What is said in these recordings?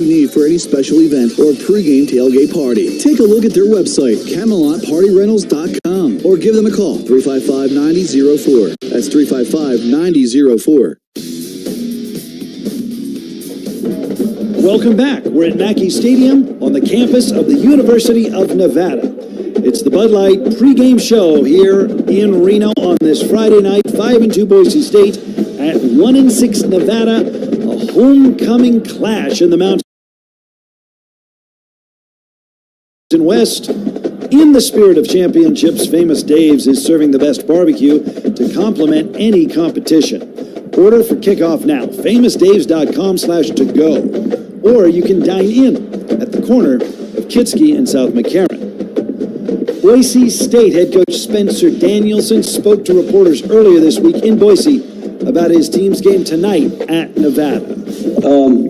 need for any special event or pregame tailgate party. Take a look at their website, CamelotPartyRentals.com, or give them a call, 355-9004. That's 355-9004. Welcome back. We're at Mackey Stadium on the campus of the University of Nevada. It's the Bud Light pregame show here in Reno on this Friday night. 5-2 Boise State at 1-6 Nevada. A homecoming clash in the Mountain West. In the spirit of championships, Famous Dave's is serving the best barbecue to complement any competition. Order for kickoff now. FamousDaves.com/to-go. Or you can dine in at the corner of Kitsky and South McCarran. Boise State head coach Spencer Danielson spoke to reporters earlier this week in Boise about his team's game tonight at Nevada.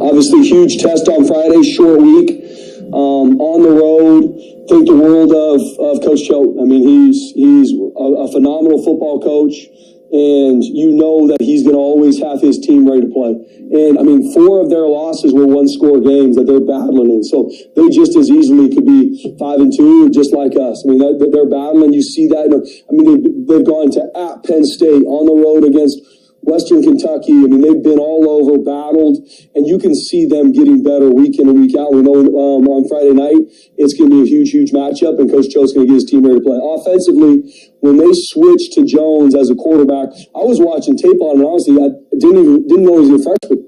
Obviously, huge test on Friday, short week. On the road, think the world of Coach Choate. I mean, he's a phenomenal football coach, and you know that he's going to always have his team ready to play. And, I mean, 4 of their losses were one-score games that they're battling in. So they just as easily could be 5-2, just like us. I mean, they're battling. You see that. I mean, they've gone to at Penn State, on the road against Western Kentucky. I mean, they've been all over, battled, and you can see them getting better week in and week out. We know on Friday night it's going to be a huge, huge matchup, and Coach Choate's going to get his team ready to play. Offensively, when they switched to Jones as a quarterback, I was watching tape on him, and honestly, I didn't know he was a freshman.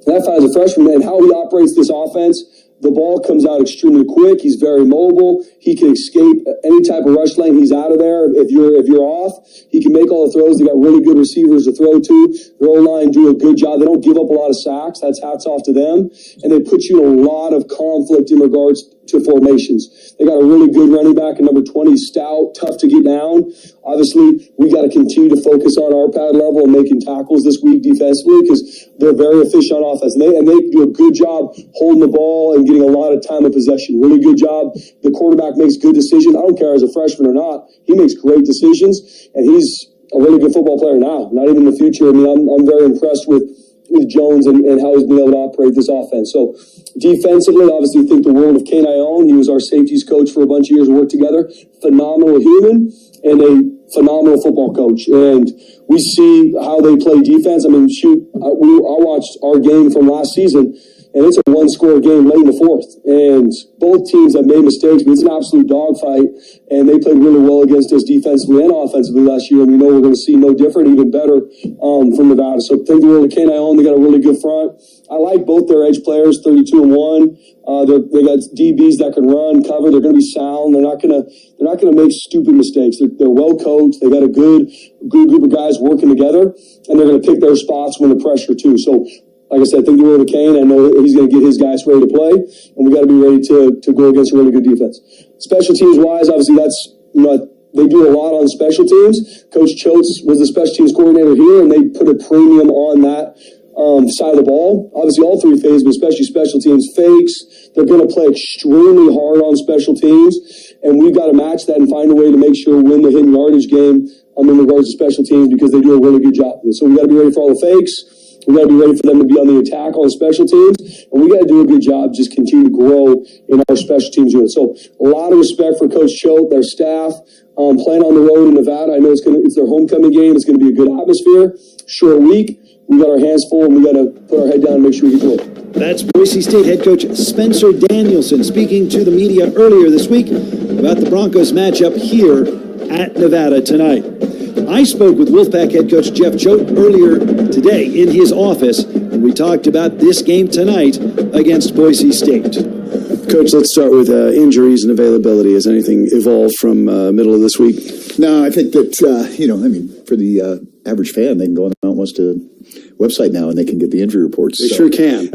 And I found as a freshman, and how he operates this offense, the ball comes out extremely quick. He's very mobile. He can escape any type of rush lane. He's out of there. If you're off, he can make all the throws. They got really good receivers to throw to. Their O-line do a good job. They don't give up a lot of sacks. That's hats off to them. And they put you in a lot of conflict in regards to formations. They got a really good running back at number 20, stout, tough to get down. Obviously, we got to continue to focus on our pad level and making tackles this week defensively because they're very efficient on offense. And they do a good job holding the ball and getting a lot of time of possession. Really good job. The quarterback makes good decisions. I don't care as a freshman or not. He makes great decisions, and he's a really good football player now, not even in the future. I mean, I'm very impressed with Jones and how he's been able to operate this offense. So defensively, obviously, think the world of Kane Ione. He was our safeties coach for a bunch of years. We worked together. Phenomenal human and a phenomenal football coach. And we see how they play defense. I mean, I watched our game from last season, and it's a one-score game late in the fourth. And both teams have made mistakes, but it's an absolute dogfight. And they played really well against us defensively and offensively last year. And we know we're going to see no different, even better from Nevada. So think the world of Kane Ione. They got a really good front. I like both their edge players, 32-1. They got DBs that can run, cover. They're going to be sound. They're not going to make stupid mistakes. They're well coached. They got a good group of guys working together, and they're going to pick their spots when the pressure too. So, like I said, I think the world of Kane. I know he's going to get his guys ready to play, and we got to be ready to go against a really good defense. Special teams wise, obviously they do a lot on special teams. Coach Choates was the special teams coordinator here, and they put a premium on that side of the ball. Obviously, all 3 phases, but especially special teams, fakes. They're going to play extremely hard on special teams, and we've got to match that and find a way to make sure we win the hidden yardage game in regards to special teams because they do a really good job. So we got to be ready for all the fakes. We got to be ready for them to be on the attack on special teams, and we got to do a good job just continue to grow in our special teams unit. So a lot of respect for Coach Choate, their staff, playing on the road in Nevada. I know it's their homecoming game. It's going to be a good atmosphere. Short week. We got our hands full, and we got to put our head down and make sure we get through it. That's Boise State head coach Spencer Danielson speaking to the media earlier this week about the Broncos matchup here at Nevada tonight. I spoke with Wolfpack head coach Jeff Choate earlier today in his office, and we talked about this game tonight against Boise State. Coach, let's start with injuries and availability. Has anything evolved from middle of this week? No, I think that, for the average fan, they can go on and watch the website now and they can get the injury reports. They sure can.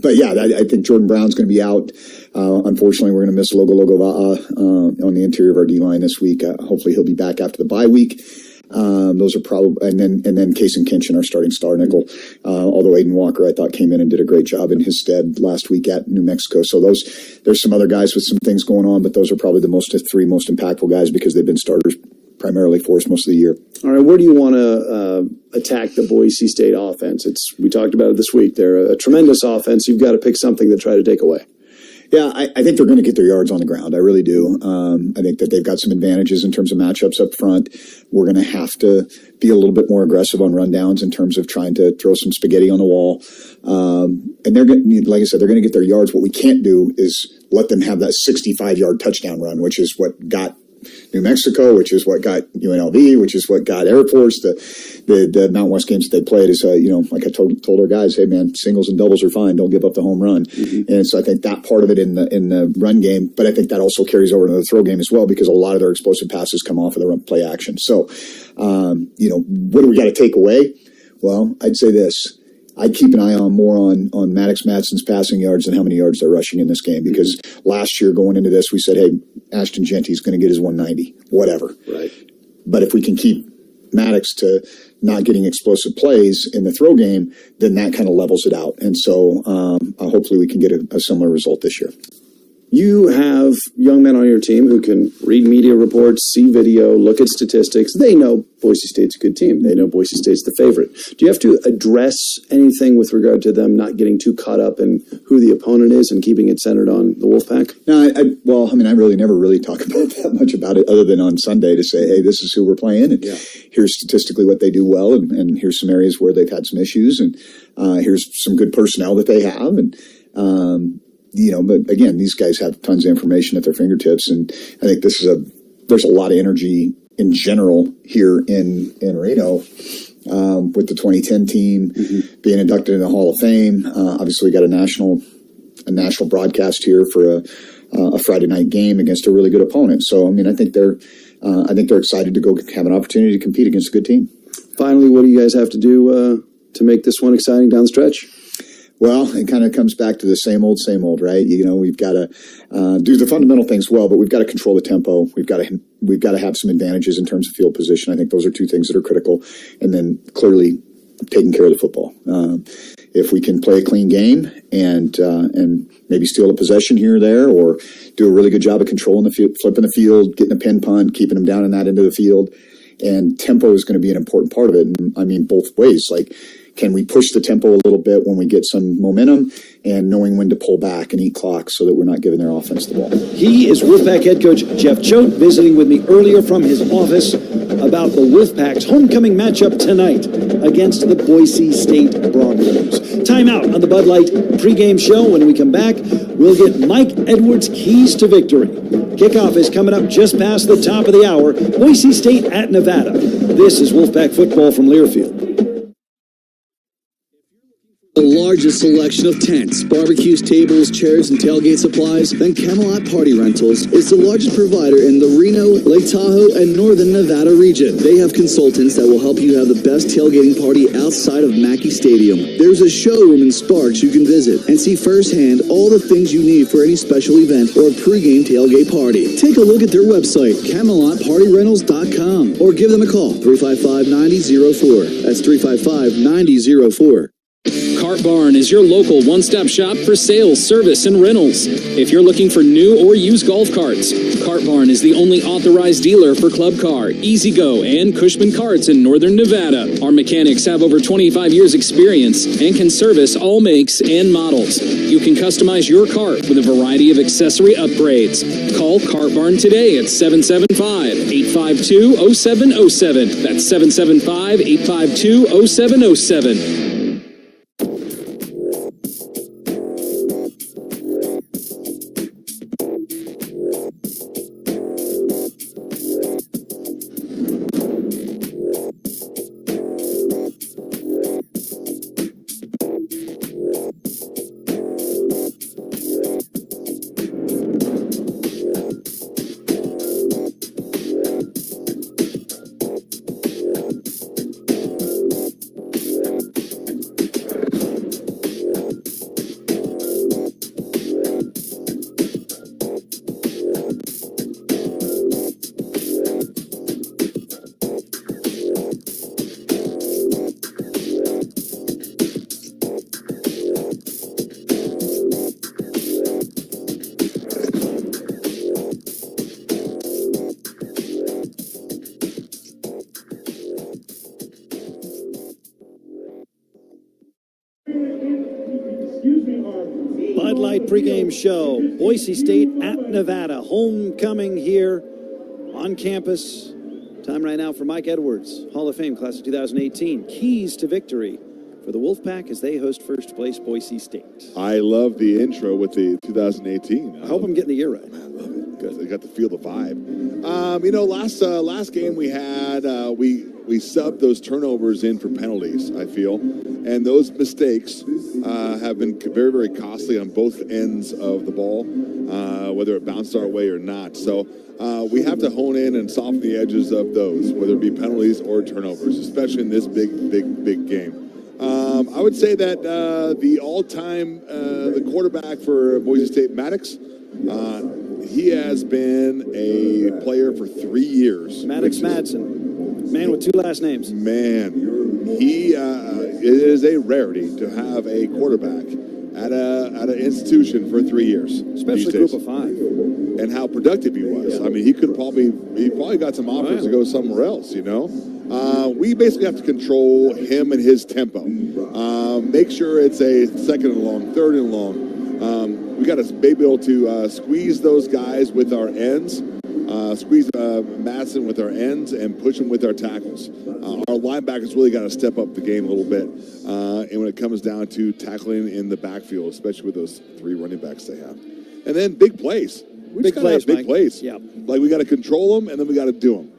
But yeah, I think Jordan Brown's going to be out. Unfortunately, we're going to miss Logo on the interior of our D-line this week. Hopefully he'll be back after the bye week. Those are probably, and then Case and Kinchin, our starting star nickel. Although Aiden Walker, I thought, came in and did a great job in his stead last week at New Mexico. So there's some other guys with some things going on, but those are probably the 3 most impactful guys because they've been starters primarily for us most of the year. All right, where do you want to attack the Boise State offense? We talked about it this week. They're a tremendous offense. You've got to pick something to try to take away. Yeah, I think they're going to get their yards on the ground. I really do. I think that they've got some advantages in terms of matchups up front. We're going to have to be a little bit more aggressive on rundowns in terms of trying to throw some spaghetti on the wall. And they're going to, like I said, they're going to get their yards. What we can't do is let them have that 65-yard touchdown run, which is what got New Mexico, which is what got UNLV, which is what got Air Force. The Mountain West games that they played is, like I told our guys, hey man, singles and doubles are fine. Don't give up the home run. Mm-hmm. And so I think that part of it in the run game, but I think that also carries over to the throw game as well, because a lot of their explosive passes come off of the run play action. So, what do we got to take away? Well, I'd say this. I'd keep an eye more on Maddox Madsen's passing yards and how many yards they're rushing in this game, because last year going into this, we said, hey, Ashton Genty's going to get his 190, whatever. Right. But if we can keep Maddox to not getting explosive plays in the throw game, then that kind of levels it out. And so hopefully we can get a similar result this year. You have young men on your team who can read media reports, see video, look at statistics. They know Boise State's a good team. They know Boise State's the favorite. Do you have to address anything with regard to them not getting too caught up in who the opponent is and keeping it centered on the Wolfpack? No, I really never really talk about that much about it, other than on Sunday to say, hey, this is who we're playing, and here's statistically what they do well, and here's some areas where they've had some issues, and here's some good personnel that they have, and but again, these guys have tons of information at their fingertips, and I think there's a lot of energy in general here in Reno with the 2010 team being inducted in the Hall of Fame. Obviously, we got a national broadcast here for a Friday night game against a really good opponent. So, I think they're excited to go have an opportunity to compete against a good team. Finally, what do you guys have to do to make this one exciting down the stretch? Well, it kind of comes back to the same old, right? We've got to do the fundamental things well, but we've got to control the tempo. We've got to have some advantages in terms of field position. I think those are two things that are critical. And then clearly taking care of the football. If we can play a clean game and maybe steal a possession here or there, or do a really good job of controlling the field, flipping the field, getting a pin punt, keeping them down in that end of the field. And tempo is going to be an important part of it. And both ways, like, can we push the tempo a little bit when we get some momentum, and knowing when to pull back and eat clock so that we're not giving their offense the ball? He is Wolfpack head coach Jeff Choate, visiting with me earlier from his office about the Wolfpack's homecoming matchup tonight against the Boise State Broncos. Timeout on the Bud Light pregame show. When we come back, we'll get Mike Edwards' keys to victory. Kickoff is coming up just past the top of the hour. Boise State at Nevada. This is Wolfpack football from Learfield. The largest selection of tents, barbecues, tables, chairs, and tailgate supplies, then Camelot Party Rentals is the largest provider in the Reno, Lake Tahoe, and Northern Nevada region. They have consultants that will help you have the best tailgating party outside of Mackey Stadium. There's a showroom in Sparks you can visit and see firsthand all the things you need for any special event or pregame tailgate party. Take a look at their website, CamelotPartyRentals.com, or give them a call, 355-9004. That's 355-9004. Cart Barn is your local one-stop shop for sales, service, and rentals. If you're looking for new or used golf carts, Cart Barn is the only authorized dealer for Club Car, Easy Go, and Cushman carts in Northern Nevada. Our mechanics have over 25 years experience and can service all makes and models. You can customize your cart with a variety of accessory upgrades. Call Cart Barn today at 775-852-0707. That's 775-852-0707. Light pregame show. Boise State at Nevada. Homecoming here on campus. Time right now for Mike Edwards, Hall of Fame, class of 2018. Keys to victory for the Wolfpack as they host first place Boise State. I love the intro with the 2018. I hope I'm getting the year right. Man, I love it. Good. I got to feel the vibe. Last game we had, we subbed those turnovers in for penalties, I feel. And those mistakes have been very, very costly on both ends of the ball, whether it bounced our way or not. So we have to hone in and soften the edges of those, whether it be penalties or turnovers, especially in this big game. I would say that the all-time the quarterback for Boise State, Maddox, he has been a player for 3 years. Maddox Madsen, man with 2 last names. Man, it is a rarity to have a quarterback at an institution for 3 years, especially group of 5. And how productive he was. Yeah. I mean, he probably got some offers to go somewhere else. We basically have to control him and his tempo. Make sure it's a second and long, third and long. We got to be able to squeeze those guys with our ends, squeeze Madsen with our ends, and push them with our tackles. Our linebackers really got to step up the game a little bit. And when it comes down to tackling in the backfield, especially with those 3 running backs they have. And then big plays. Big plays. Yeah. Like, we got to control them, and then we got to do them.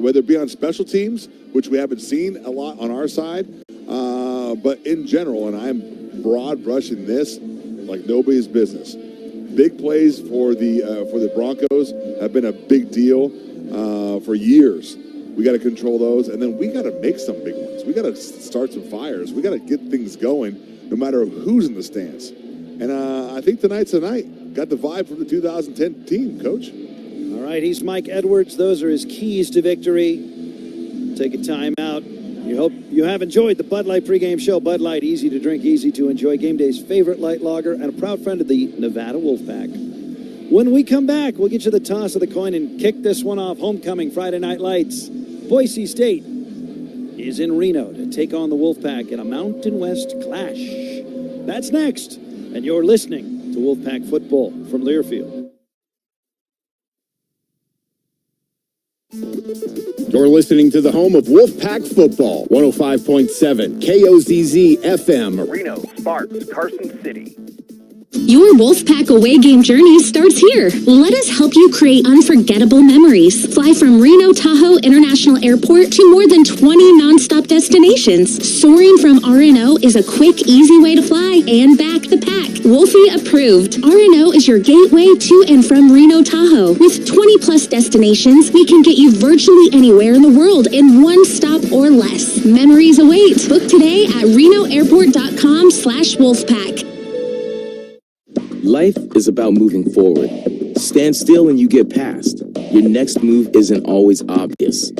Whether it be on special teams, which we haven't seen a lot on our side, but in general, and I'm broad brushing this like nobody's business. Big plays for the Broncos have been a big deal for years. We got to control those, and then we got to make some big ones. We got to start some fires. We got to get things going, no matter who's in the stands. And I think tonight's the night. Got the vibe from the 2010 team, Coach. All right, he's Mike Edwards. Those are his keys to victory. Take a time out. You hope you have enjoyed the Bud Light pregame show. Bud Light, easy to drink, easy to enjoy. Game day's favorite light lager and a proud friend of the Nevada Wolfpack. When we come back, we'll get you the toss of the coin and kick this one off. Homecoming Friday Night Lights. Boise State is in Reno to take on the Wolfpack in a Mountain West clash. That's next, and you're listening to Wolfpack Football from Learfield. You're listening to the home of Wolfpack Football, 105.7 KOZZ FM. Reno, Sparks, Carson City. Your Wolfpack away game journey starts here. Let us help you create unforgettable memories. Fly from Reno Tahoe International Airport to more than 20 nonstop destinations. Soaring from RNO is a quick, easy way to fly and back the pack. Wolfie approved. RNO is your gateway to and from Reno Tahoe. With 20 plus destinations, we can get you virtually anywhere in the world in one stop or less. Memories await. Book today at renoairport.com/Wolfpack. Life is about moving forward. Stand still and you get past. Your next move isn't always obvious.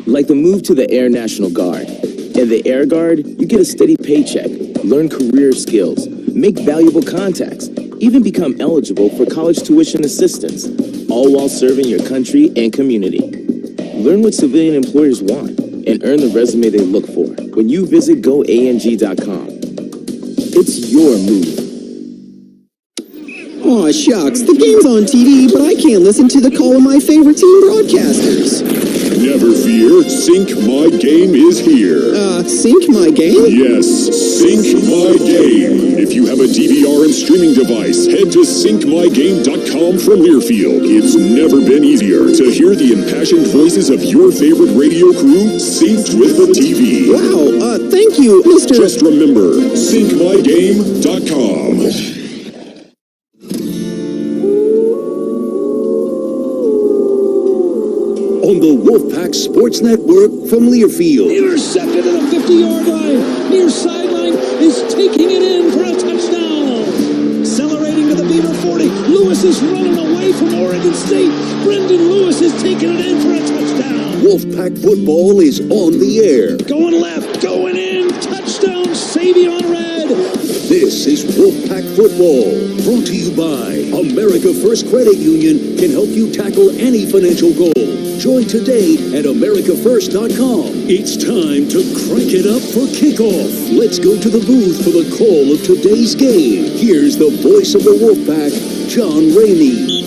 Like the move to the Air National Guard. In the Air Guard, you get a steady paycheck, learn career skills, make valuable contacts, even become eligible for college tuition assistance, all while serving your country and community. Learn what civilian employers want and earn the resume they look for when you visit goang.com. It's your move. Aw, shucks, the game's on TV, but I can't listen to the call of my favorite team broadcasters. Never fear, Sync My Game is here. Sync My Game? Yes, Sync My Game. If you have a DVR and streaming device, head to syncmygame.com from Learfield. It's never been easier to hear the impassioned voices of your favorite radio crew synced with the TV. Wow, thank you, Mr. Just remember, syncmygame.com. On the Wolfpack Sports Network from Learfield. Intercepted at the 50-yard line. Near sideline is taking it in for a touchdown. Accelerating to the Beaver 40. Lewis is running away from Oregon State. Brendan Lewis is taking it in for a touchdown. Wolfpack football is on the air. Going left, going in. Touchdown, Savion Red. This is Wolfpack Football, brought to you by America First Credit Union, can help you tackle any financial goal. Join today at AmericaFirst.com. It's time to crank it up for kickoff. Let's go to the booth for the call of today's game. Here's the voice of the Wolfpack, John Ramey.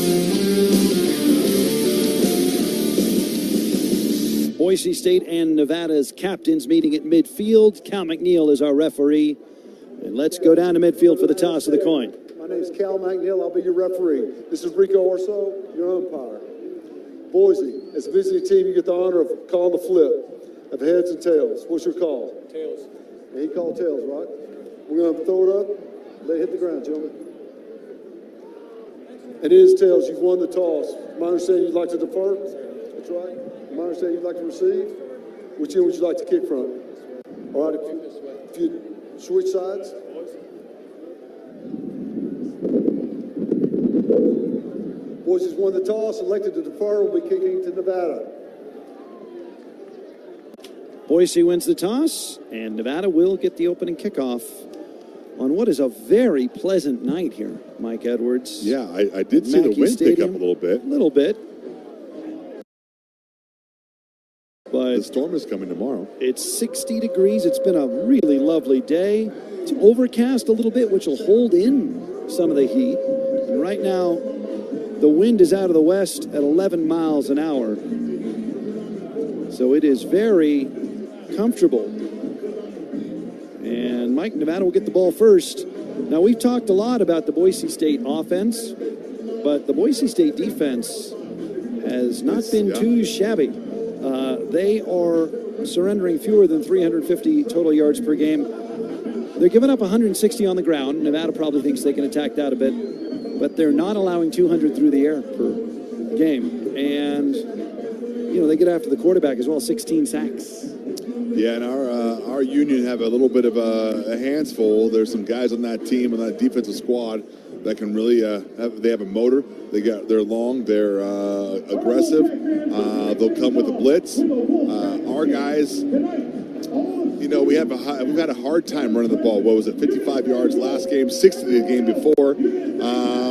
Boise State and Nevada's captains meeting at midfield. Cal McNeil is our referee. And let's go down to midfield for the toss of the coin. My name is Cal McNeil. I'll be your referee. This is Rico Orso, your umpire. Boise, as a visiting team, you get the honor of calling the flip of heads and tails. What's your call? Tails. And he called tails, right? We're going to throw it up. Let it hit the ground, gentlemen. It is tails. You've won the toss. My understanding you'd like to defer? That's right. My understanding you'd like to receive? Which end would you like to kick from? All right, if you switch sides. Boise's won the toss, elected to defer, will be kicking to Nevada. Boise wins the toss, and Nevada will get the opening kickoff on what is a very pleasant night here, Mike Edwards. Yeah, I did see the wind pick up a little bit. A little bit. But the storm is coming tomorrow. It's 60 degrees. It's been a really lovely day. It's overcast a little bit, which will hold in some of the heat. And right now, the wind is out of the west at 11 miles an hour. So it is very comfortable. And Mike, Nevada will get the ball first. Now, we've talked a lot about the Boise State offense, but the Boise State defense has not been too shabby. They are surrendering fewer than 350 total yards per game. They're giving up 160 on the ground. Nevada probably thinks they can attack that a bit, but they're not allowing 200 through the air per game. And, you know, they get after the quarterback as well, 16 sacks. Yeah, and our Union have a little bit of a hands full. There's some guys on that team, on that defensive squad, that can really they have a motor. They're long, they're aggressive. They'll come with a blitz. Our guys, you know, we've had a hard time running the ball. What was it, 55 yards last game, 60 the game before.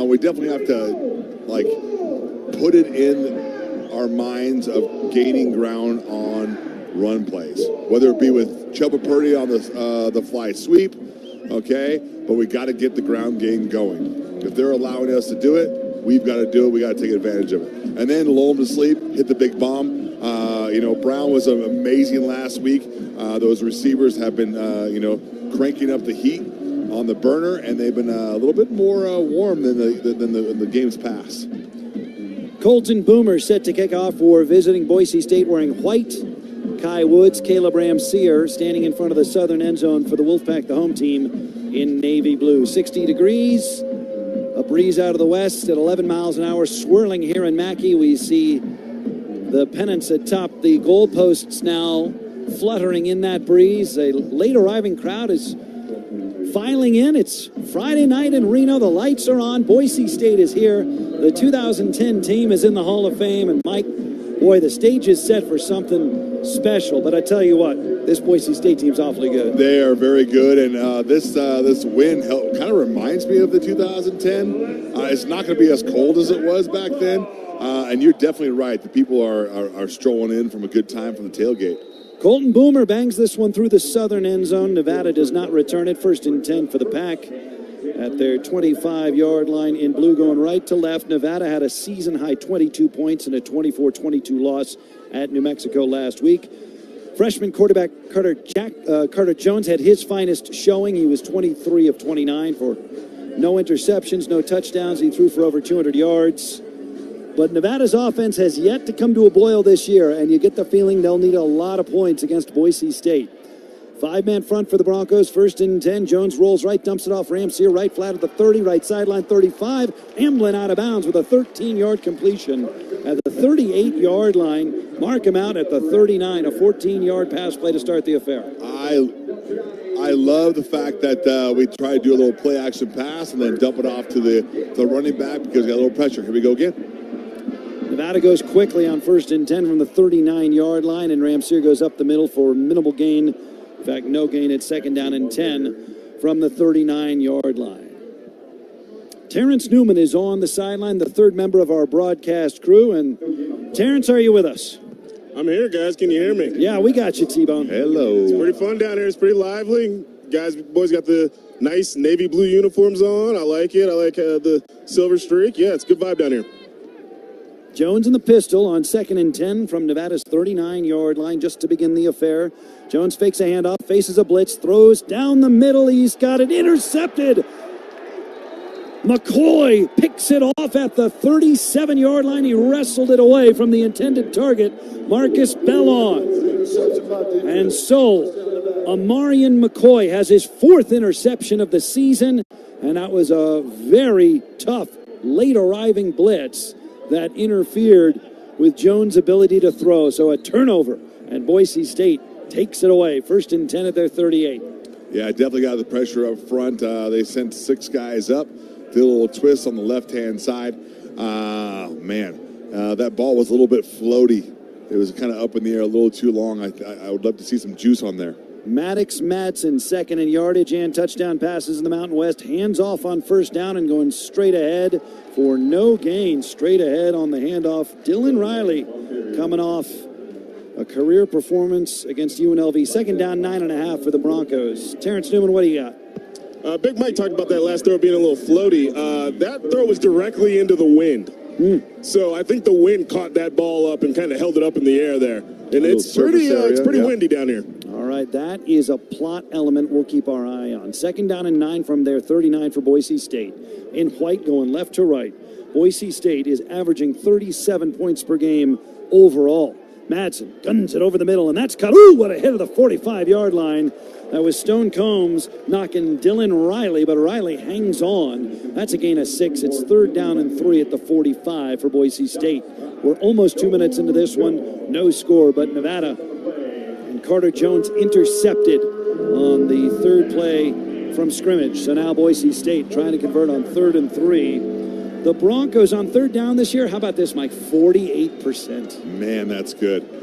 We definitely have to put it in our minds of gaining ground on run plays, whether it be with Chuba Purdy on the fly sweep, okay? But we got to get the ground game going. If they're allowing us to do it, we've got to do it. We got to take advantage of it. And then lull them to sleep, hit the big bomb. You know, Brown was amazing last week. Those receivers have been, cranking up the heat on the burner, and they've been a little bit more warm than the games past. Colton Boomer set to kick off for visiting Boise State wearing white. Kai Woods, Caleb Ramseer standing in front of the southern end zone for the Wolfpack, the home team, in navy blue. 60 degrees, a breeze out of the west at 11 miles an hour, swirling here in Mackey. We see the pennants atop the goalposts now fluttering in that breeze. A late arriving crowd is filing in. It's Friday night in Reno. The lights are on. Boise State is here. The 2010 team is in the Hall of Fame. And Mike, boy, the stage is set for something special. But I tell you what, this Boise State team's awfully good. They are very good, and this wind kind of reminds me of the 2010. It's not going to be as cold as it was back then, and you're definitely right. The people are strolling in from a good time from the tailgate. Colton Boomer bangs this one through the southern end zone. Nevada does not return it. 1st and 10 for the Pack at their 25-yard line in blue, going right to left. Nevada had a season-high 22 points in a 24-22 loss at New Mexico last week. Freshman quarterback Carter Jones had his finest showing. He was 23 of 29 for no interceptions, no touchdowns. He threw for over 200 yards. But Nevada's offense has yet to come to a boil this year, and you get the feeling they'll need a lot of points against Boise State. 5-man front for the Broncos, 1st and 10. Jones rolls right, dumps it off Ramseer, right flat at the 30, right sideline 35. Amblin out of bounds with a 13-yard completion at the 38-yard line. Mark him out at the 39, a 14-yard pass play to start the affair. I love the fact that we try to do a little play-action pass and then dump it off to the running back because we got a little pressure. Here we go again. Nevada goes quickly on 1st and 10 from the 39-yard line, and Ramseer goes up the middle for minimal gain. In fact, no gain at 2nd down and 10 from the 39-yard line. Terrence Newman is on the sideline, the 3rd member of our broadcast crew, and Terrence, are you with us? I'm here, guys. Can you hear me? Yeah, we got you, T-Bone. Hello. It's pretty fun down here. It's pretty lively. Boys got the nice navy blue uniforms on. I like it. I like the silver streak. Yeah, it's a good vibe down here. Jones in the pistol on 2nd and 10 from Nevada's 39-yard line just to begin the affair. Jones fakes a handoff, faces a blitz, throws down the middle. He's got it intercepted. McCoy picks it off at the 37-yard line. He wrestled it away from the intended target, Marcus Bellon. And so, Amarian McCoy has his 4th interception of the season, and that was a very tough, late-arriving blitz that interfered with Jones' ability to throw. So a turnover, and Boise State takes it away. 1st and 10 at their 38. Yeah, definitely got the pressure up front. They sent 6 guys up. Did a little twist on the left-hand side. That ball was a little bit floaty. It was kind of up in the air a little too long. I would love to see some juice on there. Maddox Matson, 2nd in yardage and touchdown passes in the Mountain West. Hands off on 1st down and going straight ahead for no gain. Straight ahead on the handoff. Dylan Riley coming off a career performance against UNLV. 2nd down, 9.5 for the Broncos. Terrence Newman, what do you got? Big Mike talked about that last throw being a little floaty. That throw was directly into the wind. So I think the wind caught that ball up and kind of held it up in the air there. And it's pretty windy down here. All right, that is a plot element we'll keep our eye on. 2nd down and 9 from their 39 for Boise State. In white going left to right. Boise State is averaging 37 points per game overall. Madsen guns it over the middle, and that's cut. Ooh, what a hit of the 45-yard line. That was Stone Combs knocking Dylan Riley, but Riley hangs on. That's a gain of 6. It's 3rd down and 3 at the 45 for Boise State. We're almost 2 minutes into this one. No score, but Nevada and Carter Jones intercepted on the 3rd play from scrimmage. So now Boise State trying to convert on 3rd and 3. The Broncos on 3rd down this year, how about this, Mike? 48%. Man, that's good.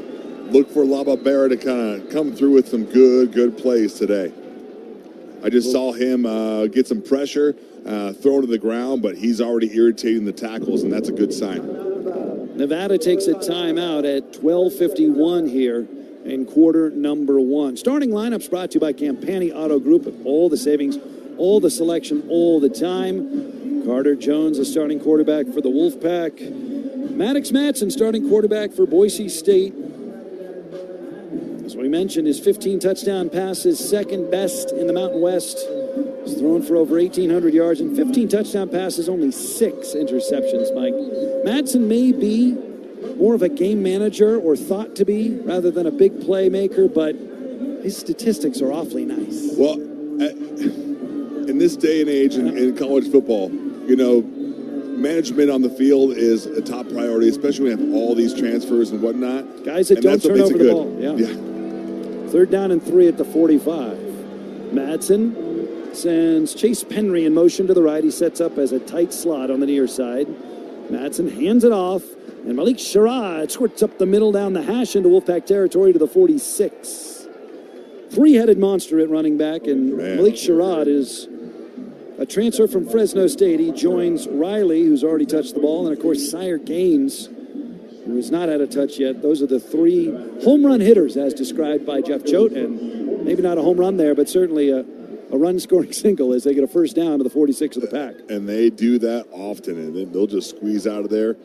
Look for Lababera to kind of come through with some good plays today. I just saw him get some pressure, thrown to the ground, but he's already irritating the tackles, and that's a good sign. Nevada takes a timeout at 12:51 here in quarter number 1. Starting lineups brought to you by Campani Auto Group. All the savings, all the selection, all the time. Carter Jones, the starting quarterback for the Wolfpack. Maddox Matson, starting quarterback for Boise State. As we mentioned, his 15 touchdown passes, 2nd best in the Mountain West. He's thrown for over 1,800 yards and 15 touchdown passes, only 6 interceptions, Mike. Madsen may be more of a game manager, or thought to be, rather than a big playmaker, but his statistics are awfully nice. Well, in this day and age in college football, management on the field is a top priority, especially when we have all these transfers and whatnot. Guys that don't turn over the ball. Yeah. 3rd down and 3 at the 45. Madsen sends Chase Penry in motion to the right. He sets up as a tight slot on the near side. Madsen hands it off, and Malik Sherrod squirts up the middle down the hash into Wolfpack territory to the 46. 3-headed monster at running back, and Malik Sherrod is a transfer from Fresno State. He joins Riley, who's already touched the ball, and of course Sire Gaines, who has not had a touch yet. Those are the 3 home run hitters as described by Jeff Choate, and maybe not a home run there, but certainly a run-scoring single as they get a 1st down to the 46 of the pack. And they do that often, and then they'll just squeeze out of there.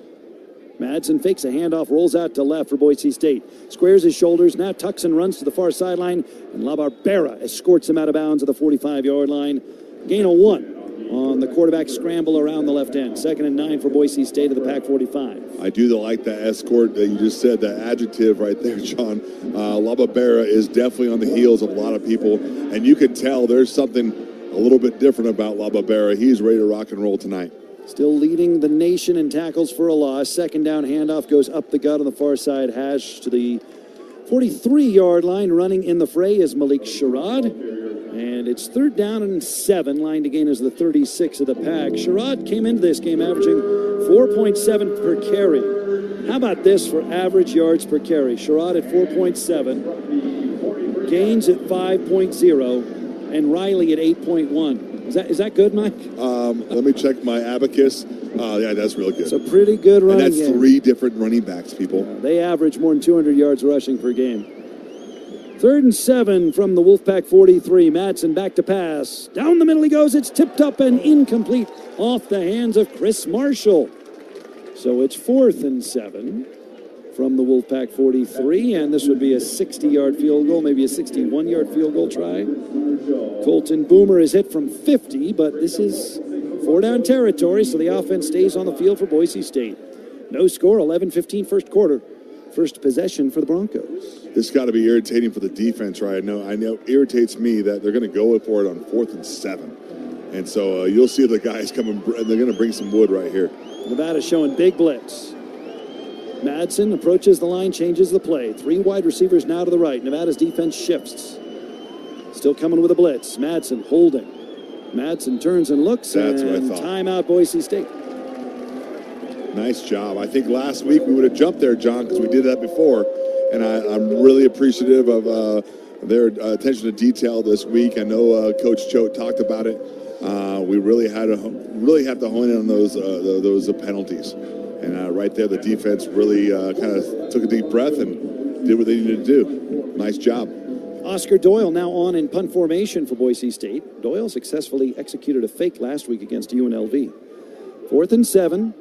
Madsen fakes a handoff, rolls out to left for Boise State. Squares his shoulders, now tucks and runs to the far sideline, and LaBarbera escorts him out of bounds at the 45-yard line. Gain of 1 on the quarterback scramble around the left end. 2nd and 9 for Boise State at the Pac 45. I do like that escort that you just said, that adjective right there, John. LaBarbera is definitely on the heels of a lot of people, and you can tell there's something a little bit different about LaBarbera. He's ready to rock and roll tonight. Still leading the nation in tackles for a loss. 2nd down handoff goes up the gut on the far side hash to the 43-yard line. Running in the fray is Malik Sherrod. And it's 3rd down and 7. Line to gain is the 36 of the pack. Sherrod came into this game averaging 4.7 per carry. How about this for average yards per carry? Sherrod at 4.7. Gaines at 5.0. And Riley at 8.1. Is that good, Mike? Let me check my abacus. Oh, yeah, that's really good. It's a pretty good running And that's game. 3 different running backs, people. They average more than 200 yards rushing per game. 3rd and 7 from the Wolfpack 43. Madsen back to pass. Down the middle he goes. It's tipped up and incomplete off the hands of Chris Marshall. So it's 4th and 7 from the Wolfpack 43, and this would be a 60-yard field goal, maybe a 61-yard field goal try. Colton Boomer is hit from 50, but this is 4-down territory, so the offense stays on the field for Boise State. No score, 11-15 first quarter. First possession for the Broncos. This got to be irritating for the defense, right? I know it irritates me that they're going to go for it on 4th and 7. And so you'll see the guys coming, and they're going to bring some wood right here. Nevada showing big blitz. Madsen approaches the line, changes the play. 3 wide receivers now to the right. Nevada's defense shifts. Still coming with a blitz. Madsen holding. Madsen turns and looks, That's what I and thought. timeout Boise State. Nice job. I think last week we would have jumped there, John, because we did that before. And I'm really appreciative of their attention to detail this week. I know Coach Choate talked about it. We really have to hone in on those penalties. And right there, the defense really kind of took a deep breath and did what they needed to do. Nice job. Oscar Doyle now on in punt formation for Boise State. Doyle successfully executed a fake last week against UNLV. 4th and 7.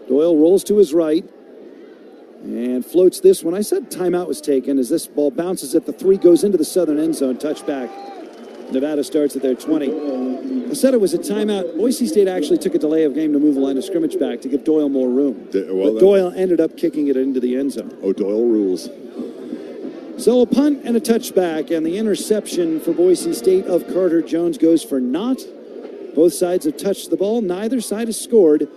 Doyle rolls to his right and floats this one. I said timeout was taken as this ball bounces at the 3, goes into the southern end zone, touchback. Nevada starts at their 20. I said it was a timeout. Boise State actually took a delay of game to move the line of scrimmage back to give Doyle more room. But Doyle ended up kicking it into the end zone. Oh, Doyle rules. So a punt and a touchback, and the interception for Boise State of Carter Jones goes for naught. Both sides have touched the ball. Neither side has scored.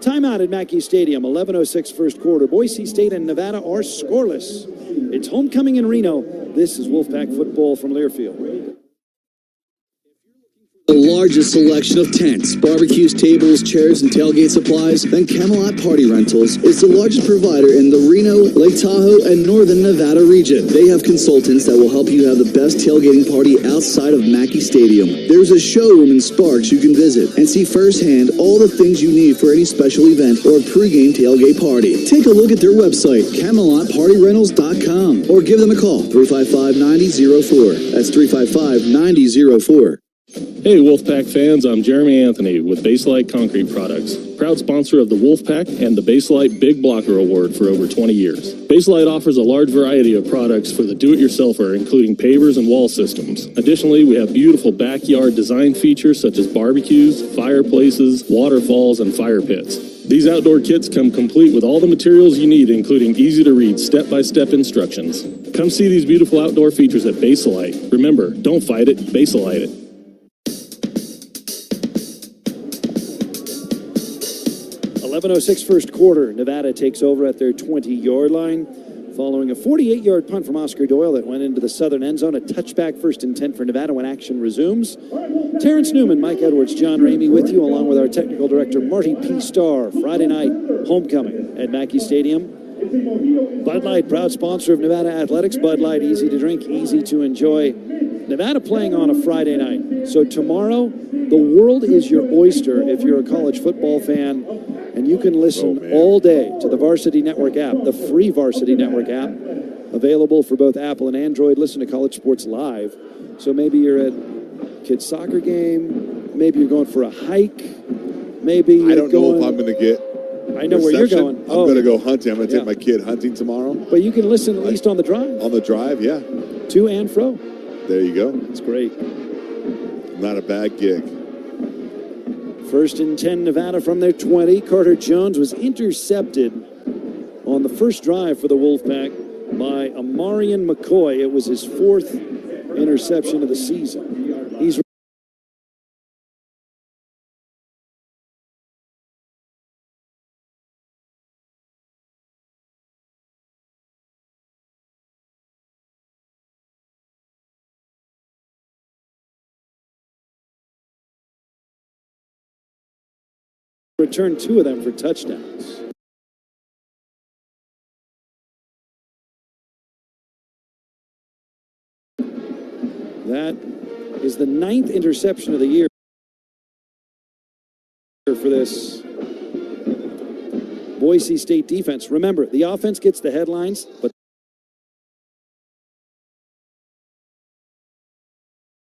Timeout at Mackey Stadium, 11:06 first quarter. Boise State and Nevada are scoreless. It's homecoming in Reno. This is Wolfpack football from Learfield. The largest selection of tents, barbecues, tables, chairs, and tailgate supplies, then Camelot Party Rentals is the largest provider in the Reno, Lake Tahoe, and Northern Nevada region. They have consultants that will help you have the best tailgating party outside of Mackey Stadium. There's a showroom in Sparks you can visit and see firsthand all the things you need for any special event or pregame tailgate party. Take a look at their website, CamelotPartyRentals.com, or give them a call, 355-9004. That's 355-9004. Hey Wolfpack fans, I'm Jeremy Anthony with Baselite Concrete Products, proud sponsor of the Wolfpack and the Baselite Big Blocker Award for over 20 years. Baselite offers a large variety of products for the do-it-yourselfer, including pavers and wall systems. Additionally, we have beautiful backyard design features such as barbecues, fireplaces, waterfalls, and fire pits. These outdoor kits come complete with all the materials you need, including easy-to-read step-by-step instructions. Come see these beautiful outdoor features at Baselite. Remember, don't fight it, Baselite it. 11:06 first quarter. Nevada takes over at their 20-yard line following a 48-yard punt from Oscar Doyle that went into the southern end zone. A touchback, 1st and 10 for Nevada when action resumes. Terrence Newman, Mike Edwards, John Ramey with you, along with our technical director, Marty P. Starr. Friday night homecoming at Mackey Stadium. Bud Light, proud sponsor of Nevada Athletics. Bud Light, easy to drink, easy to enjoy. Nevada playing on a Friday night. So tomorrow, the world is your oyster if you're a college football fan. And you can listen all day to the Varsity Network app, the free Varsity Network app, available for both Apple and Android. Listen to college sports live. So maybe you're at a kid's soccer game. Maybe you're going for a hike. Maybe you're I don't know if I'm going to get I know where you're going. I'm going to go hunting. I'm going to take my kid hunting tomorrow. But you can listen at least on the drive. On the drive, yeah. To and fro. There you go. It's great. Not a bad gig. 1st and 10 Nevada from their 20. Carter Jones was intercepted on the first drive for the Wolfpack by Amarian McCoy. It was his 4th interception of the season. He's returned 2 of them for touchdowns. That is the 9th interception of the year for this Boise State defense. Remember, the offense gets the headlines, but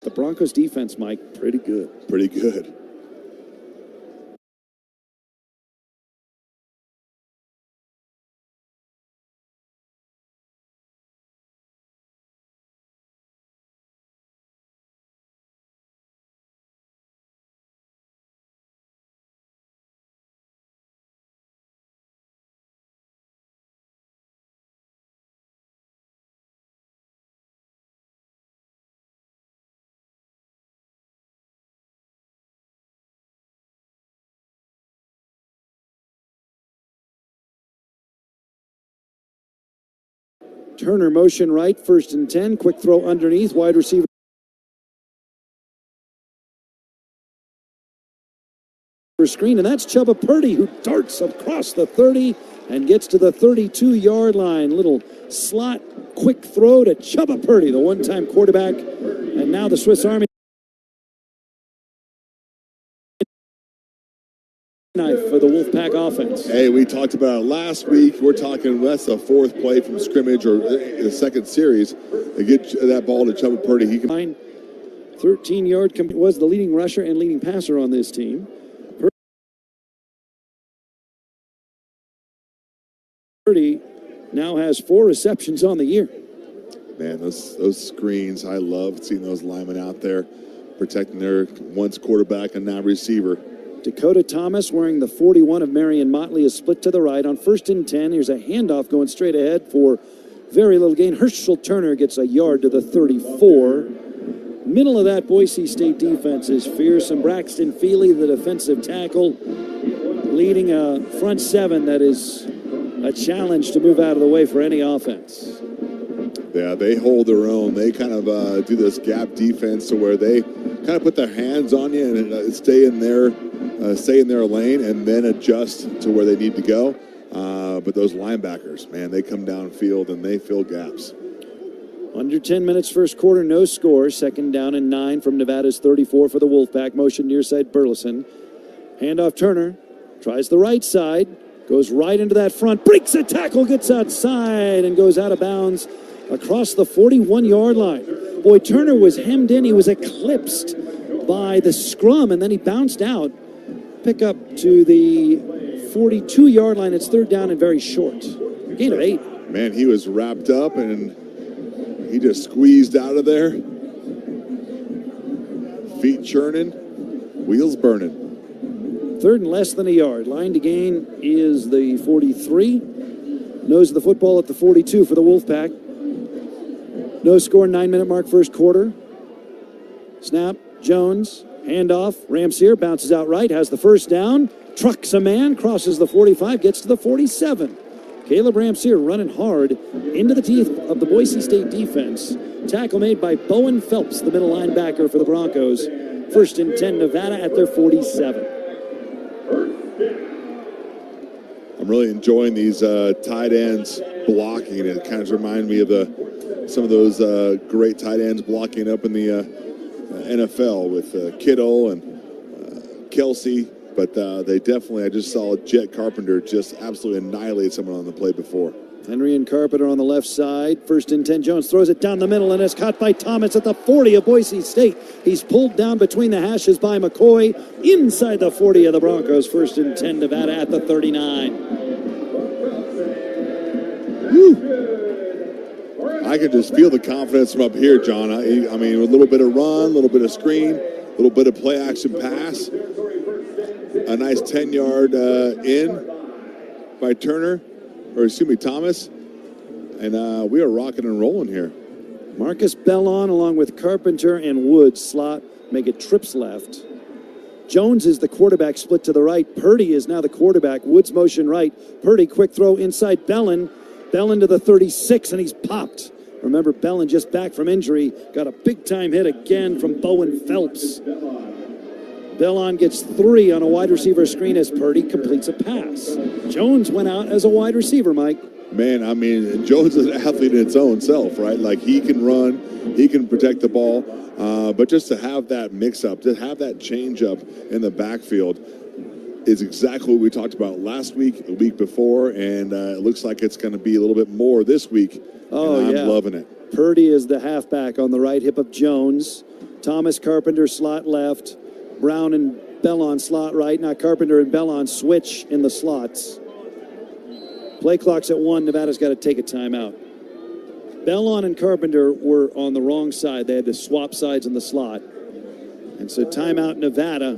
the Broncos defense, Mike, pretty good. Pretty good. Turner motion right, 1st and 10. Quick throw underneath, wide receiver screen, and that's Chubba Purdy, who darts across the 30 and gets to the 32-yard line. Little slot, quick throw to Chubba Purdy, the one-time quarterback, and now the Swiss Army knife for the Wolfpack offense. Hey, we talked about it last week. We're talking, that's the 4th play from scrimmage or the 2nd series. They get that ball to Chubba Purdy. He can 13-yard was the leading rusher and leading passer on this team. Purdy now has 4 receptions on the year. Man, those screens, I love seeing those linemen out there protecting their once quarterback and now receiver. Dakota Thomas, wearing the 41 of Marion Motley, is split to the right. On 1st and 10, here's a handoff going straight ahead for very little gain. Herschel Turner gets a yard to the 34. Middle of that Boise State defense is fierce, and Braxton Feely, the defensive tackle, leading a front 7 that is a challenge to move out of the way for any offense. Yeah, they hold their own. They kind of do this gap defense to where they kind of put their hands on you and stay in their lane and then adjust to where they need to go. But those linebackers, man, they come downfield and they fill gaps. Under 10 minutes first quarter, no score. 2nd down and 9 from Nevada's 34 for the Wolfpack. Motion near side Burleson. Handoff Turner. Tries the right side. Goes right into that front. Breaks a tackle. Gets outside and goes out of bounds across the 41-yard line. Boy, Turner was hemmed in. He was eclipsed by the scrum, and then he bounced out. Pick up to the 42-yard line. It's 3rd down and very short. Gain of 8. Man, he was wrapped up, and he just squeezed out of there. Feet churning, wheels burning. 3rd and less than a yard. Line to gain is the 43. Nose of the football at the 42 for the Wolfpack. No score, 9-minute mark, first quarter. Snap, Jones, handoff. Ramsier bounces out right, has the 1st down. Trucks a man, crosses the 45, gets to the 47. Caleb Ramsier running hard into the teeth of the Boise State defense. Tackle made by Bowen Phelps, the middle linebacker for the Broncos. 1st and 10, Nevada at their 47. I'm really enjoying these tight ends blocking. It kind of reminds me of some of those great tight ends blocking up in the NFL with Kittle and Kelsey. But they definitely, I just saw Jet Carpenter just absolutely annihilate someone on the play before. Henry and Carpenter on the left side. 1st and 10. Jones throws it down the middle and is caught by Thomas at the 40 of Boise State. He's pulled down between the hashes by McCoy inside the 40 of the Broncos. 1st and 10, Nevada at the 39. Woo. I could just feel the confidence from up here, John. I mean, a little bit of run, a little bit of screen, a little bit of play action pass. A nice 10-yard in by Turner. Thomas, and we are rocking and rolling here. Marcus Bellon along with Carpenter and Woods slot, make it trips left. Jones is the quarterback, split to the right. Purdy is now the quarterback. Woods motion right. Purdy quick throw inside Bellon. Bellon to the 36, and he's popped. Remember, Bellon just back from injury. Got a big-time hit again from Bowen Phelps. Bellon gets 3 on a wide receiver screen as Purdy completes a pass. Jones went out as a wide receiver, Mike. Man, I mean, Jones is an athlete in its own self, right? Like, he can run, he can protect the ball, but just to have that mix-up, to have that change-up in the backfield, is exactly what we talked about last week, the week before, and it looks like it's going to be a little bit more this week. Oh, and yeah. I'm loving it. Purdy is the halfback on the right hip of Jones. Thomas Carpenter slot left. Brown and Bellon slot right. Now Carpenter and Bellon switch in the slots. Play clock's at 1. Nevada's got to take a timeout. Bellon and Carpenter were on the wrong side. They had to swap sides in the slot. And so timeout Nevada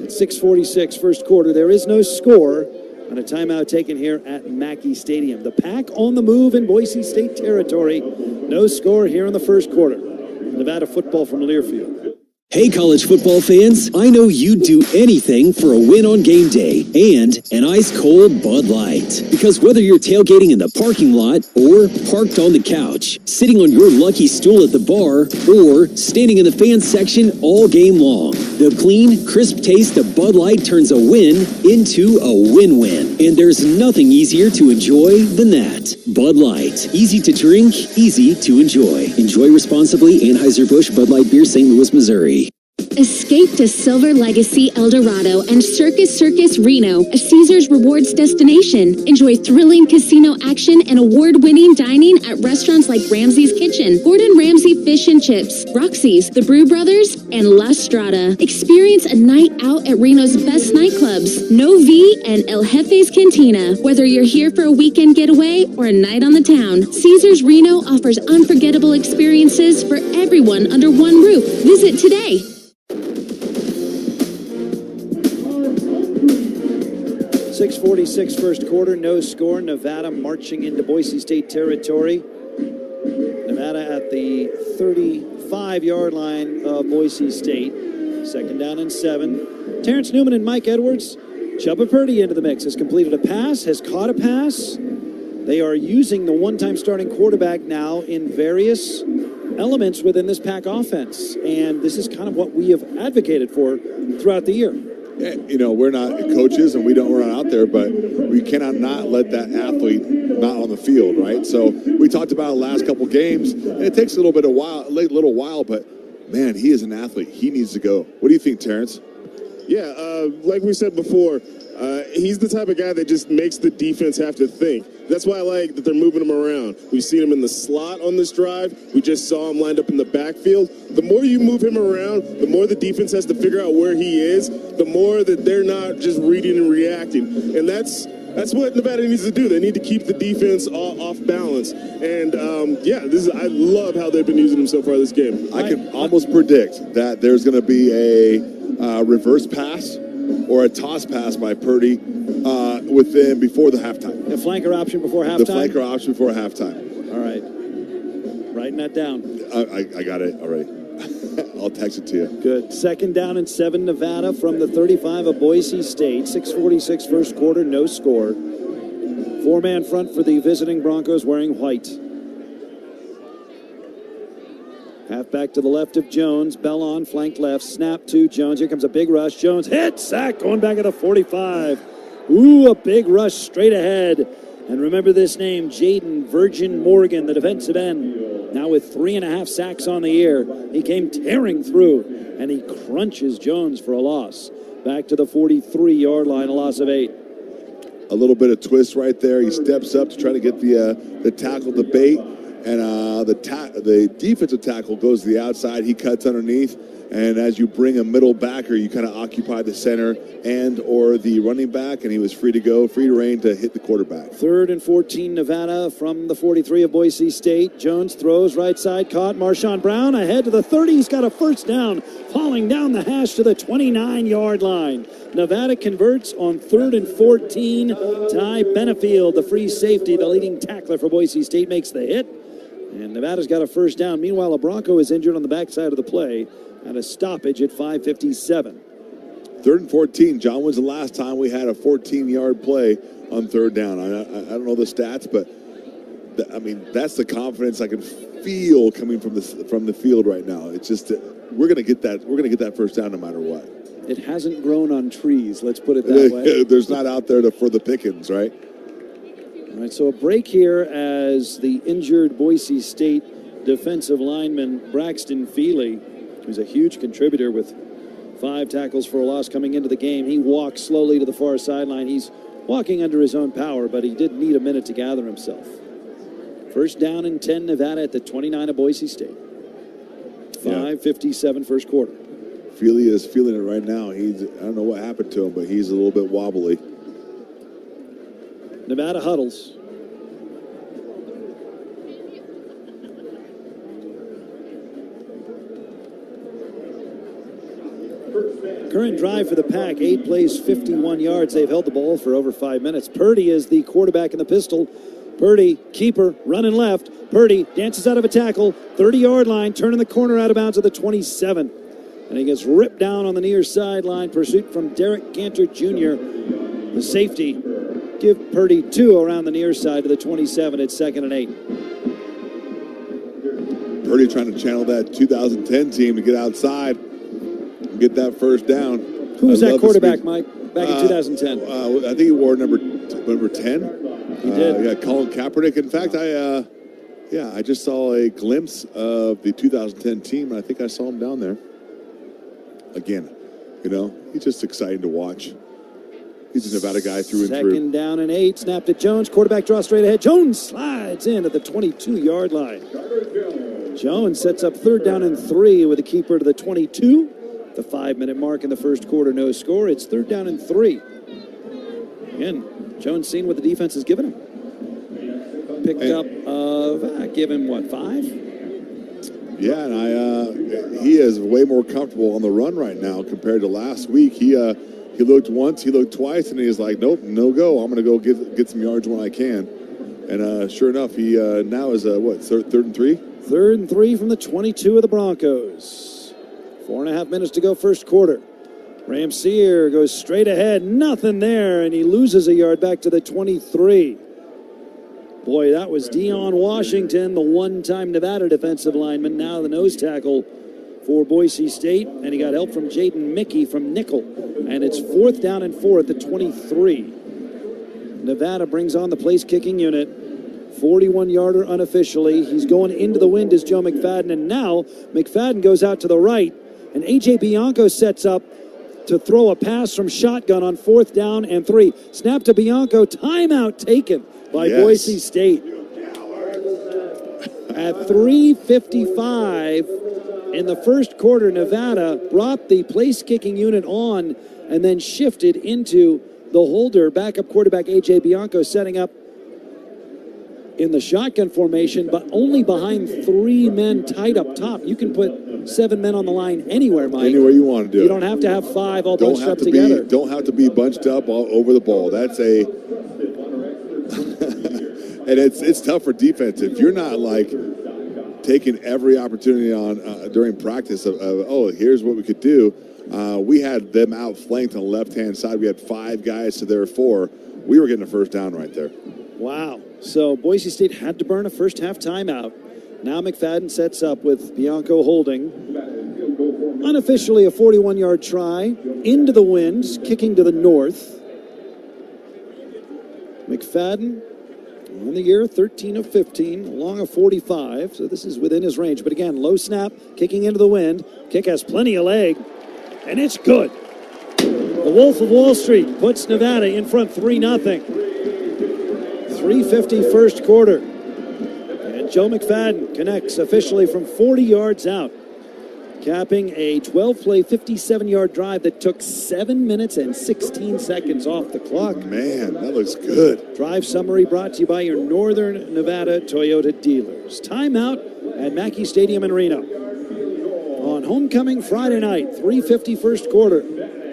at 6:46 first quarter. There is no score on a timeout taken here at Mackey Stadium. The Pack on the move in Boise State territory. No score here in the first quarter. Nevada football from Learfield. Hey, college football fans, I know you'd do anything for a win on game day and an ice-cold Bud Light. Because whether you're tailgating in the parking lot or parked on the couch, sitting on your lucky stool at the bar, or standing in the fan section all game long, the clean, crisp taste of Bud Light turns a win into a win-win. And there's nothing easier to enjoy than that. Bud Light. Easy to drink, easy to enjoy. Enjoy responsibly. Anheuser-Busch Bud Light Beer, St. Louis, Missouri. Escape to Silver Legacy El Dorado and Circus Reno, a Caesars Rewards destination. Enjoy thrilling casino action and award-winning dining at restaurants like Ramsey's Kitchen, Gordon Ramsay Fish and Chips, Roxy's, The Brew Brothers, and La Strada. Experience a night out at Reno's best nightclubs, No V and El Jefe's Cantina. Whether you're here for a weekend getaway or a night on the town, Caesars Reno offers unforgettable experiences for everyone under one roof. Visit today. 6:46 first quarter, no score. Nevada marching into Boise State territory. Nevada at the 35-yard line of Boise State. Second down and 7. Terrence Newman and Mike Edwards. Chubba Purdy into the mix. Has completed a pass, has caught a pass. They are using the one-time starting quarterback now in various elements within this Pack offense. And this is kind of what we have advocated for throughout the year. Yeah, you know, we're not coaches and we don't run out there, but we cannot not let that athlete not on the field, right? So we talked about the last couple games, and it takes a little while, but man, he is an athlete. He needs to go. What do you think, Terrence? Yeah, like we said before, he's the type of guy that just makes the defense have to think. That's why I like that they're moving him around. We've seen him in the slot on this drive. We just saw him lined up in the backfield. The more you move him around, the more the defense has to figure out where he is, the more that they're not just reading and reacting. And that's what Nevada needs to do. They need to keep the defense off balance. And, I love how they've been using him so far this game. I can almost predict that there's going to be a reverse pass or a toss pass by Purdy before the halftime. The flanker option before halftime? The flanker option before halftime. All right. Writing that down. I got it already. I'll text it to you. Good. Second down and 7, Nevada from the 35 of Boise State. 6:46 first quarter, no score. 4-man front for the visiting Broncos wearing white. Halfback to the left of Jones. Bellon, flank left. Snap to Jones. Here comes a big rush. Jones hit. Sack going back at the 45. Ooh, a big rush straight ahead. And remember this name, Jaden Virgin Morgan, the defensive end. Now with 3.5 sacks on the year. He came tearing through, and he crunches Jones for a loss. Back to the 43-yard line, a loss of 8. A little bit of twist right there. He steps up to try to get the tackle to bait. And the defensive tackle goes to the outside. He cuts underneath. And as you bring a middle backer, you kind of occupy the center and or the running back. And he was free to go, free to reign to hit the quarterback. 3rd and 14, Nevada from the 43 of Boise State. Jones throws right side, caught. Marshawn Brown ahead to the 30. He's got a first down, falling down the hash to the 29-yard line. Nevada converts on 3rd and 14. Ty Benefield, the free safety, the leading tackler for Boise State, makes the hit. And Nevada's got a first down. Meanwhile, a Bronco is injured on the backside of the play at a stoppage at 5:57. 3rd and 14. John, when's the last time we had a 14-yard play on 3rd down? I don't know the stats, but that's the confidence I can feel coming from the field right now. It's just we're going to get that. We're going to get that first down no matter what. It hasn't grown on trees. Let's put it that way. There's not out there for the pickings, right? All right, so a break here as the injured Boise State defensive lineman Braxton Feely, who's a huge contributor with 5 tackles for a loss coming into the game. He walks slowly to the far sideline. He's walking under his own power, but he did need a minute to gather himself. First down and 10, Nevada at the 29 of Boise State. 5:57 first quarter. Feely is feeling it right now. I don't know what happened to him, but he's a little bit wobbly. Nevada huddles. Current drive for the Pack, 8 plays, 51 yards. They've held the ball for over 5 minutes. Purdy is the quarterback in the pistol. Purdy, keeper, running left. Purdy dances out of a tackle, 30-yard line, turning the corner out of bounds at the 27. And he gets ripped down on the near sideline. Pursuit from Derek Cantor Jr., the safety. Give Purdy 2 around the near side to the 27. It's 2nd and 8. Purdy trying to channel that 2010 team to get outside and get that first down. Who was that quarterback, Mike, back in 2010? I think he wore number 10. He did. Yeah, Colin Kaepernick. In fact, I just saw a glimpse of the 2010 team, and I think I saw him down there. Again, he's just exciting to watch. He's a Nevada guy through and through. 2nd down and 8. Snapped to Jones. Quarterback draws straight ahead. Jones slides in at the 22-yard line. Jones sets up 3rd down and 3 with a keeper to the 22. The 5-minute mark in the first quarter, no score. It's 3rd down and 3. Again, Jones seeing what the defense has given him. Picked up give him 5? Yeah, and he is way more comfortable on the run right now compared to last week. He looked once, he looked twice, and he's like, nope, no go. I'm going to go get some yards when I can. And sure enough, he now is 3rd and 3? 3rd and 3 from the 22 of the Broncos. 4.5 minutes to go first quarter. Ramseer goes straight ahead, nothing there, and he loses a yard back to the 23. Boy, that was Deion Washington, the one-time Nevada defensive lineman, now the nose tackle for Boise State, and he got help from Jaden Mickey from nickel. And it's 4th down and 4 at the 23. Nevada brings on the place-kicking unit. 41-yarder unofficially. He's going into the wind as Joe McFadden, and now McFadden goes out to the right, and A.J. Bianco sets up to throw a pass from shotgun on 4th down and 3. Snap to Bianco, timeout taken by Boise State. At 3:55 in the first quarter, Nevada brought the place-kicking unit on and then shifted into the holder. Backup quarterback A.J. Bianco setting up in the shotgun formation, but only behind 3 men tight up top. You can put 7 men on the line anywhere, Mike. Anywhere you want to do it. You don't have to have 5 all bunched up together. Don't have to be bunched up all over the ball. That's a... and it's tough for defense. If you're not, taking every opportunity on during practice of here's what we could do. We had them outflanked on the left-hand side. We had 5 guys to their 4. We were getting a first down right there. Wow. So Boise State had to burn a first-half timeout. Now McFadden sets up with Bianco holding. Unofficially a 41-yard try. Into the wind, kicking to the north. McFadden on the year, 13 of 15, along a 45. So this is within his range. But again, low snap, kicking into the wind. Kick has plenty of leg, and it's good. The Wolf of Wall Street puts Nevada in front 3-0. 3:50 first quarter. And Joe McFadden connects officially from 40 yards out, capping a 12-play, 57-yard drive that took 7 minutes and 16 seconds off the clock. Man, that looks good. Drive summary brought to you by your Northern Nevada Toyota dealers. Timeout at Mackey Stadium in Reno. On homecoming Friday night, 3:50 first quarter.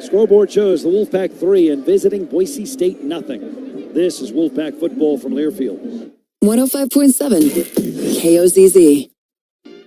Scoreboard shows the Wolfpack 3 and visiting Boise State nothing. This is Wolfpack football from Learfield. 105.7 KOZZ.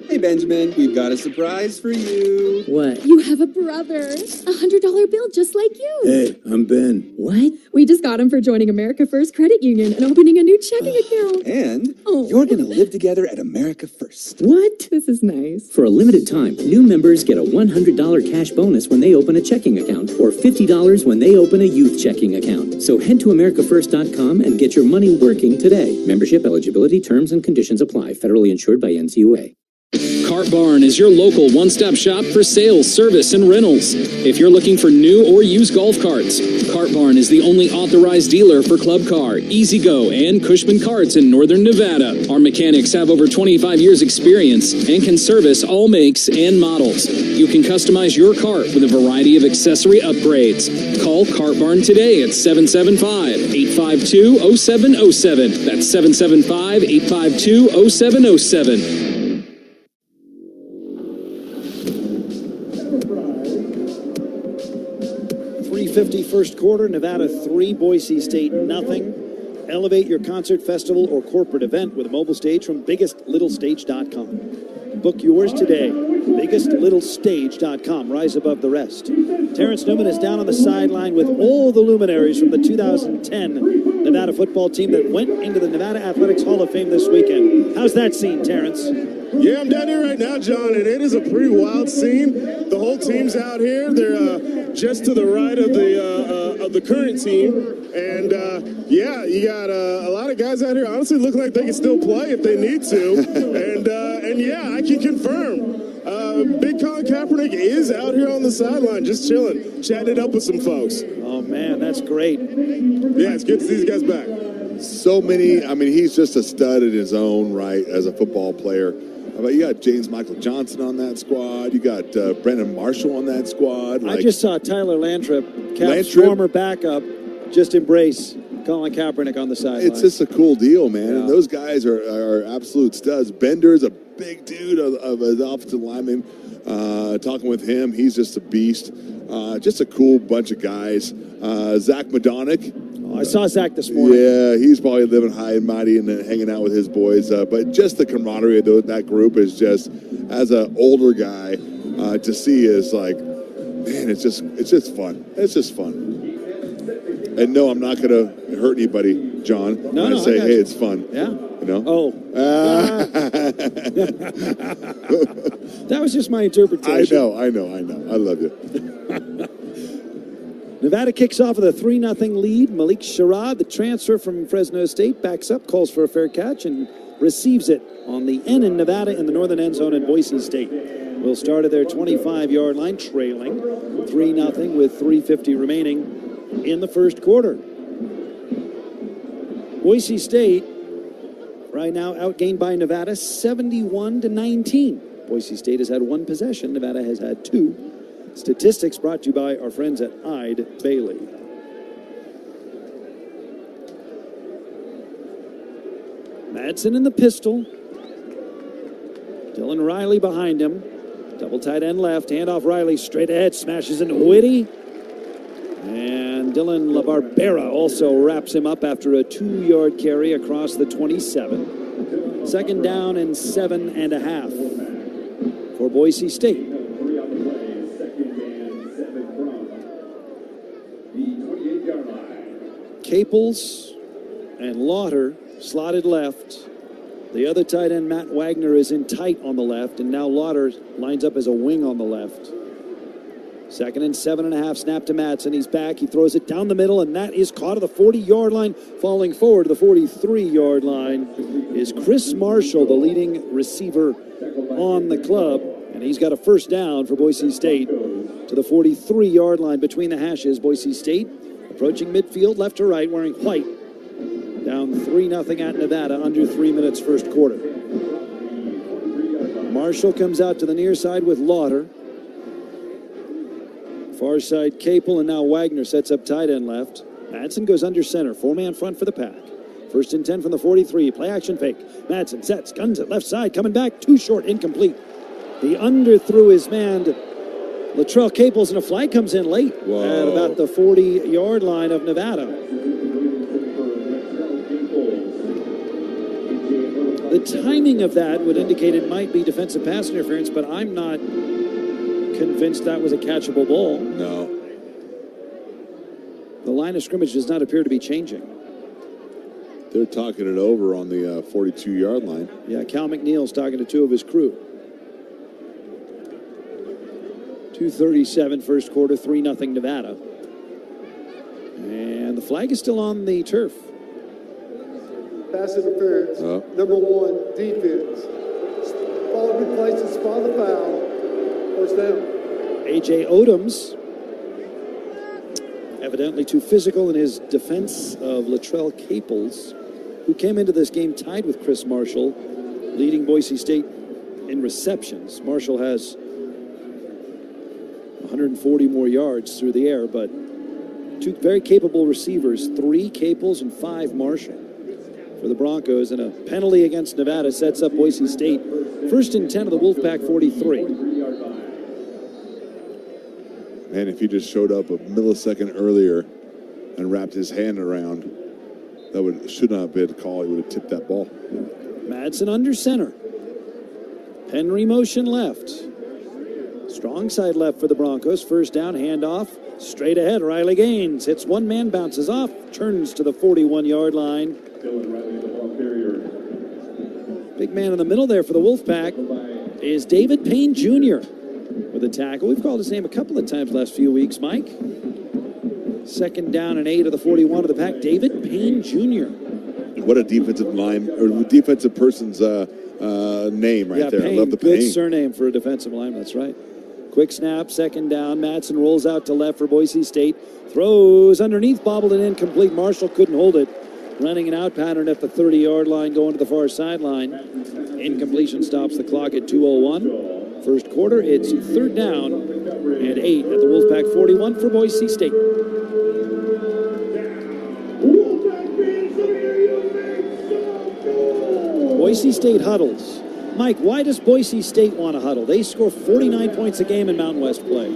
Hey, Benjamin, we've got a surprise for you. What? You have a brother. $100 bill just like you. Hey, I'm Ben. What? We just got him for joining America First Credit Union and opening a new checking account. And you're going to live together at America First. What? This is nice. For a limited time, new members get a $100 cash bonus when they open a checking account or $50 when they open a youth checking account. So head to AmericaFirst.com and get your money working today. Membership eligibility, terms, and conditions apply. Federally insured by NCAAF. Cart Barn is your local one-stop shop for sales, service, and rentals. If you're looking for new or used golf carts, Cart Barn is the only authorized dealer for Club Car, Easy Go, and Cushman carts in northern Nevada. Our mechanics have over 25 years experience and can service all makes and models. You can customize your cart with a variety of accessory upgrades. Call Cart Barn today at 775-852-0707. That's 775-852-0707. 3:50 first quarter, Nevada 3, Boise State nothing. Elevate your concert, festival, or corporate event with a mobile stage from biggestlittlestage.com. Book yours today. biggestlittlestage.com. Rise above the rest. Terrence Newman is down on the sideline with all the luminaries from the 2010 Nevada football team that went into the Nevada Athletics Hall of Fame this weekend. How's that scene, Terrence? Yeah, I'm down here right now, John, and it is a pretty wild scene. The whole team's out here. They're just to the right of the current team, and yeah, you got a lot of guys out here. Honestly, looking like they can still play if they need to, and yeah, I can confirm. Big Colin Kaepernick is out here on the sideline, just chilling, chatting it up with some folks. Oh man, that's great. Yeah, it's good to see these guys back. So many. I mean, he's just a stud in his own right as a football player. But you got James Michael Johnson on that squad. You got Brendan Marshall on that squad. I just saw Tyler Lantrip, Cap's former backup, just embrace Colin Kaepernick on the sideline. It's just a cool deal, man. Yeah. And those guys are absolute studs. Bender's a big dude of an offensive lineman. Talking with him, he's just a beast. Just a cool bunch of guys. Zach Madonic. I saw Zach this morning. Yeah, he's probably living high and mighty and hanging out with his boys. But just the camaraderie of that group is just, as an older guy, to see is like, man, it's just fun. It's just fun. And no, I'm not going to hurt anybody, John. No, when I say, hey, it's fun. Yeah. You know? Oh. That was just my interpretation. I know. I love you. Nevada kicks off with a 3-0 lead. Malik Sherrod, the transfer from Fresno State, backs up, calls for a fair catch, and receives it on the N in Nevada in the northern end zone in Boise State. Will start at their 25-yard line, trailing 3-0 with 3:50 remaining in the first quarter. Boise State right now outgained by Nevada 71-19. Boise State has had one possession. Nevada has had two. Statistics brought to you by our friends at Eide Bailey. Madsen in the pistol. Dylan Riley behind him. Double tight end left. Handoff Riley straight ahead. Smashes into Whitty. And Dylan LaBarbera also wraps him up after a 2-yard carry across the 27. Second down and 7.5 for Boise State. Caples and Lauder slotted left. The other tight end, Matt Wagner, is in tight on the left, and now Lauder lines up as a wing on the left. Second and 7.5, snap to Madsen. He's back. He throws it down the middle, and that is caught at the 40-yard line. Falling forward to the 43-yard line is Chris Marshall, the leading receiver on the club, and he's got a first down for Boise State to the 43-yard line between the hashes. Boise State approaching midfield, left to right, wearing white. Down 3-0 at Nevada, under 3 minutes first quarter. Marshall comes out to the near side with Lauder. Far side Capel, and now Wagner sets up tight end left. Madsen goes under center, 4-man front for the pack. First and 10 from the 43, play action fake. Madsen sets, guns at left side, coming back, too short, incomplete. He underthrew his man, Latrell Caples, and a flag comes in late at about the 40-yard line of Nevada. The timing of that would indicate it might be defensive pass interference, but I'm not convinced that was a catchable ball. No. The line of scrimmage does not appear to be changing. They're talking it over on the 42-yard line. Yeah, Cal McNeil's talking to two of his crew. 2:37 first quarter, 3-0 Nevada. And the flag is still on the turf. Pass interference. Number 1, defense. Ball will be placed in spot of the foul. First down. A.J. Odoms, evidently too physical in his defense of Latrell Caples, who came into this game tied with Chris Marshall, leading Boise State in receptions. Marshall has 140 more yards through the air, but two very capable receivers, 3 Caples and 5 Marshall for the Broncos, and a penalty against Nevada sets up Boise State first and 10 of the Wolfpack 43. Man, if he just showed up a millisecond earlier and wrapped his hand around, that should not have been a call. He would have tipped that ball. Madsen under center. Penry motion left. Strong side left for the Broncos. First down, handoff. Straight ahead, Riley Gaines hits one man, bounces off, turns to the 41-yard line. Big man in the middle there for the Wolfpack is David Payne Jr. with a tackle. We've called his name a couple of times last few weeks, Mike. Second down and 8 of the 41 of the pack, David Payne Jr. What a defensive line, or defensive person's name right there. Payne, I love the good Payne. surname for a defensive lineman, that's right. Quick snap, second down. Madsen rolls out to left for Boise State. Throws underneath, bobbled and incomplete. Marshall couldn't hold it. Running an out pattern at the 30-yard line, going to the far sideline. Incompletion stops the clock at 2:01. First quarter, it's third down and 8 at the Wolfpack 41 for Boise State. Boise State huddles. Mike, why does Boise State want to huddle? They score 49 points a game in Mountain West play.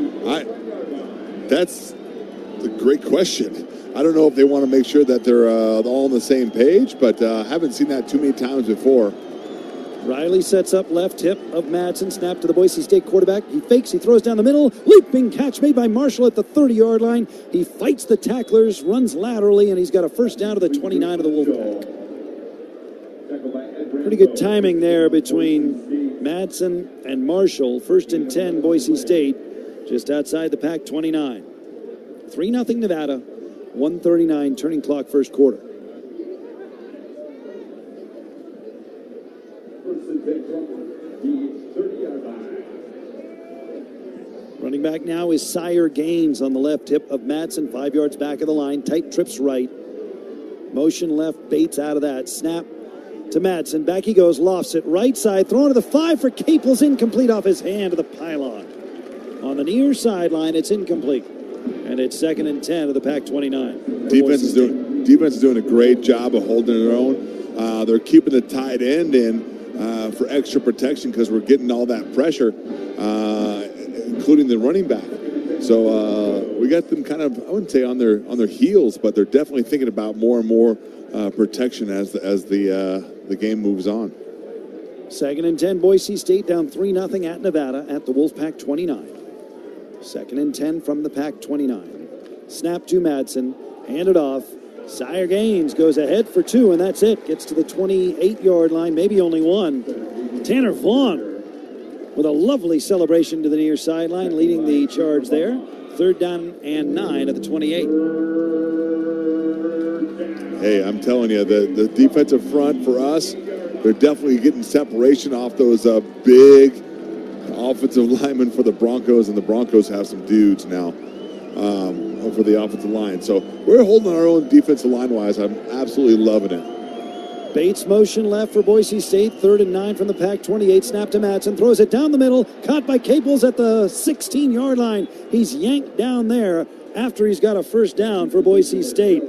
That's a great question. I don't know if they want to make sure that they're all on the same page, but haven't seen that too many times before. Riley sets up left hip of Madsen. Snap to the Boise State quarterback. He fakes, he throws down the middle. Leaping catch made by Marshall at the 30-yard line. He fights the tacklers, runs laterally, and he's got a first down to the 29 of the Wolfpack. Pretty good timing there between Madsen and Marshall. First and 10, Boise State, just outside the pack 29. 3-0 Nevada, 1:39 turning clock first quarter. Running back now is Sire Gaines on the left hip of Madsen, 5 yards back of the line. Tight trips right. Motion left, Bates out of that. Snap to Madsen. Back he goes, lofts it. Right side, thrown to the 5 for Caples. Incomplete off his hand to the pylon. On the near sideline, it's incomplete. And it's second and 10 of the pack 29. Defense is doing a great job of holding their own. They're keeping the tight end in for extra protection because we're getting all that pressure, including the running back. So we got them kind of, I wouldn't say on their heels, but they're definitely thinking about more and more protection as the game moves on. Second and 10, Boise State down 3-0 at Nevada at the Wolfpack 29. Second and 10 from the pack 29. Snap to Madsen, handed off. Sire Gaines goes ahead for 2, and that's it. Gets to the 28-yard line, maybe only one. Tanner Vaughn with a lovely celebration to the near sideline, leading the charge there. Third down and 9 at the 28. Hey, I'm telling you, the defensive front for us, they're definitely getting separation off those big offensive linemen for the Broncos, and the Broncos have some dudes now for the offensive line. So we're holding our own defensive line-wise. I'm absolutely loving it. Bates motion left for Boise State. Third and 9 from the pack 28. Snap to Madsen. Throws it down the middle. Caught by Caples at the 16-yard line. He's yanked down there after he's got a first down for Boise State.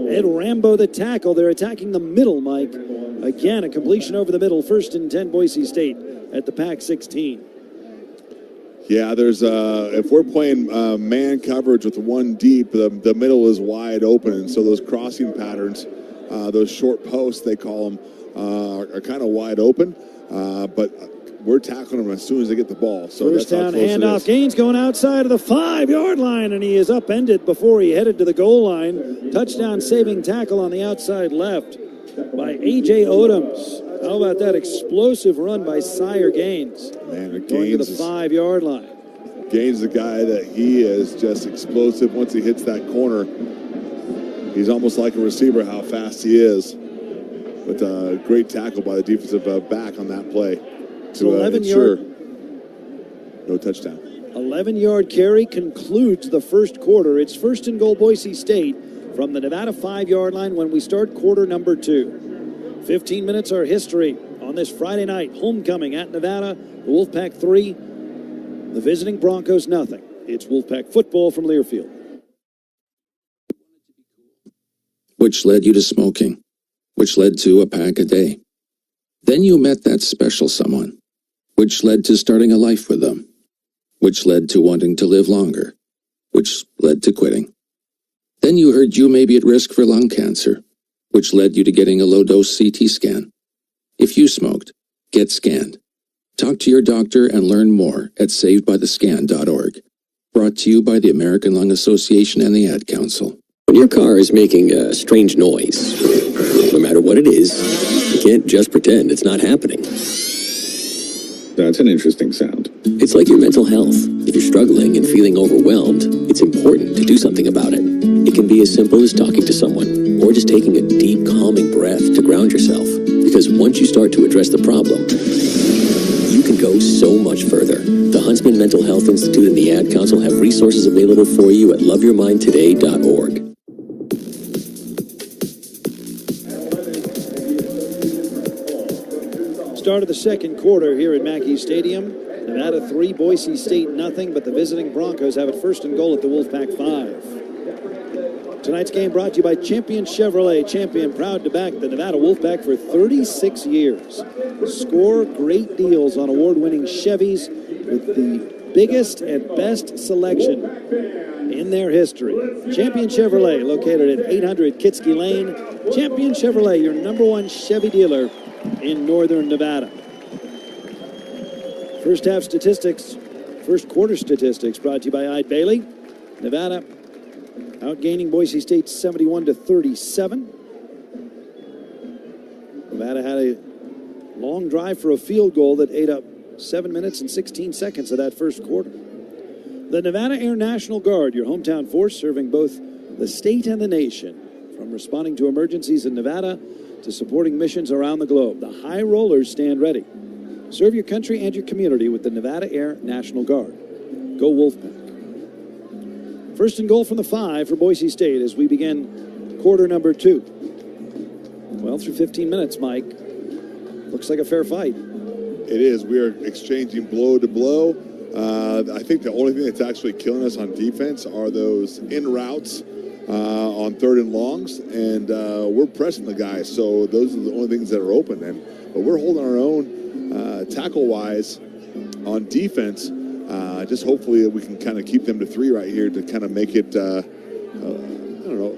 Ed Rambo the tackle. They're attacking the middle, Mike. Again, a completion over the middle. First and 10 Boise State at the pack 16. Yeah, there's if we're playing man coverage with one deep, the middle is wide open, and so those crossing patterns, those short posts they call them, are kind of wide open. But we're tackling them as soon as they get the ball. So first that's down, how close handoff. Gaines going outside of the 5-yard line, and he is upended before he headed to the goal line. Touchdown saving tackle on the outside left by A.J. Odoms. How about that explosive run by Sire Gaines? Man, going to the 5-yard line. Gaines, the guy that he is, just explosive. Once he hits that corner, he's almost like a receiver how fast he is. But great tackle by the defensive back on that play. to 11 ensure yard. no touchdown. 11-yard carry concludes the first quarter. It's first and goal Boise State from the Nevada 5-yard line when we start quarter number 2. 15 minutes are history on this Friday night. Homecoming at Nevada. The Wolfpack 3, the visiting Broncos nothing. It's Wolfpack football from Learfield. Which led you to smoking, which led to a pack a day. Then you met that special someone, which led to starting a life with them, which led to wanting to live longer, which led to quitting. Then you heard you may be at risk for lung cancer, which led you to getting a low-dose CT scan. If you smoked, get scanned. Talk to your doctor and learn more at savedbythescan.org. Brought to you by the American Lung Association and the Ad Council. When your car is making a strange noise, no matter what it is, you can't just pretend it's not happening. That's an interesting sound. It's like your mental health. If you're struggling and feeling overwhelmed, it's important to do something about it. It can be as simple as talking to someone, or just taking a deep, calming breath to ground yourself. Because once you start to address the problem, you can go so much further. The Huntsman Mental Health Institute and the Ad Council have resources available for you at loveyourmindtoday.org. Start of the second quarter here at Mackey Stadium. Nevada 3, Boise State nothing, but the visiting Broncos have it first and goal at the Wolfpack 5. Tonight's game brought to you by Champion Chevrolet. Champion proud to back the Nevada Wolfpack for 36 years. Score great deals on award-winning Chevys with the biggest and best selection in their history. Champion Chevrolet, located at 800 Kitsky Lane. Champion Chevrolet, your #1 Chevy dealer in northern Nevada. First half statistics, first quarter statistics brought to you by Ide Bailey. Nevada outgaining Boise State 71-37. Nevada had a long drive for a field goal that ate up 7 minutes and 16 seconds of that first quarter. The Nevada Air National Guard, your hometown force, serving both the state and the nation, from responding to emergencies in Nevada to supporting missions around the globe. The High Rollers stand ready. Serve your country and your community with the Nevada Air National Guard. Go Wolfpack. First and goal from the 5 for Boise State as we begin quarter number 2. Well, through 15 minutes, Mike, looks like a fair fight. It is. We are exchanging blow to blow. I think the only thing that's actually killing us on defense are those in routes on third and longs, and we're pressing the guys. So those are the only things that are open. But we're holding our own tackle-wise on defense. Just hopefully we can kind of keep them to 3 right here to kind of make it, I don't know,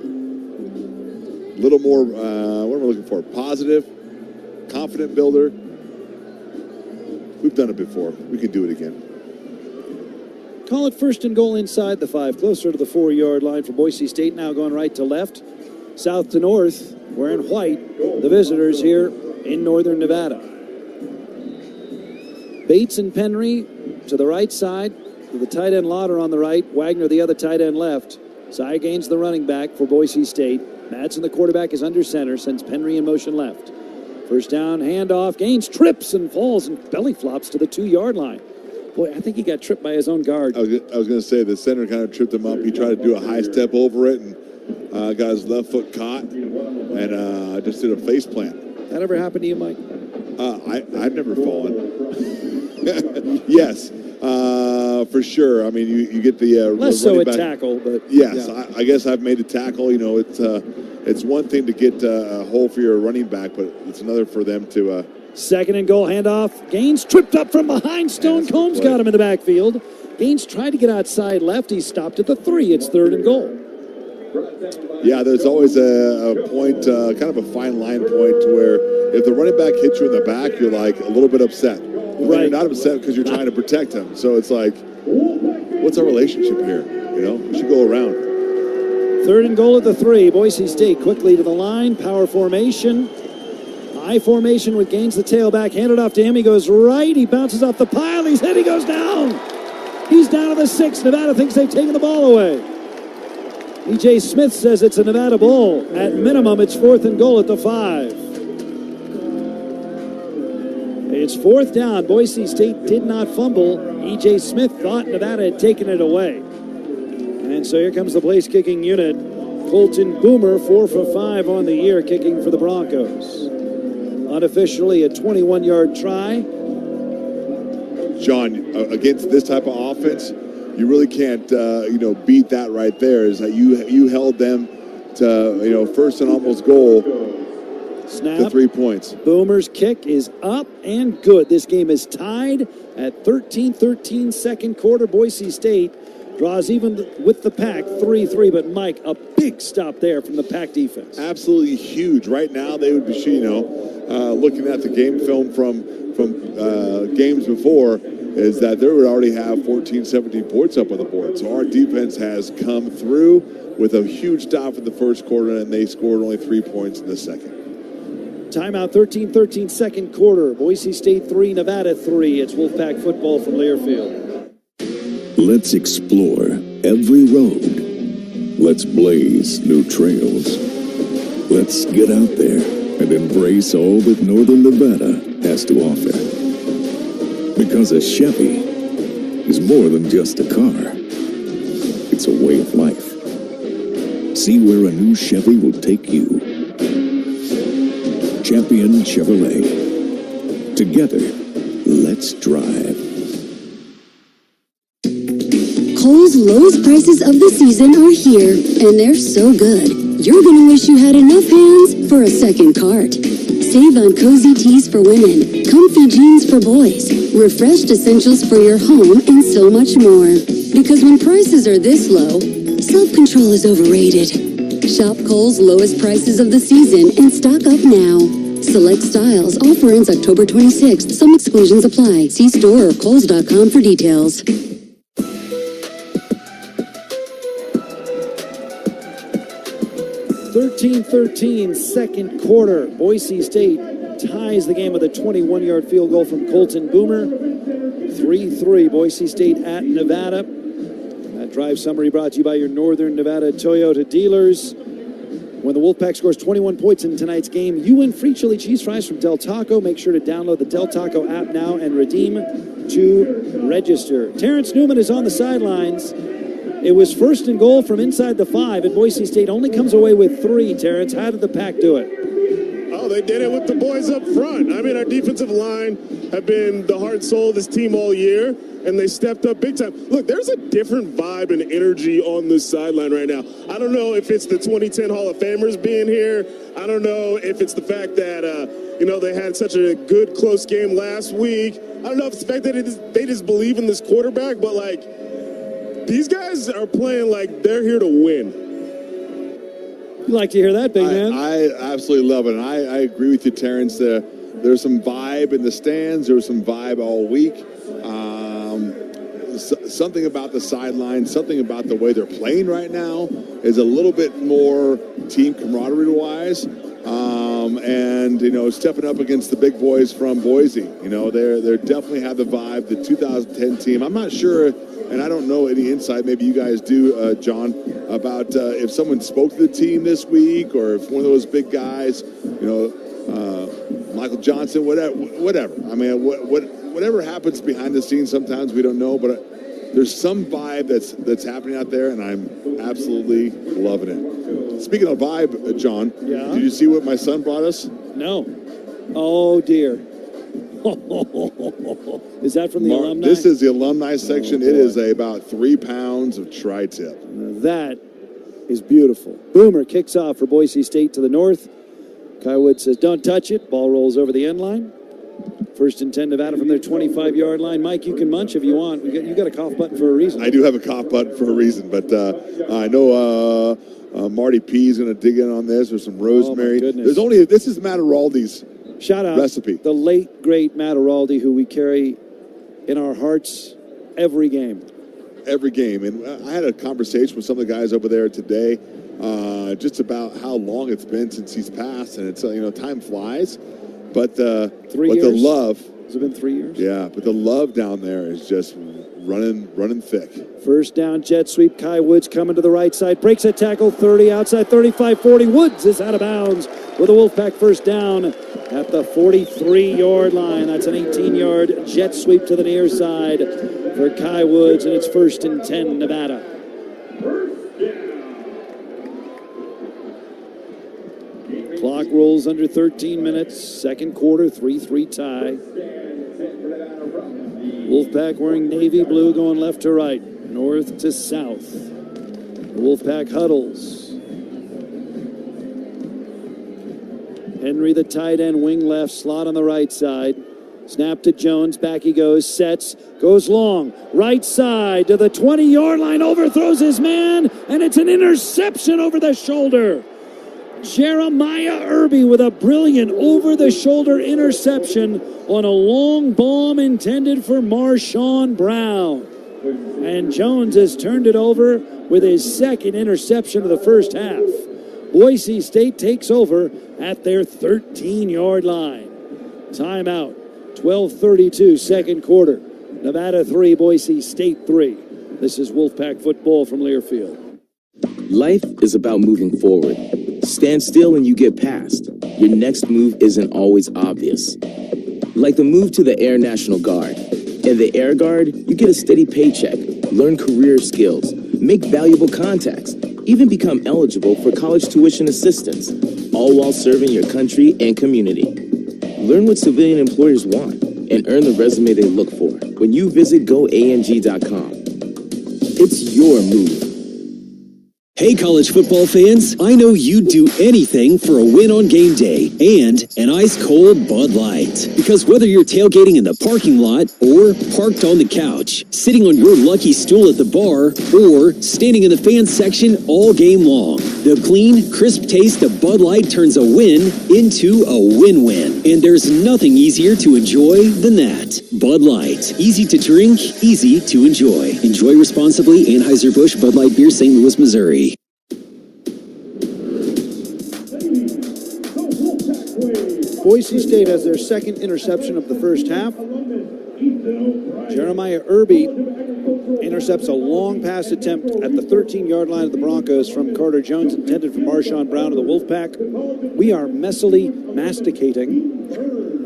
a little more, what am I looking for? Positive, confident builder. We've done it before. We can do it again. Call it first and goal inside the 5, closer to the 4-yard line for Boise State, now going right to left, south to north, wearing white, the visitors here in northern Nevada. Bates and Penry to the right side, with the tight end Lauder on the right, Wagner the other tight end left. Cy Gaines the running back for Boise State. Madsen the quarterback is under center, sends Penry in motion left. First down, handoff, Gaines trips and falls and belly flops to the 2-yard line. Boy, I think he got tripped by his own guard. I was going to say the center kind of tripped him up. He tried to do a high step over it and got his left foot caught and just did a face plant. That ever happened to you, Mike? I've never fallen. Yes, for sure. I mean, you get the less so at back. tackle, but yes, yeah. I guess I've made a tackle. You know, it's one thing to get a hole for your running back, but it's another for them to. Second and goal handoff. Gaines tripped up from behind. Stone Combs got him in the backfield. Gaines tried to get outside left. He stopped at the 3. It's third and goal. Yeah, there's always a point, kind of a fine line point, where if the running back hits you in the back, you're like a little bit upset. Right. You're not upset because you're trying to protect him. So it's like, what's our relationship here? You know, we should go around. Third and goal at the 3. Boise State quickly to the line. Power formation. I formation with Gaines, the tailback, handed off to him. He goes right. He bounces off the pile. He's hit. He goes down. He's down to the 6. Nevada thinks they've taken the ball away. E.J. Smith says it's a Nevada ball. At minimum, it's 4th and goal at the 5. It's fourth down. Boise State did not fumble. E.J. Smith thought Nevada had taken it away. And so here comes the place kicking unit. Colton Boomer, 4 for 5 on the year, kicking for the Broncos. Unofficially a 21-yard try. John, against this type of offense, you really can't, beat that right there. Is that you held them to, first and almost goal. Snap. To 3 points. Boomer's kick is up and good. This game is tied at 13-13 second quarter. Boise State draws even with the Pack 3-3, but Mike, a big stop there from the Pack defense. Absolutely huge. Right now they would be, looking at the game film from games before, is that they would already have 14, 17 points up on the board. So our defense has come through with a huge stop in the first quarter, and they scored only 3 points in the second. Timeout, 13-13 second quarter. Boise State 3, Nevada 3. It's Wolfpack football from Learfield. Let's explore every road. Let's blaze new trails. Let's get out there and embrace all that Northern Nevada has to offer. Because a Chevy is more than just a car. It's a way of life. See where a new Chevy will take you. Champion Chevrolet. Together, let's drive. Kohl's lowest prices of the season are here, and they're so good. You're gonna wish you had enough hands for a second cart. Save on cozy tees for women, comfy jeans for boys, refreshed essentials for your home, and so much more. Because when prices are this low, self-control is overrated. Shop Kohl's lowest prices of the season and stock up now. Select styles. Offer ends October 26th. Some exclusions apply. See store or kohls.com for details. 13-13 second quarter. Boise State ties the game with a 21-yard field goal from Colton Boomer. 3-3 Boise State at Nevada. That drive summary brought to you by your Northern Nevada Toyota dealers. When the Wolfpack scores 21 points in tonight's game, you win free chili cheese fries from Del Taco. Make sure to download the Del Taco app now and redeem to register. Terrence Newman is on the sidelines. It was first and goal from inside the 5, and Boise State only comes away with 3, Terrence. How did the Pack do it? Oh, they did it with the boys up front. I mean, our defensive line have been the heart and soul of this team all year, and they stepped up big time. Look, there's a different vibe and energy on this sideline right now. I don't know if it's the 2010 Hall of Famers being here. I don't know if it's the fact that, they had such a good, close game last week. I don't know if it's the fact that they just believe in this quarterback, but, these guys are playing like they're here to win. You like to hear that, big man? I absolutely love it. And I agree with you, Terrence. There's some vibe in the stands. There was some vibe all week. Something about the sideline, something about the way they're playing right now is a little bit more team camaraderie-wise. And stepping up against the big boys from Boise. They definitely have the vibe, the 2010 team. I'm not sure, and I don't know any insight, maybe you guys do, John, about if someone spoke to the team this week or if one of those big guys, Michael Johnson, whatever. I mean, whatever happens behind the scenes, sometimes we don't know, but there's some vibe that's happening out there, and I'm absolutely loving it. Speaking of vibe, John, did you see what my son brought us? No. Oh, dear. Is that from the alumni? This is the alumni section. It is about 3 pounds of tri-tip. That is beautiful. Boomer kicks off for Boise State to the north. Kai Wood says, don't touch it. Ball rolls over the end line. First and 10, Nevada from their 25-yard line. Mike, you can munch if you want. You got a cough button for a reason. I do have a cough button for a reason, but I know Marty P is going to dig in on this with some rosemary. Oh, my goodness. This is Matt Araldi's shout out recipe. The late, great Matt Araldi, who we carry in our hearts every game. Every game. And I had a conversation with some of the guys over there today just about how long it's been since he's passed. And it's, time flies. But the love. Has it been 3 years? Yeah, but the love down there is just running thick. First down, jet sweep. Kai Woods coming to the right side. Breaks a tackle, 30, outside 35, 40. Woods is out of bounds with a Wolfpack first down at the 43-yard line. That's an 18-yard jet sweep to the near side for Kai Woods, and it's 1st and 10, Nevada. Clock rolls under 13 minutes. Second quarter, 3-3 tie. Wolfpack wearing navy blue, going left to right, north to south. The Wolfpack huddles. Henry, the tight end, wing left, slot on the right side. Snap to Jones, back he goes, sets, goes long, right side to the 20-yard line, overthrows his man, and it's an interception over the shoulder. Jeremiah Irby with a brilliant over-the-shoulder interception on a long bomb intended for Marshawn Brown. And Jones has turned it over with his second interception of the first half. Boise State takes over at their 13-yard line. Timeout. 12:32, second quarter. Nevada 3, Boise State 3. This is Wolfpack football from Learfield. Life is about moving forward. Stand still and you get past. Your next move isn't always obvious. Like the move to the Air National Guard. In the Air Guard, you get a steady paycheck, learn career skills, make valuable contacts, even become eligible for college tuition assistance, all while serving your country and community. Learn what civilian employers want and earn the resume they look for when you visit goang.com. It's your move. Hey, college football fans, I know you'd do anything for a win on game day and an ice-cold Bud Light. Because whether you're tailgating in the parking lot or parked on the couch, sitting on your lucky stool at the bar, or standing in the fan section all game long, the clean, crisp taste of Bud Light turns a win into a win-win. And there's nothing easier to enjoy than that. Bud Light. Easy to drink, easy to enjoy. Enjoy responsibly. Anheuser-Busch Bud Light Beer, St. Louis, Missouri. Boise State has their second interception of the first half. Jeremiah Irby intercepts a long pass attempt at the 13-yard line of the Broncos from Carter Jones, intended for Marshawn Brown of the Wolfpack. We are messily masticating,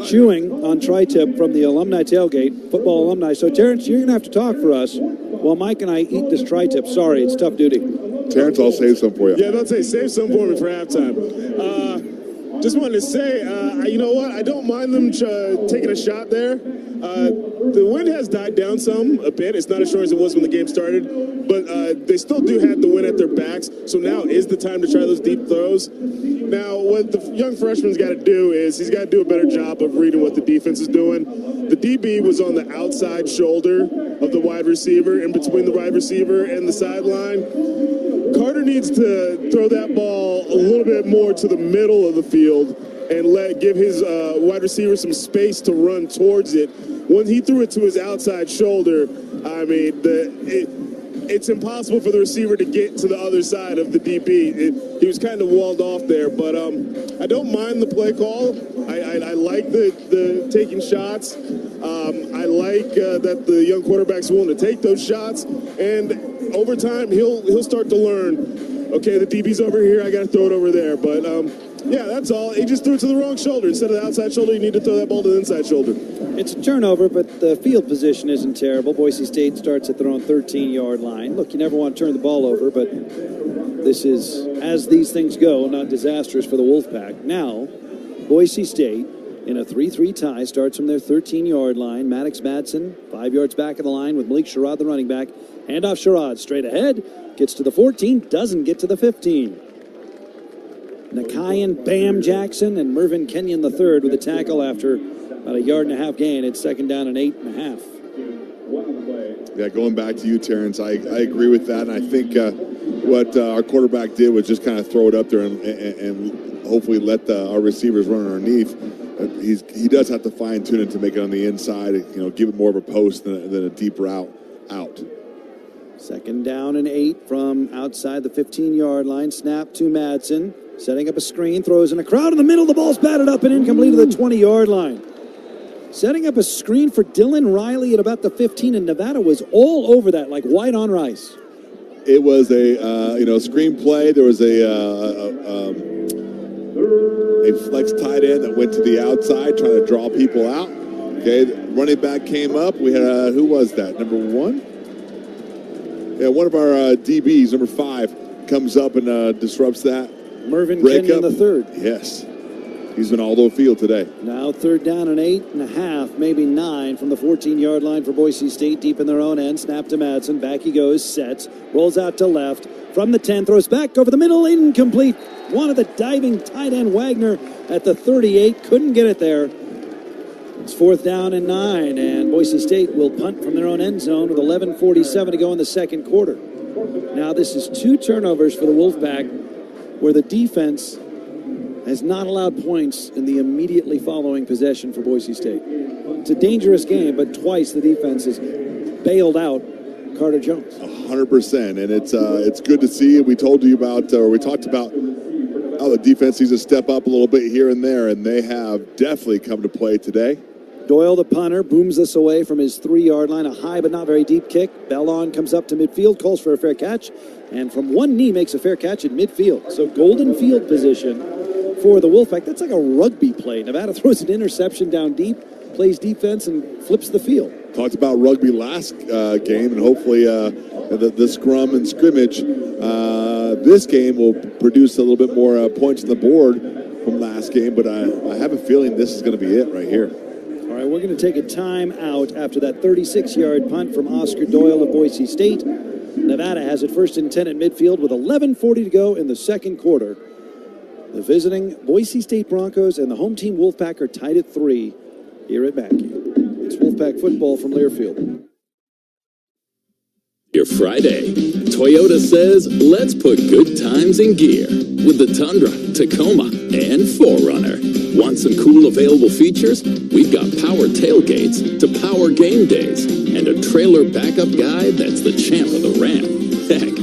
chewing on tri-tip from the alumni tailgate, football alumni. So, Terrence, you're going to have to talk for us while Mike and I eat this tri-tip. Sorry, it's tough duty. Terrence, I'll save some for you. Yeah, don't say save some for me for halftime. Just wanted to say, you know what? I don't mind them taking a shot there. The wind has died down a bit. It's not as strong as it was when the game started, but they still do have the wind at their backs. So now is the time to try those deep throws. Now, what the young freshman's got to do is he's got to do a better job of reading what the defense is doing. The DB was on the outside shoulder of the wide receiver, in between the wide receiver and the sideline. Carter needs to throw that ball a little bit more to the middle of the field and give his wide receiver some space to run towards it. When he threw it to his outside shoulder, I mean, it's impossible for the receiver to get to the other side of the DB. He was kind of walled off there, but I don't mind the play call. I like the taking shots. I like that the young quarterback's willing to take those shots, and over time he'll start to learn, okay, the DB's over here, I got to throw it over there. But yeah, that's all. He just threw it to the wrong shoulder. Instead of the outside shoulder, you need to throw that ball to the inside shoulder. It's a turnover, but the field position isn't terrible. Boise State starts at their own 13-yard line. Look, you never want to turn the ball over, but this is, as these things go, not disastrous for the Wolfpack. Now, Boise State, in a 3-3 tie, starts from their 13-yard line. Maddox Madsen, 5 yards back of the line with Malik Sherrod, the running back. Handoff Sherrod, straight ahead, gets to the 14, doesn't get to the 15. Nakayan Bam Jackson and Mervyn Kenyon III with a tackle after about a yard and a half gain. It's second down and 8.5. Yeah, going back to you, Terrence, I agree with that, and I think what our quarterback did was just kind of throw it up there and hopefully let our receivers run underneath. He does have to fine-tune it to make it on the inside, give it more of a post than a deep route out. Second down and 8 from outside the 15-yard line. Snap to Madsen. Setting up a screen, throws in a crowd in the middle. The ball's batted up and incomplete to the 20-yard line. Setting up a screen for Dylan Riley at about the 15, and Nevada was all over that, like white on rice. It was a screen play. There was a a flex tight end that went to the outside trying to draw people out. Okay, running back came up. We had, who was that? Number 1? Yeah, one of our DBs, number 5, comes up and disrupts that. Mervyn breakup. Kenyon the third. Yes. He's been all over the field today. Now 3rd down and 8.5, maybe 9 from the 14-yard line for Boise State, deep in their own end. Snap to Madsen. Back he goes, sets, rolls out to left. From the 10, throws back over the middle, incomplete. One of the diving tight end, Wagner, at the 38. Couldn't get it there. It's 4th down and 9, and Boise State will punt from their own end zone with 11:47 to go in the second quarter. Now this is 2 turnovers for the Wolfpack, where the defense has not allowed points in the immediately following possession for Boise State. It's a dangerous game, but twice the defense has bailed out Carter Jones. 100%, and it's good to see. We told you about, or we talked about how the defense needs to step up a little bit here and there, and they have definitely come to play today. Doyle, the punter, booms this away from his 3-yard line. A high but not very deep kick. Bellon comes up to midfield, calls for a fair catch, and from one knee makes a fair catch at midfield. So golden field position for the Wolfpack. That's like a rugby play. Nevada throws an interception down deep, plays defense, and flips the field. Talked about rugby last game, and hopefully the scrum and scrimmage this game will produce a little bit more points on the board from last game, but I have a feeling this is going to be it right here. All right, we're going to take a time out after that 36-yard punt from Oscar Doyle of Boise State. Nevada has it 1st and 10 at midfield with 11:40 to go in the second quarter. The visiting Boise State Broncos and the home team Wolfpack are tied at 3 here at Mackey. It's Wolfpack football from Learfield. Your Friday. Toyota says, let's put good times in gear with the Tundra, Tacoma, and 4Runner. Want some cool available features? We've got power tailgates to power game days and a trailer backup guy that's the champ of the ramp. Heck,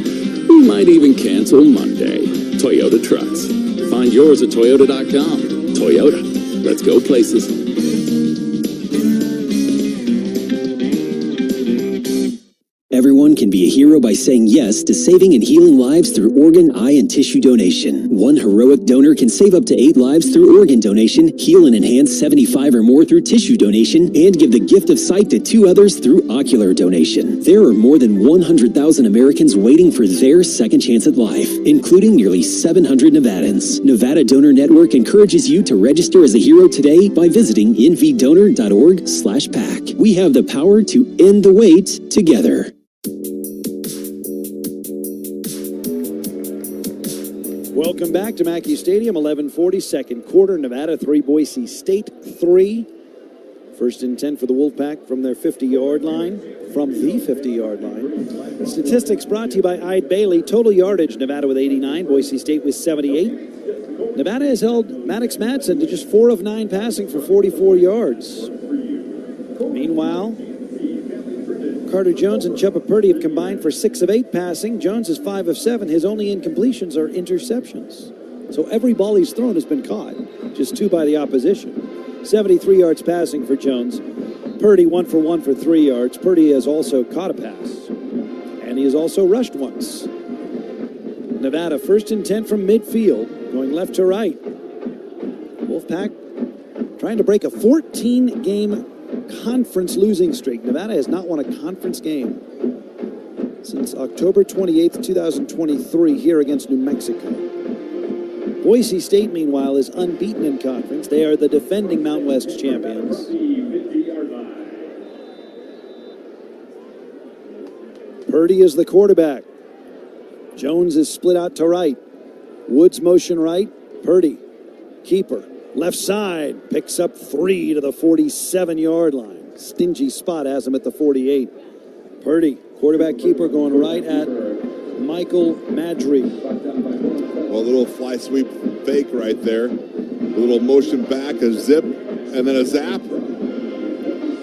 we might even cancel Monday. Toyota Trucks. Find yours at Toyota.com. Toyota. Let's go places. Everyone can be a hero by saying yes to saving and healing lives through organ, eye, and tissue donation. One heroic donor can save up to 8 lives through organ donation, heal and enhance 75 or more through tissue donation, and give the gift of sight to 2 others through ocular donation. There are more than 100,000 Americans waiting for their second chance at life, including nearly 700 Nevadans. Nevada Donor Network encourages you to register as a hero today by visiting nvdonor.org/PAC. We have the power to end the wait together. Welcome back to Mackey Stadium, 11:40, second quarter. Nevada 3, Boise State 3. 1st and 10 for the Wolfpack from their 50-yard line, from the 50-yard line. Statistics brought to you by Ide Bailey. Total yardage, Nevada with 89, Boise State with 78. Nevada has held Maddox Madsen to just 4 of 9 passing for 44 yards. Meanwhile, Carter Jones and Chubba Purdy have combined for 6 of 8 passing. Jones is 5 of 7. His only incompletions are interceptions. So every ball he's thrown has been caught, just 2 by the opposition. 73 yards passing for Jones. Purdy 1 for 1 for 3 yards. Purdy has also caught a pass, and he has also rushed once. Nevada 1st and 10 from midfield, going left to right. Wolfpack trying to break a 14-game conference losing streak. Nevada has not won a conference game since October 28th, 2023 here against New Mexico. Boise State, meanwhile, is unbeaten in conference. They are the defending Mountain West champions. Purdy is the quarterback. Jones is split out to right. Woods motion right. Purdy, keeper. Left side, picks up 3 to the 47-yard line. Stingy spot has him at the 48. Purdy, quarterback keeper, going right at Michael Madry. Well, a little fly sweep fake right there. A little motion back, a zip, and then a zap.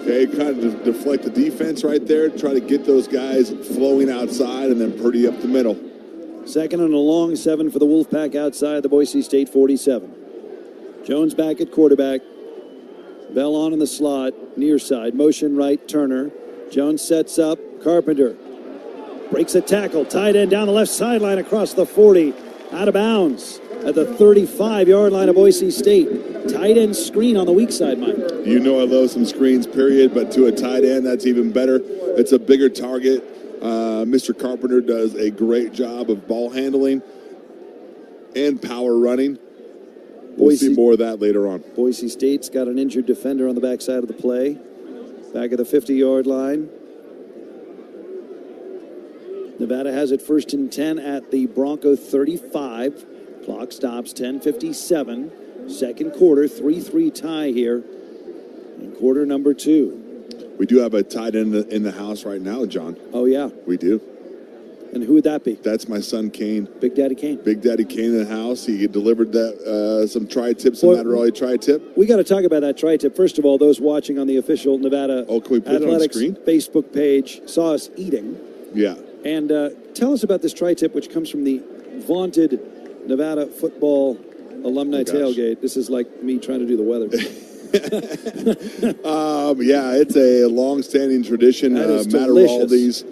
Okay, kind of deflect the defense right there. Try to get those guys flowing outside, and then Purdy up the middle. 2nd and a long 7 for the Wolfpack outside the Boise State 47. Jones back at quarterback. Bell on in the slot, near side. Motion right, Turner. Jones sets up. Carpenter breaks a tackle. Tight end down the left sideline across the 40. Out of bounds. at the 35-yard line of Boise State. Tight end screen on the weak side, Mike. You know I love some screens, period, but to a tight end, that's even better. It's a bigger target. Mr. Carpenter does a great job of ball handling and power running. We'll see more of that later on. Boise State's got an injured defender on the backside of the play. Back at the 50-yard line. Nevada has it 1st and 10 at the Bronco 35. Clock stops 10:57. Second quarter, 3-3 tie here in quarter number 2. We do have a tight end in the house right now, John. Oh, yeah. We do. And who would that be? That's my son, Kane. Big Daddy Kane. Big Daddy Kane in the house. He delivered that some tri-tip, some Matarelli tri-tip. We got to talk about that tri-tip. First of all, those watching on the official Nevada can we put Athletics it on screen? Facebook page saw us eating. Yeah. And tell us about this tri-tip, which comes from the vaunted Nevada football alumni tailgate. This is like me trying to do the weather. Yeah, it's a long-standing tradition. Matarelli's.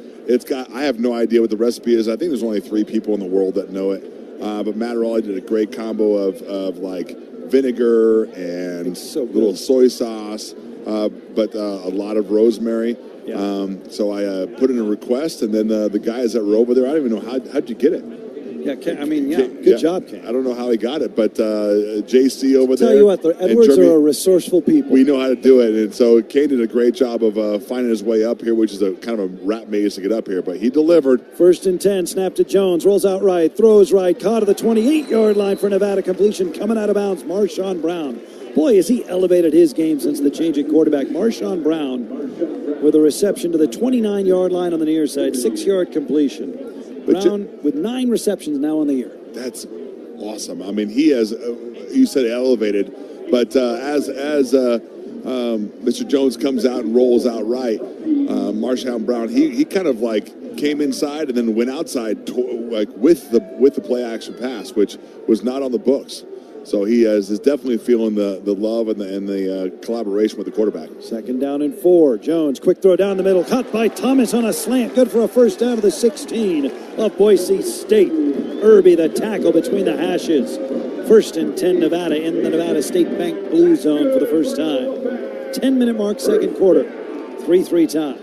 I have no idea what the recipe is. I think there's only 3 people in the world that know it. But Matarelli did a great combo of like vinegar and little soy sauce, but a lot of rosemary. Yeah. So I put in a request, and then the guys that were over there, I don't even know how'd you get it. Yeah, good job, Ken. I don't know how he got it, but JC over there. Tell you what, the Edwards are a resourceful people. We know how to do it, and so Kane did a great job of finding his way up here, which is a kind of a rat maze to get up here, but he delivered. 1st and 10, snap to Jones, rolls out right, throws right, caught at the 28-yard line for Nevada, completion coming out of bounds, Marshawn Brown. Boy, has he elevated his game since the change at quarterback. Marshawn Brown with a reception to the 29-yard line on the near side, 6-yard completion. Brown with 9 receptions now on the year. That's awesome. I mean, he has, you said elevated, but as Mr. Jones comes out and rolls out right, Marshawn Brown, he kind of like came inside and then went outside with the play action pass, which was not on the books. So he is definitely feeling the love and the collaboration with the quarterback. 2nd down and 4. Jones, quick throw down the middle, caught by Thomas on a slant. Good for a first down to the 16 of Boise State. Irby, the tackle between the hashes. 1st and 10 Nevada in the Nevada State Bank blue zone for the first time. 10-minute mark, second quarter. 3-3 tie.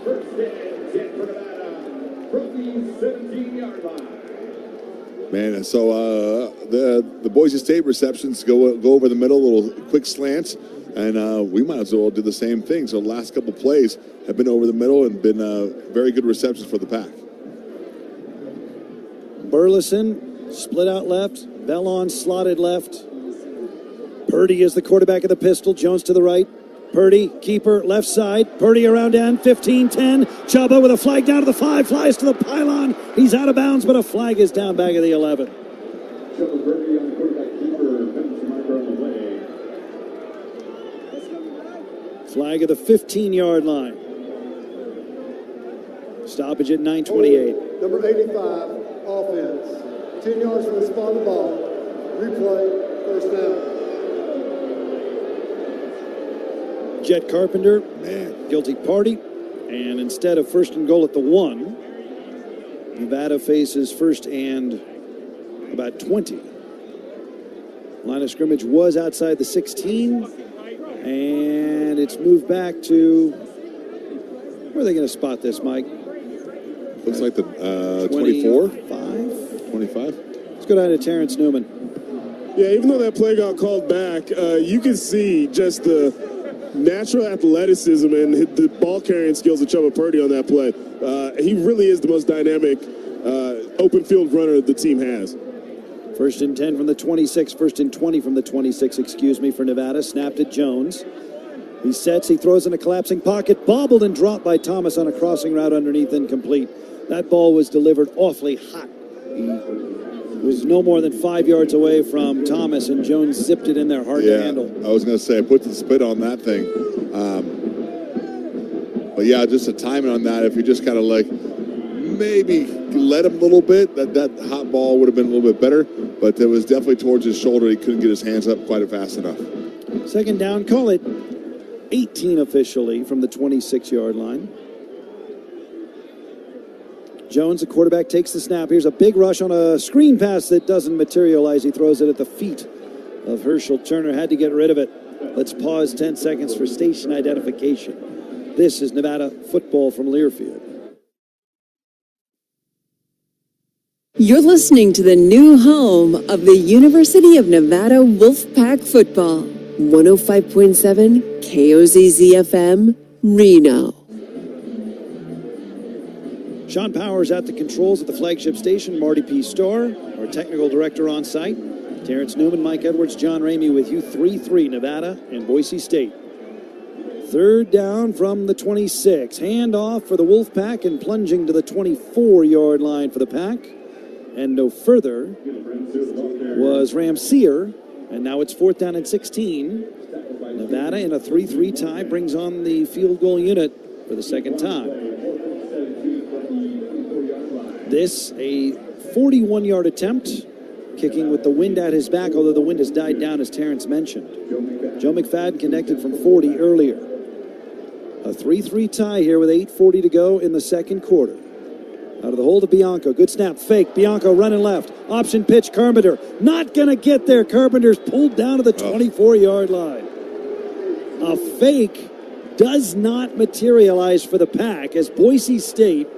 Man, so the Boise State receptions go over the middle, little quick slants, and we might as well do the same thing. So the last couple plays have been over the middle and been very good receptions for the pack. Burleson split out left, Bellon slotted left. Purdy is the quarterback of the pistol, Jones to the right. Purdy, keeper, left side. Purdy around end, 15-10. Chubba with a flag down to the 5, flies to the pylon. He's out of bounds, but a flag is down back at the 11. Flag at the 15-yard line. Stoppage at 9:28. Number 85, offense. 10 yards from the spot of the ball. Replay, first down. Jet Carpenter, guilty party. And instead of 1st and goal at the 1, Nevada faces 1st and about 20. Line of scrimmage was outside the 16. And it's moved back to, where are they going to spot this, Mike? Looks like the 24? 25? Let's go down to Terrence Newman. Yeah, even though that play got called back, you can see just the natural athleticism and the ball carrying skills of Chubba Purdy on that play. He really is the most dynamic open field runner the team has. 1st and 10 from the 26, 1st and 20 from the 26, for Nevada. Snapped at Jones. He sets, he throws in a collapsing pocket, bobbled and dropped by Thomas on a crossing route underneath, incomplete. That ball was delivered awfully hot. He was no more than 5 yards away from Thomas, and Jones zipped it in there hard to handle. I was going to say, put the spit on that thing. But yeah, just the timing on that, if you just kind of like maybe let him a little bit, that hot ball would have been a little bit better, but it was definitely towards his shoulder. He couldn't get his hands up quite fast enough. 2nd down, call it 18 officially from the 26-yard line. Jones, the quarterback, takes the snap. Here's a big rush on a screen pass that doesn't materialize. He throws it at the feet of Herschel. Turner had to get rid of it. Let's pause 10 seconds for station identification. This is Nevada football from Learfield. You're listening to the new home of the University of Nevada Wolfpack football. 105.7 KOZZ-FM, Reno. Sean Powers at the controls at the flagship station. Marty P. Starr, our technical director on site. Terrence Newman, Mike Edwards, John Ramey with you. 3-3 Nevada and Boise State. Third down from the 26. Handoff for the Wolfpack and plunging to the 24-yard line for the Pack. And no further was Ramseer. And now it's 4th down and 16. Nevada in a 3-3 tie brings on the field goal unit for the second time. This, a 41-yard attempt, kicking with the wind at his back, although the wind has died down, as Terrence mentioned. Joe McFadden connected from 40 earlier. A 3-3 tie here with 8:40 to go in the second quarter. Out of the hold of Bianco. Good snap, fake. Bianco running left. Option pitch, Carpenter. Not going to get there. Carpenter's pulled down to the 24-yard line. A fake does not materialize for the Pack as Boise State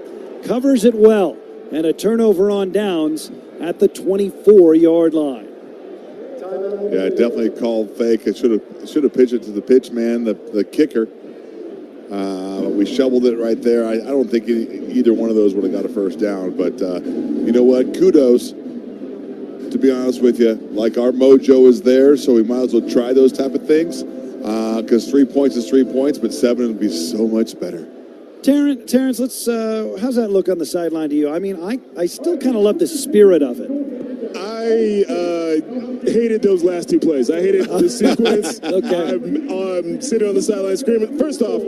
covers it well. And a turnover on downs at the 24-yard line. Yeah, definitely called fake. It should have pitched it to the pitch man, the kicker. We shoveled it right there. I don't think either one of those would have got a first down. But you know what? Kudos, to be honest with you. Like, our mojo is there, so we might as well try those type of things. Because 3 points is 3 points, but 7 would be so much better. Terrence, let's. How's that look on the sideline to you? I mean, I still kind of love the spirit of it. I hated those last two plays. I hated the sequence. Okay. I'm sitting on the sideline screaming. First off,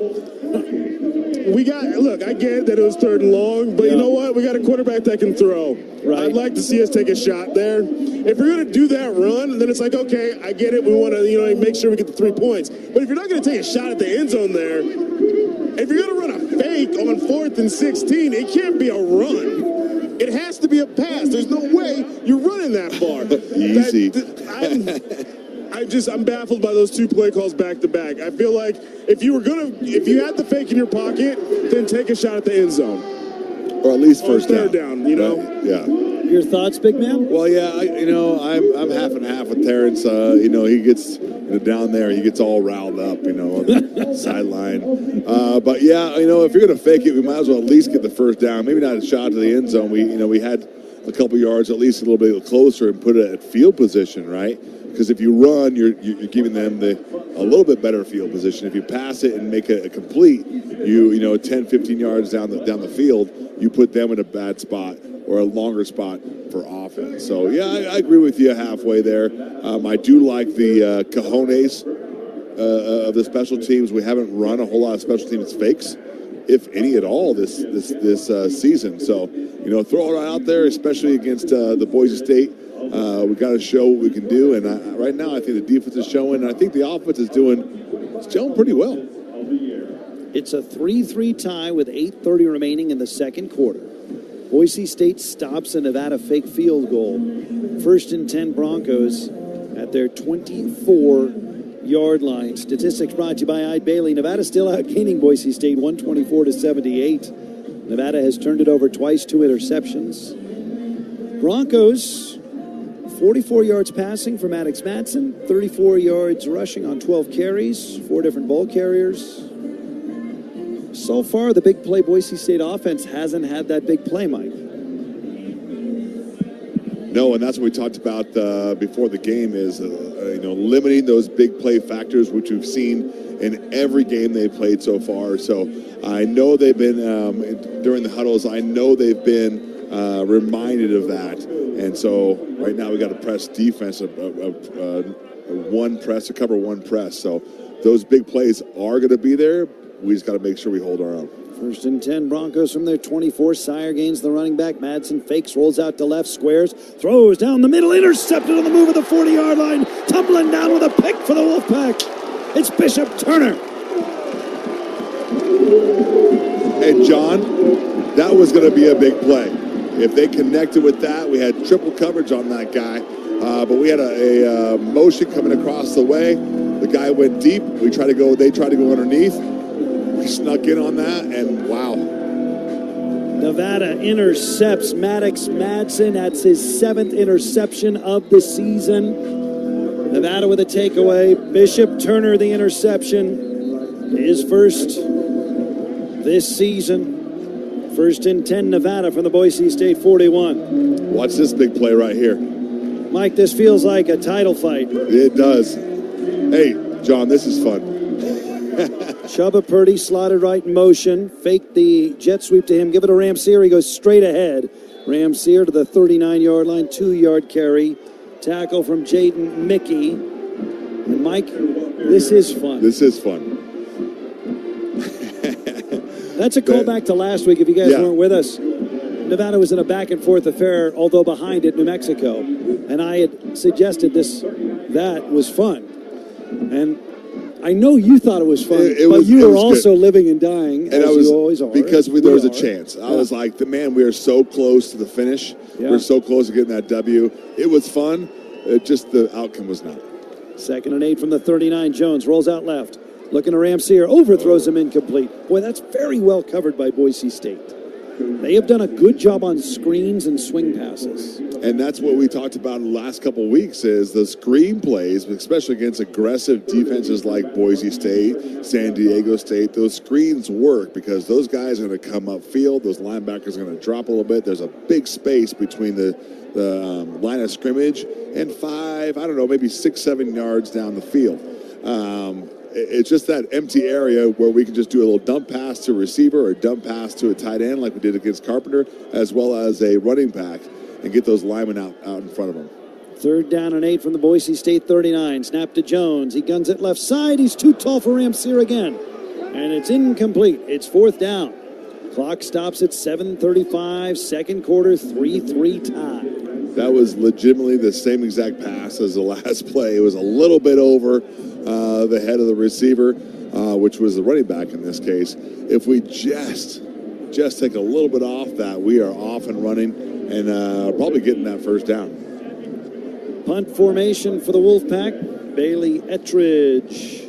I get that it was 3rd and long, but you know what? We got a quarterback that can throw. Right. I'd like to see us take a shot there. If we're going to do that run, then it's like, okay, I get it. We want to, make sure we get the 3 points. But if you're not going to take a shot at the end zone there, if you're going to run a fake on 4th and 16, it can't be a run. It has to be a pass. There's no way you're running that far. Easy. I'm baffled by those 2 play calls back to back. I feel like if you had the fake in your pocket, then take a shot at the end zone. Or at least first down. Third down, Yeah. Your thoughts, big man? Well, yeah, I'm half and half with Terrence. He gets down there, he gets all riled up, on the sideline. But yeah, if you're going to fake it, we might as well at least get the first down. Maybe not a shot to the end zone. We had a couple yards, at least a little bit closer, and put it at field position, right? Because if you run, you're giving them a little bit better field position. If you pass it and make it a complete, 10, 15 yards down the field, you put them in a bad spot or a longer spot for offense. So, yeah, I agree with you halfway there. I do like the cojones of the special teams. We haven't run a whole lot of special teams fakes, if any at all, this season. So, throw it out there, especially against the Boise State. We got to show what we can do. And right now, I think the defense is showing, and I think the offense is showing pretty well. It's a 3-3 tie with 8:30 remaining in the second quarter. Boise State stops a Nevada fake field goal. 1st and 10 Broncos at their 24-yard line. Statistics brought to you by Ide Bailey. Nevada still outgaining Boise State 124-78. Nevada has turned it over twice, 2 interceptions. Broncos, 44 yards passing for Maddox Madsen, 34 yards rushing on 12 carries, 4 different ball carriers. So far, the big play Boise State offense hasn't had that big play, Mike. No, and that's what we talked about before the game is, limiting those big play factors, which we've seen in every game they've played so far. So I know they've been, during the huddles, I know they've been reminded of that. And so right now we got a press defense, a cover one press. So those big plays are going to be there. We just got to make sure we hold our own. 1st and 10 Broncos from their 24. Sire gains the running back. Madsen fakes, rolls out to left, squares, throws down the middle, intercepted on the move at the 40-yard line, tumbling down with a pick for the Wolfpack. It's Bishop Turner. And John, that was going to be a big play. If they connected with that, we had triple coverage on that guy. But we had a motion coming across the way. The guy went deep. They tried to go underneath. We snuck in on that, and wow. Nevada intercepts Maddox Madsen. That's his 7th interception of the season. Nevada with a takeaway. Bishop Turner, the interception. His first this season. 1st and 10, Nevada from the Boise State 41. Watch this big play right here. Mike, this feels like a title fight. It does. Hey, John, this is fun. Chubba Purdy slotted right in motion. Fake the jet sweep to him. Give it to Ramseer. He goes straight ahead. Ramseer to the 39-yard line. 2-yard carry. Tackle from Jaden Mickey. And Mike, this is fun. This is fun. That's a callback to last week if you guys weren't with us. Nevada was in a back-and-forth affair, although behind it, New Mexico. And I had suggested that was fun. And I know you thought it was fun, but you were also living and dying, and as you always are. Because there was a chance. I was like, man, we are so close to the finish. Yeah. We're so close to getting that W. It was fun. Just the outcome was not. 2nd and 8 from the 39. Jones rolls out left. Looking to Ramseer. Overthrows him incomplete. Boy, that's very well covered by Boise State. They have done a good job on screens and swing passes. And that's what we talked about in the last couple of weeks is the screen plays, especially against aggressive defenses like Boise State, San Diego State. Those screens work because those guys are going to come upfield. Those linebackers are going to drop a little bit. There's a big space between the line of scrimmage and maybe 6-7 yards down the field. It's just that empty area where we can just do a little dump pass to a receiver or a dump pass to a tight end like we did against Carpenter, as well as a running back, and get those linemen out in front of them. 3rd down and 8 from the Boise State 39. Snap to Jones. He guns it left side. He's too tall for Ramseer again. And it's incomplete. It's 4th down. Clock stops at 7:35. Second quarter, 3-3 tie. That was legitimately the same exact pass as the last play. It was a little bit over the head of the receiver, which was the running back in this case. If we just take a little bit off that, we are off and running and probably getting that 1st down. Punt formation for the Wolfpack. Bailey Ettridge,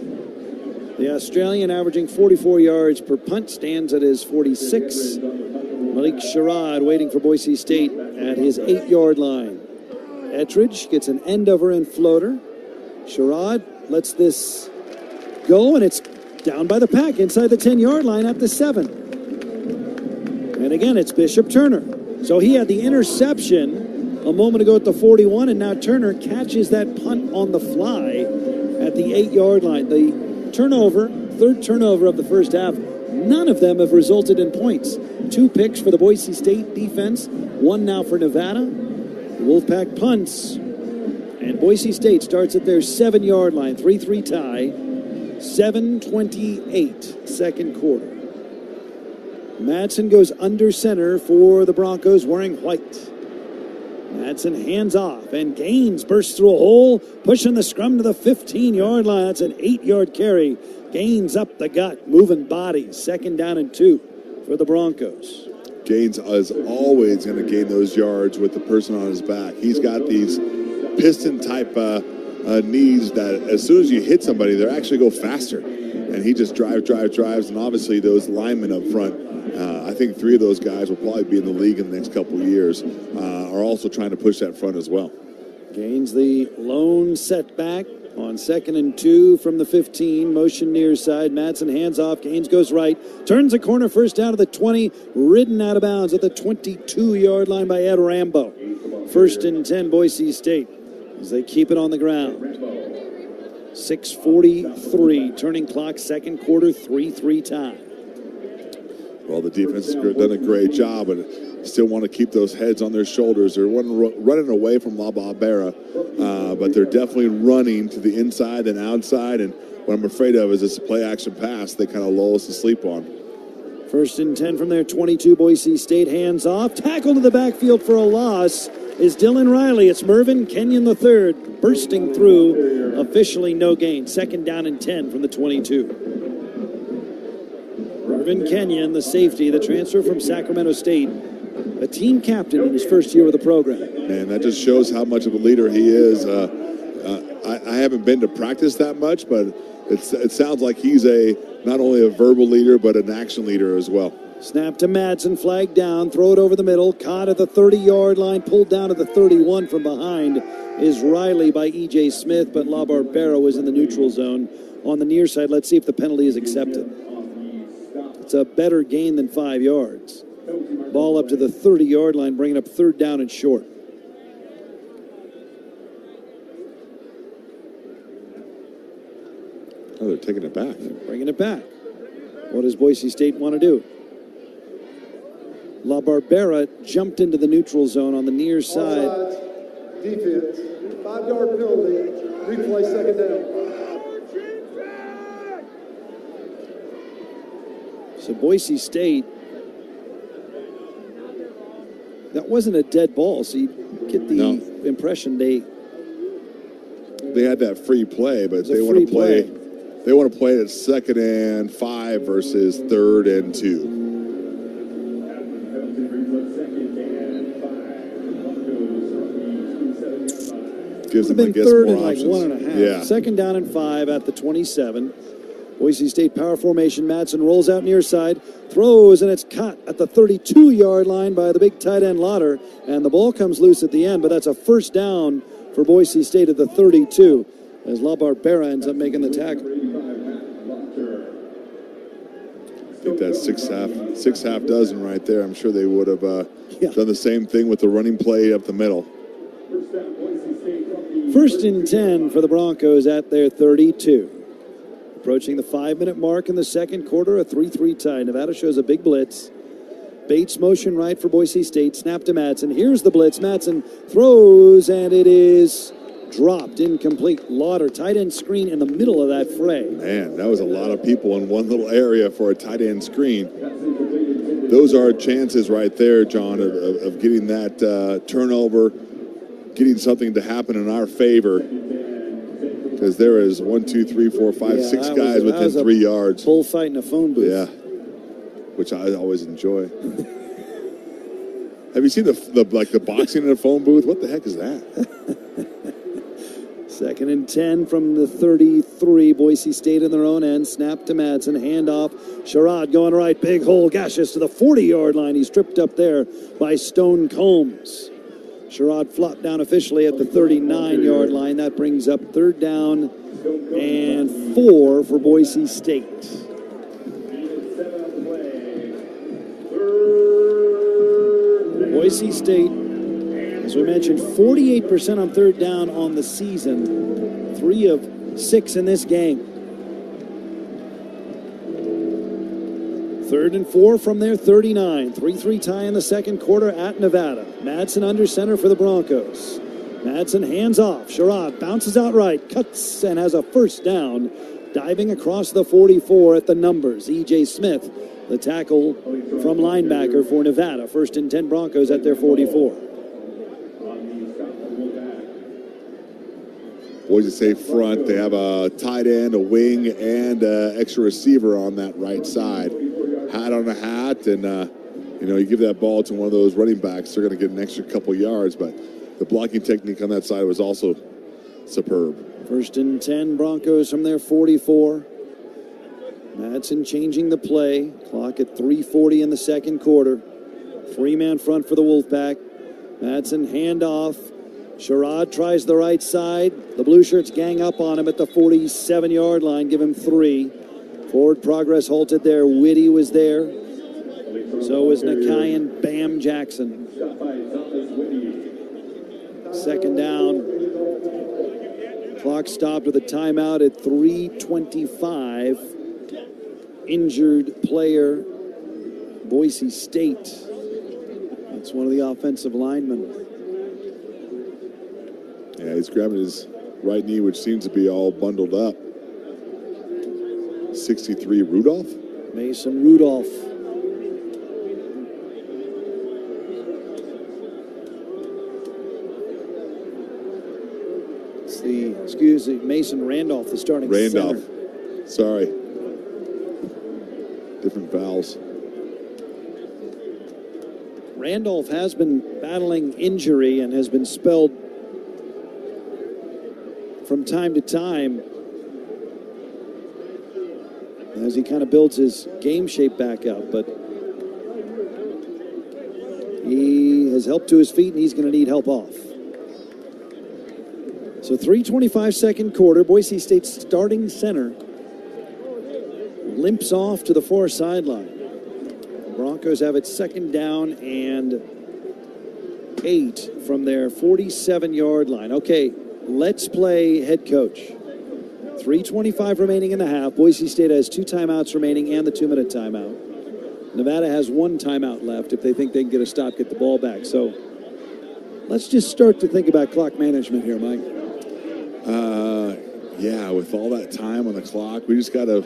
the Australian, averaging 44 yards per punt, stands at his 46. Malik Sherrod waiting for Boise State at his 8-yard line. Ettridge gets an end-over-end floater. Sherrod lets this go, and it's down by the pack inside the 10-yard line at the 7. And again, it's Bishop Turner. So he had the interception a moment ago at the 41, and now Turner catches that punt on the fly at the 8-yard line. The turnover, 3rd turnover of the first half, none of them have resulted in points. 2 picks for the Boise State defense, 1 now for Nevada. The Wolfpack punts, and Boise State starts at their 7-yard line, 3-3 tie, 7:28, second quarter. Madsen goes under center for the Broncos wearing white. Madsen hands off, and Gaines bursts through a hole, pushing the scrum to the 15-yard line. That's an 8-yard carry. Gaines up the gut, moving bodies. 2nd down and 2 for the Broncos. Gaines is always going to gain those yards with the person on his back. He's got these piston-type knees that as soon as you hit somebody, they actually go faster. And he just drives. And obviously those linemen up front, I think 3 of those guys will probably be in the league in the next couple of years, are also trying to push that front as well. Gaines the lone setback on 2nd and 2 from the 15. Motion near side. Madsen hands off. Gaines goes right. Turns a corner, 1st down to the 20. Ridden out of bounds at the 22-yard line by Ed Rambo. 1st and 10, Boise State, as they keep it on the ground. 6:43, turning clock, 2nd quarter, 3-3 tie. Well, the defense has done a great job, but still want to keep those heads on their shoulders. They're running away from La Barbera, but they're definitely running to the inside and outside, and what I'm afraid of is this play-action pass they kind of lull us to sleep on. 1st and 10 from their 22, Boise State, hands off. Tackle to the backfield for a loss is Dylan Riley. It's Mervyn Kenyon III bursting through. Officially no gain. 2nd down and 10 from the 22. Irvin Kenyon, the safety, the transfer from Sacramento State, a team captain in his first year with the program. And that just shows how much of a leader he is. I haven't been to practice that much, but it sounds like he's not only a verbal leader, but an action leader as well. Snap to Madsen, flag down, throw it over the middle, caught at the 30-yard line, pulled down to the 31 from behind is Riley by E.J. Smith, but La Barbera was in the neutral zone. On the near side, let's see if the penalty is accepted. It's a better gain than 5 yards. Ball up to the 30-yard line, bringing up third down and short. Oh, they're taking it back. Bringing it back. What does Boise State want to do? La Barbera jumped into the neutral zone on the near side. Defense, 5-yard penalty, replay second down. So Boise State, that wasn't a dead ball, so you get the impression they had that free play, but they want to play. They want to play it at 2nd and 5 versus 3rd and 2. Gives them, I guess, third more and options. like 1.5. Yeah. 2nd down and 5 at the 27. Boise State power formation. Madsen rolls out near side, throws, and it's caught at the 32-yard line by the big tight end Lauder, and the ball comes loose at the end, but that's a first down for Boise State at the 32 as La Barbera ends up making the tackle. I think that's six half dozen right there. I'm sure they would have done the same thing with the running play up the middle. 1st and 10 for the Broncos at their 32. Approaching the 5-minute mark in the second quarter, a 3-3 tie. Nevada shows a big blitz. Bates motion right for Boise State. Snap to Madsen. Here's the blitz. Madsen throws, and it is dropped, incomplete. Lauder, tight end screen in the middle of that fray. Man, that was a lot of people in one little area for a tight end screen. Those are chances right there, John, of getting that turnover, getting something to happen in our favor. Because there is 6 guys within 3 yards. Bullfight in a phone booth. Yeah, which I always enjoy. Have you seen the boxing in a phone booth? What the heck is that? 2nd and 10 from the 33. Boise State in their own end. Snap to Madsen. Handoff. Sherrod going right. Big hole. Gashes to the 40-yard line. He's tripped up there by Stone Combs. Sherrod flopped down officially at the 39-yard line. That brings up 3rd down and 4 for Boise State. Boise State, as we mentioned, 48% on 3rd down on the season. 3 of 6 in this game. 3rd and 4 from their 39. 3-3 tie in the second quarter at Nevada. Madsen under center for the Broncos. Madsen hands off. Sherrod bounces out right, cuts, and has a first down. Diving across the 44 at the numbers. E.J. Smith, the tackle from linebacker for Nevada. 1st and 10 Broncos at their 44. Boise State front, they have a tight end, a wing, and an extra receiver on that right side. Hat on a hat, and you give that ball to one of those running backs, they're going to get an extra couple yards, but the blocking technique on that side was also superb. 1st and 10 Broncos from their 44. Madsen changing the play. Clock at 3:40 in the second quarter. 3-man front for the Wolfpack. Madsen handoff. Sherrod tries the right side. The blue shirts gang up on him at the 47-yard line. Give him 3. Forward progress halted there. Whitty was there. So was Nakai and Bam Jackson. 2nd down. Clock stopped with a timeout at 3:25. Injured player, Boise State. That's one of the offensive linemen. Yeah, he's grabbing his right knee, which seems to be all bundled up. 63, Rudolph? Mason Rudolph. Mason Randolph, the starting center. Sorry. different valves. Randolph has been battling injury and has been spelled from time to time as he kind of builds his game shape back up, but he has helped to his feet and he's going to need help off. So 3:25 second quarter, Boise State's starting center limps off to the far sideline. Broncos have it second down and 8 from their 47-yard line. Okay, let's play head coach. 3:25 remaining in the half. Boise State has 2 timeouts remaining and the 2-minute timeout. Nevada has 1 timeout left if they think they can get a stop, get the ball back. So let's just start to think about clock management here, Mike. Yeah, with all that time on the clock, we just got to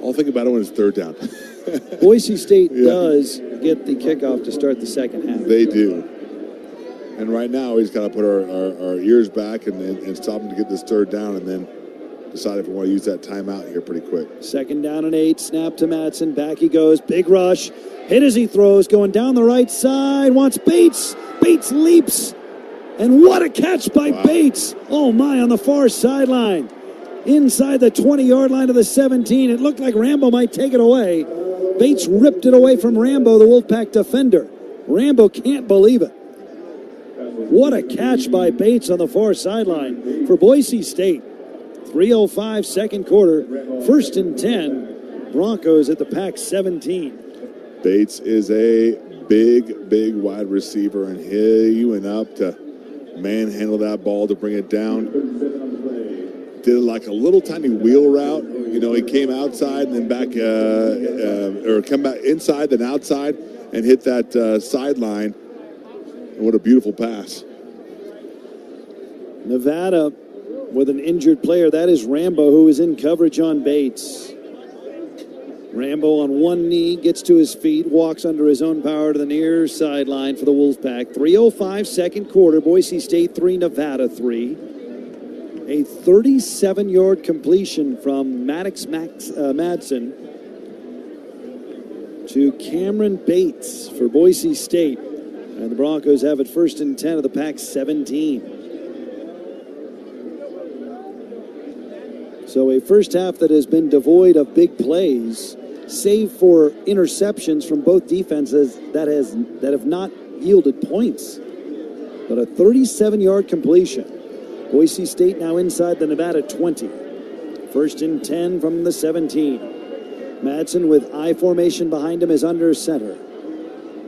all think about it when it's third down. Boise State does get the kickoff to start the second half. They do. And right now, we just got to put our ears back and stop them to get this third down and then decide if we want to use that timeout here pretty quick. Second down and 8, snap to Madsen, back he goes, big rush, hit as he throws, going down the right side, wants Bates, Bates leaps, and what a catch by Bates. Oh my, on the far sideline. Inside the 20-yard line of the 17, it looked like Rambo might take it away. Bates ripped it away from Rambo, the Wolfpack defender. Rambo can't believe it. What a catch by Bates on the far sideline for Boise State. 3:05 second quarter, 1st and 10. Broncos at the Pack 17. Bates is a big wide receiver, and he went up to manhandle that ball to bring it down. Did like a little tiny wheel route. You know, he came outside and then back, or come back inside then outside and hit that sideline. And what a beautiful pass. Nevada with an injured player. That is Rambo, who is in coverage on Bates. Rambo on one knee, gets to his feet, walks under his own power to the near sideline for the Wolfpack. 3:05 second quarter, Boise State 3, Nevada 3. A 37-yard completion from Madsen to Cameron Bates for Boise State. And the Broncos have it 1st and 10 of the Pack 17. So a first half that has been devoid of big plays, save for interceptions from both defenses that have not yielded points. But a 37-yard completion. Boise State now inside the Nevada 20. 1st and 10 from the 17. Madsen with I formation behind him is under center.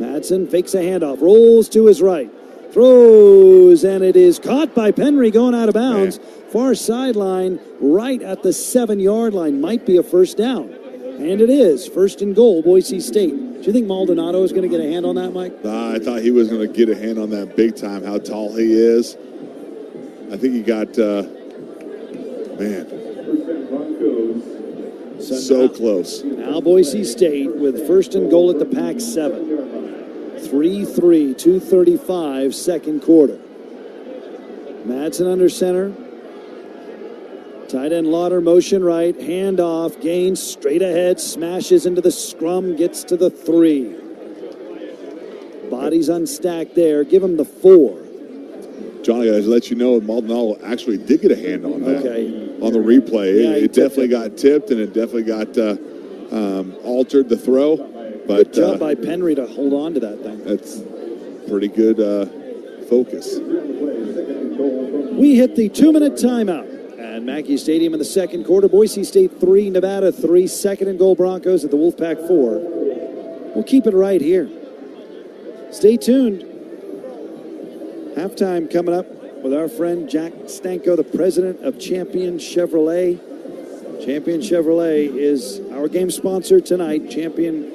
Madsen fakes a handoff, rolls to his right, throws, and it is caught by Penry going out of bounds. Far sideline, right at the 7-yard line. Might be a first down. And it is. 1st and goal, Boise State. Do you think Maldonado is going to get a hand on that, Mike? I thought he was going to get a hand on that big time, how tall he is. I think he got, so close. Now Boise State with 1st and goal at the Pack 7. 3-3, 2:35, second quarter. Madsen under center. Tight end Lauder, motion right, handoff, gains straight ahead, smashes into the scrum, gets to the 3. Bodies unstacked there, give him the 4. Johnny, I let you know Maldonado actually did get a hand on that on the replay. Yeah, it definitely got tipped and it definitely got altered the throw. But good job by Penry to hold on to that thing. That's pretty good focus. We hit the 2-minute timeout at Mackey Stadium in the second quarter. Boise State 3, Nevada 3, 2nd and goal Broncos at the Wolfpack 4. We'll keep it right here. Stay tuned. Halftime coming up with our friend Jack Stanko, the president of Champion Chevrolet. Champion Chevrolet is our game sponsor tonight. Champion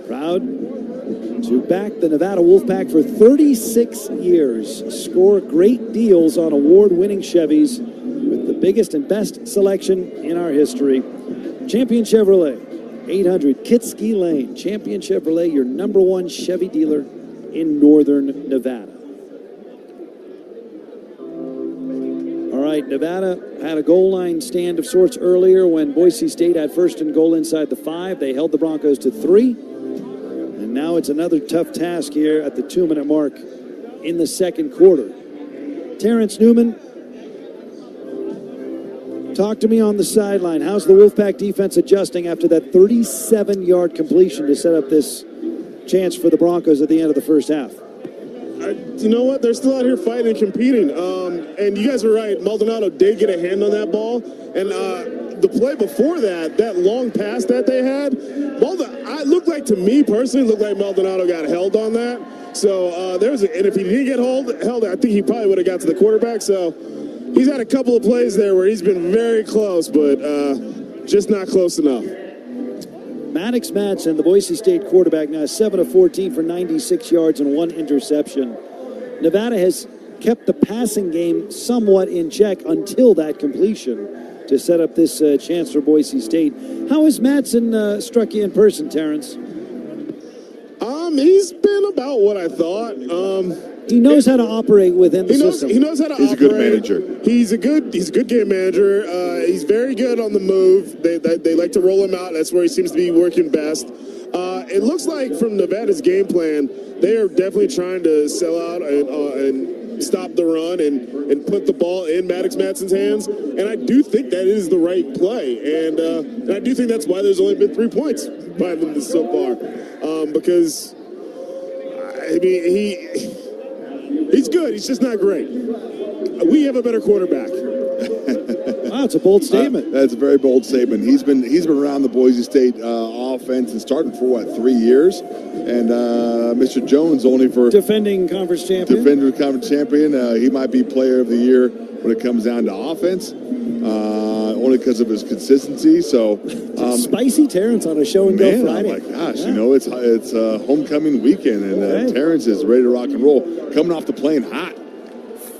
proud to back the Nevada Wolfpack for 36 years. Score great deals on award-winning Chevys with the biggest and best selection in our history. Champion Chevrolet, 800 Kitsky Lane. Champion Chevrolet, your #1 Chevy dealer in northern Nevada. All right, Nevada had a goal line stand of sorts earlier when Boise State had first and goal inside the 5. They held the Broncos to 3. And now it's another tough task here at the 2-minute mark in the second quarter. Terrence Newman, talk to me on the sideline. How's the Wolfpack defense adjusting after that 37-yard completion to set up this chance for the Broncos at the end of the first half? You know what? They're still out here fighting and competing. And you guys are right. Maldonado did get a hand on that ball. And the play before that, that long pass that they had, it looked like, to me personally, looked like Maldonado got held on that. So and if he didn't get held, I think he probably would have got to the quarterback. So he's had a couple of plays there where he's been very close, but just not close enough. Maddox Madsen, the Boise State quarterback, now 7 of 14 for 96 yards and 1 interception. Nevada has kept the passing game somewhat in check until that completion to set up this chance for Boise State. How has Madsen struck you in person, Terrence? He's been about what I thought. He knows how to operate within the system. He knows how to operate. He's a good manager. He's a good game manager. He's very good on the move. They like to roll him out. That's where he seems to be working best. It looks like from Nevada's game plan, they are definitely trying to sell out and stop the run and put the ball in Maddox Madsen's hands. And I do think that is the right play. And I do think that's why there's only been 3 points by them so far. Because, I mean, he's good. He's just not great. We have a better quarterback. Wow, it's a bold statement. That's a very bold statement. He's been around the Boise State offense and started for 3 years, and Mr. Jones only for defending conference champion. He might be player of the year when it comes down to offense, only because of his consistency. So spicy Terrence on a show and go Friday. Oh my gosh, it's homecoming weekend, and Terrence is ready to rock and roll, coming off the plane hot.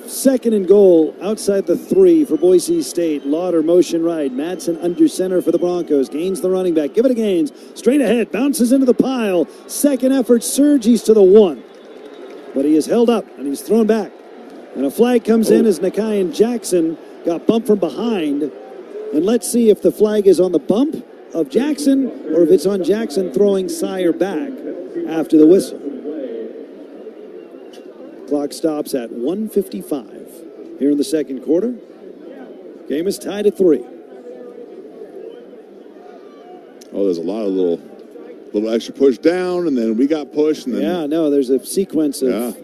Second and goal outside the 3 for Boise State. Lauder motion right. Madsen under center for the Broncos. Gains the running back. Give it to Gaines. Straight ahead. Bounces into the pile. Second effort. Surges to the 1. But he is held up and he's thrown back. And a flag comes in as Nikai Jackson got bumped from behind. And let's see if the flag is on the bump of Jackson or if it's on Jackson throwing Sire back after the whistle. Clock stops at 1:55 here in the second quarter. Game is tied at 3. Oh, there's a lot of little extra push down, and then we got pushed. And then, there's a sequence of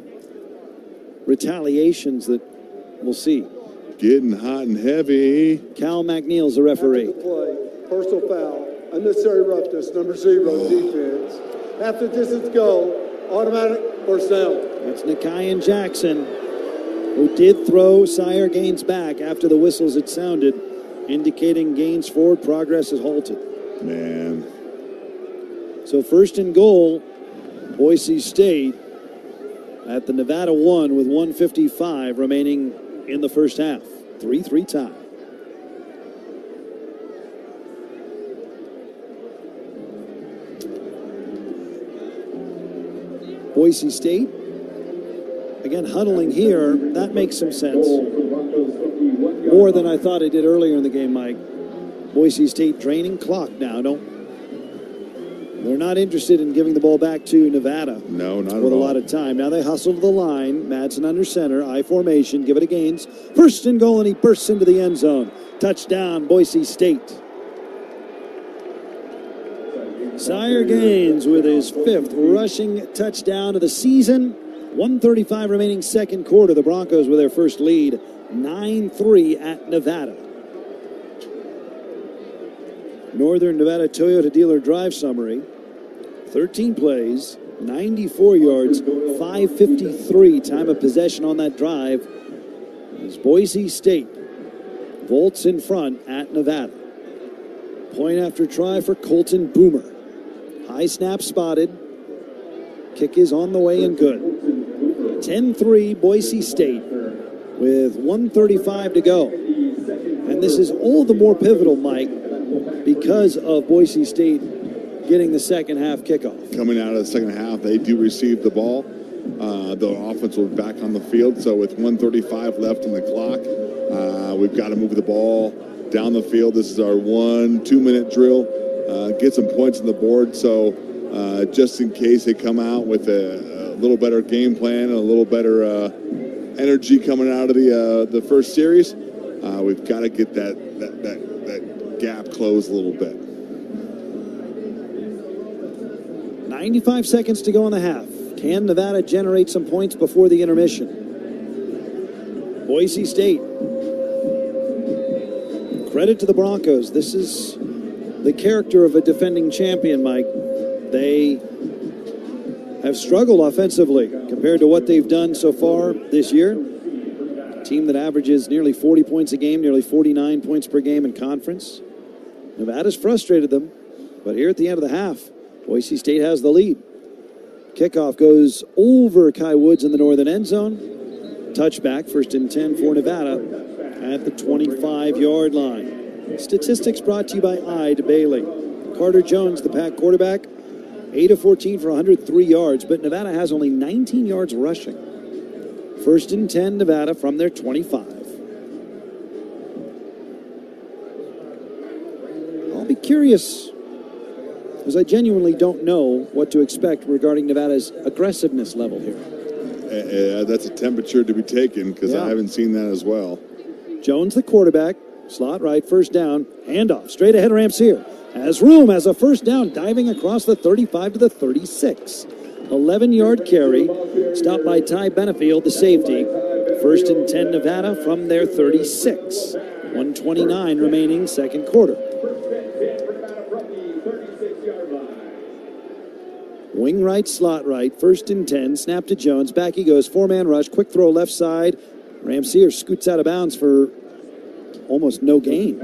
retaliations that we'll see. Getting hot and heavy. Cal McNeil's the referee. Play, personal foul, unnecessary roughness, number 0, defense. After distance goal, automatic first down. That's Nikai Jackson, who did throw Sire Gaines back after the whistles had sounded, indicating Gaines' forward progress is halted. Man. So first and goal, Boise State at the Nevada 1 with 1:55 remaining in the first half. 3-3 tie. Boise State, again, huddling here. That makes some sense. More than I thought it did earlier in the game, Mike. Boise State draining clock now. They're not interested in giving the ball back to Nevada. No, not at all. With a lot of time. Now they hustle to the line. Madsen under center. I formation. Give it to Gaines. First and goal, and he bursts into the end zone. Touchdown, Boise State. Sire Gaines with his 5th rushing touchdown of the season. 1:35 remaining second quarter. The Broncos with their first lead. 9-3 at Nevada. Northern Nevada Toyota dealer drive summary. 13 plays, 94 yards, 5:53 time of possession on that drive. As Boise State vaults in front at Nevada. Point after try for Colton Boomer. High snap spotted. Kick is on the way and good. 10-3 Boise State with 1:35 to go. And this is all the more pivotal, Mike, because of Boise State getting the second half kickoff. Coming out of the second half, they do receive the ball. The offense will be back on the field. So with 1:35 left in the clock, We've got to move the ball down the field. This is our 1-2-minute drill. Get some points on the board. So just in case they come out with a little better game plan, a little better energy coming out of the first series, we've got to get that gap closed a little bit. 95 seconds to go in the half. Can Nevada generate some points before the intermission? Boise State. Credit to the Broncos. This is the character of a defending champion, Mike. They have struggled offensively compared to what they've done so far this year. A team that averages nearly 40 points a game, nearly 49 points per game in conference. Nevada's frustrated them, but here at the end of the half, Boise State has the lead. Kickoff goes over Kai Woods in the northern end zone. Touchback, 1st and 10 for Nevada at the 25-yard line. Statistics brought to you by Ide Bailey. Carter Jones, the Pack quarterback, 8 of 14 for 103 yards, but Nevada has only 19 yards rushing. 1st and 10, Nevada from their 25. I'll be curious, because I genuinely don't know what to expect regarding Nevada's aggressiveness level here. That's a temperature to be taken, because I haven't seen that as well. Jones, the quarterback, slot right, 1st down, handoff, straight ahead Ramsier. Has room, has a 1st down, diving across the 35 to the 36. 11-yard carry, stopped by Ty Benefield, the safety. 1st and 10, Nevada from their 36. 1:29 remaining, second quarter. Wing right, slot right, 1st and 10, snap to Jones, back he goes, 4-man rush, quick throw left side. Ramsier scoots out of bounds for almost no gain.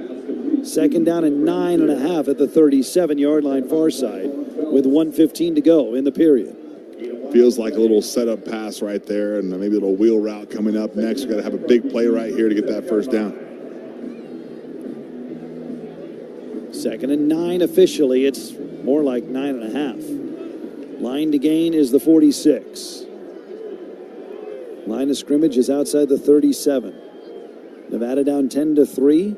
2nd down and 9.5 at the 37-yard line far side with 1:15 to go in the period. Feels like a little setup pass right there, and maybe a little wheel route coming up next. We've got to have a big play right here to get that 1st down. 2nd and 9 officially. It's more like 9.5. Line to gain is the 46. Line of scrimmage is outside the 37. Nevada down 10-3.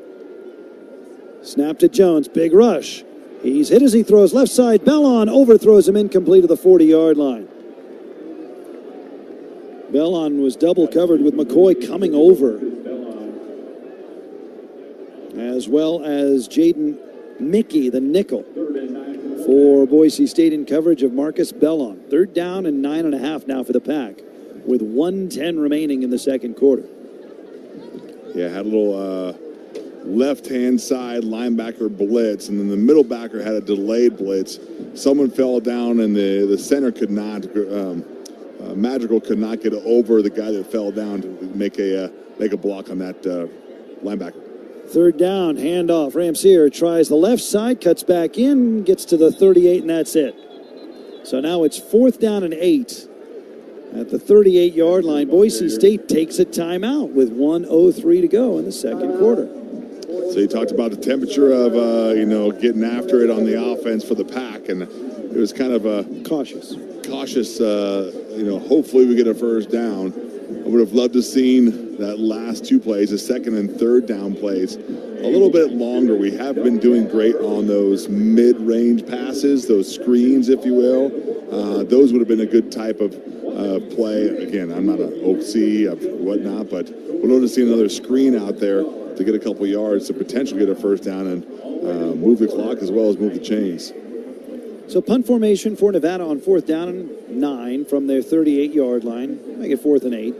Snap to Jones. Big rush. He's hit as he throws left side. Bellon overthrows him incomplete to the 40-yard line. Bellon was double covered with McCoy coming over, as well as Jaden Mickey, the nickel, for Boise State in coverage of Marcus Bellon. 3rd down and 9.5 now for the Pack, with 1:10 remaining in the second quarter. Yeah, had a little left-hand side linebacker blitz, and then the middle backer had a delayed blitz. Someone fell down, and the center could not, Magical could not get over the guy that fell down to make a block on that linebacker. 3rd down, handoff. Ramsier tries the left side, cuts back in, gets to the 38, and that's it. So now it's 4th down and 8 at the 38-yard line. Boise State takes a timeout with 1:03 to go in the second quarter. So you talked about the temperature of, getting after it on the offense for the Pack, and it was kind of a cautious. Hopefully we get a 1st down. I would have loved to have seen that last 2 plays, the 2nd and 3rd down plays, a little bit longer. We have been doing great on those mid-range passes, those screens, if you will. Those would have been a good type of play. Again, I'm not an OC or whatnot, but we'd love to see another screen out there to get a couple yards to potentially get a 1st down and move the clock as well as move the chains. So punt formation for Nevada on 4th down and 9 from their 38-yard line. Make it 4th and 8.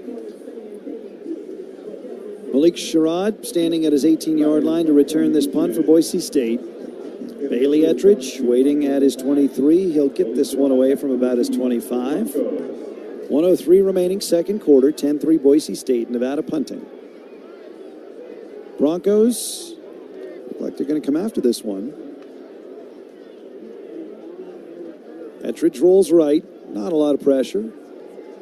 Malik Sherrod standing at his 18-yard line to return this punt for Boise State. Bailey Ettridge waiting at his 23. He'll get this one away from about his 25. 1:03 remaining, second quarter. 10-3 Boise State. Nevada punting. Broncos look like they're going to come after this one. Ettridge rolls right. Not a lot of pressure.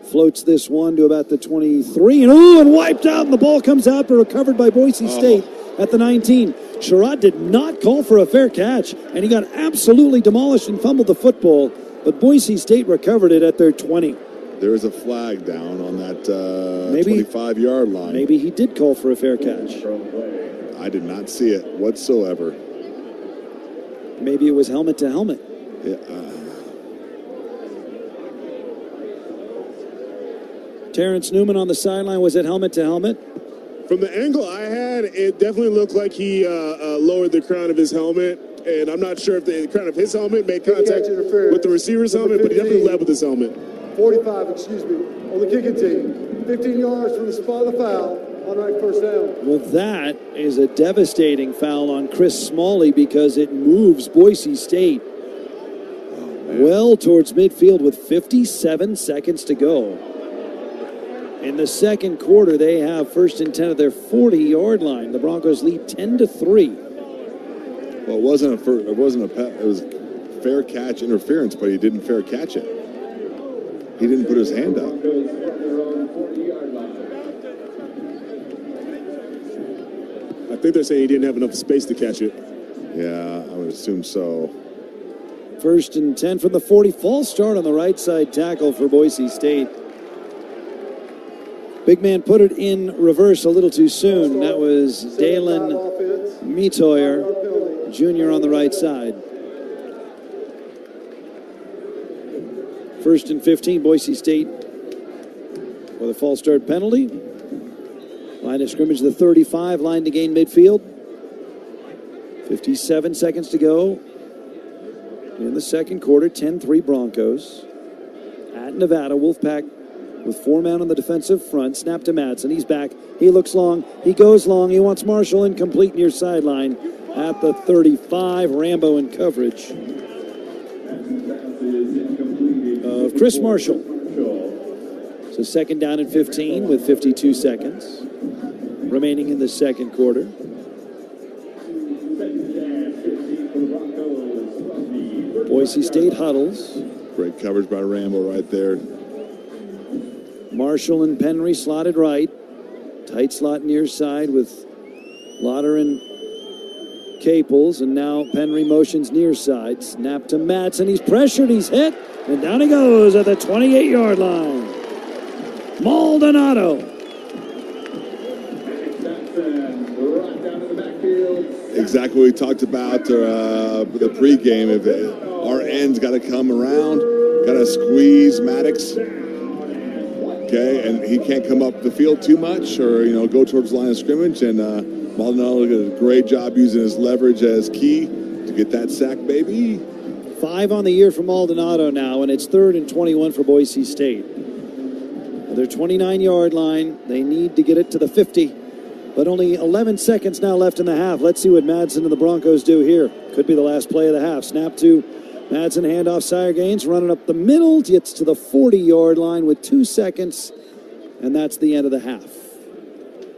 Floats this one to about the 23. And wiped out. And the ball comes out, but recovered by Boise State at the 19. Sherrod did not call for a fair catch, and he got absolutely demolished and fumbled the football. But Boise State recovered it at their 20. There is a flag down on that 25-yard line. Maybe he did call for a fair catch. I did not see it whatsoever. Maybe it was helmet to helmet. Yeah. Terrence Newman on the sideline. Was it helmet to helmet? From the angle I had, it definitely looked like he lowered the crown of his helmet. And I'm not sure if the crown of his helmet made contact with the receiver's helmet, but he definitely led with his helmet. 45, on the kicking team. 15 yards from the spot of the foul. Automatic first down. Well, that is a devastating foul on Chris Smalley because it moves Boise State well towards midfield with 57 seconds to go. In the second quarter, they have first and 10 at their 40-yard line. The Broncos lead 10-3. Well, it was fair catch interference, but he didn't fair catch it. He didn't put his hand up. I think they're saying he didn't have enough space to catch it. Yeah, I would assume so. First and 10 from the 40. False start on the right side tackle for Boise State. Big man put it in reverse a little too soon. That was Dalen Metoyer, Jr. on the right side. First and 15, Boise State with a false start penalty. Line of scrimmage, the 35, line to gain midfield. 57 seconds to go in the second quarter. 10-3 Broncos. At Nevada, Wolfpack with 4 men on the defensive front. Snap to Madsen. He's back. He looks long. He goes long. He wants Marshall incomplete near sideline at the 35. Rambo in coverage of Chris Marshall. So second down and 15 with 52 seconds remaining in the second quarter. Boise State huddles. Great coverage by Rambo right there. Marshall and Penry slotted right. Tight slot near side with Lauder and Caples. And now Penry motions near side. Snap to Madsen. He's pressured. He's hit. And down he goes at the 28-yard line. Maldonado. Exactly what we talked about the pregame. If our end's got to come around, got to squeeze Maddox. Okay, and he can't come up the field too much or, go towards the line of scrimmage. And Maldonado did a great job using his leverage as key to get that sack, baby. 5 on the year for Maldonado now, and it's 3rd and 21 for Boise State. Their 29-yard line, they need to get it to the 50, but only 11 seconds now left in the half. Let's see what Madsen and the Broncos do here. Could be the last play of the half. Snap to Madsen, handoff, Sire Gaines, running up the middle, gets to the 40-yard line with 2 seconds, and that's the end of the half.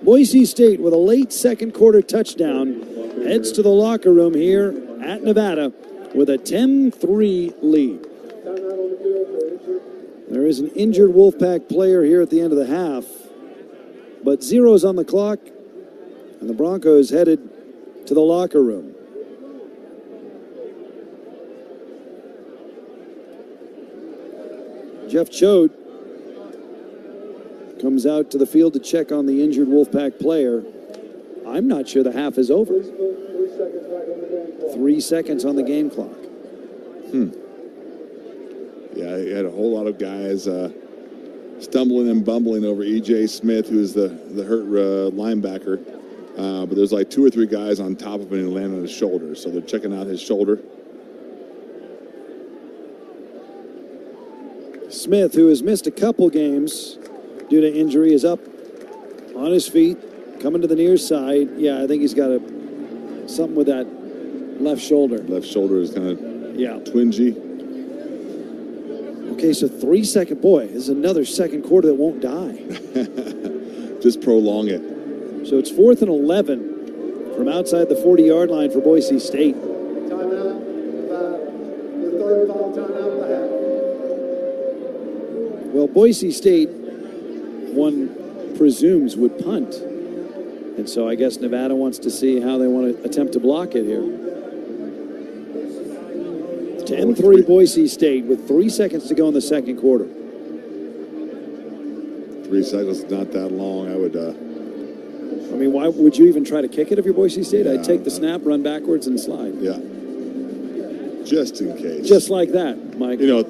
Boise State with a late second quarter touchdown heads to the locker room here at Nevada with a 10-3 lead. There is an injured Wolfpack player here at the end of the half, but 0's on the clock, and the Broncos headed to the locker room. Jeff Choate comes out to the field to check on the injured Wolfpack player. I'm not sure the half is over. 3 seconds on the game clock. Yeah, he had a whole lot of guys stumbling and bumbling over E.J. Smith, who's the hurt linebacker. But there's like 2 or 3 guys on top of him and landed on his shoulder. So they're checking out his shoulder. Smith, who has missed a couple games due to injury, is up on his feet, coming to the near side. Yeah, I think he's got something with that left shoulder. Left shoulder is kind of twingy. Okay, so 3 second. Boy, this is another second quarter that won't die. Just prolong it. So it's 4th and 11 from outside the 40-yard line for Boise State. Timeout. The third ball timeout of the half. Well, Boise State, one presumes, would punt. And so I guess Nevada wants to see how they want to attempt to block it here. 10-3 Boise State with 3 seconds to go in the second quarter. 3 cycles is not that long. I would. I mean, why would you even try to kick it if you're Boise State? I'd take the snap, run backwards, and slide. Yeah. Just in case. Just like that, Mike. You know,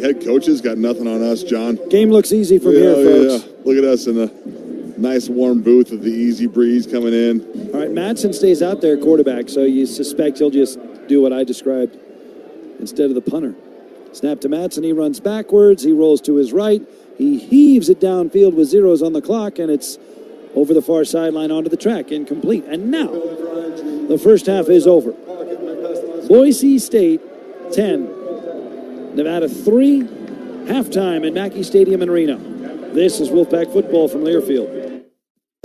head coaches got nothing on us, John. Game looks easy from here, folks. Yeah. Look at us in the nice warm booth with the easy breeze coming in. All right, Madsen stays out there, quarterback, so you suspect he'll just do what I described instead of the punter. Snap to Madsen, he runs backwards, he rolls to his right, he heaves it downfield with zeros on the clock, and it's over the far sideline onto the track, incomplete. And now, the first half is over. Boise State 10, Nevada 3, halftime in Mackey Stadium in Reno. This is Wolfpack football from Learfield.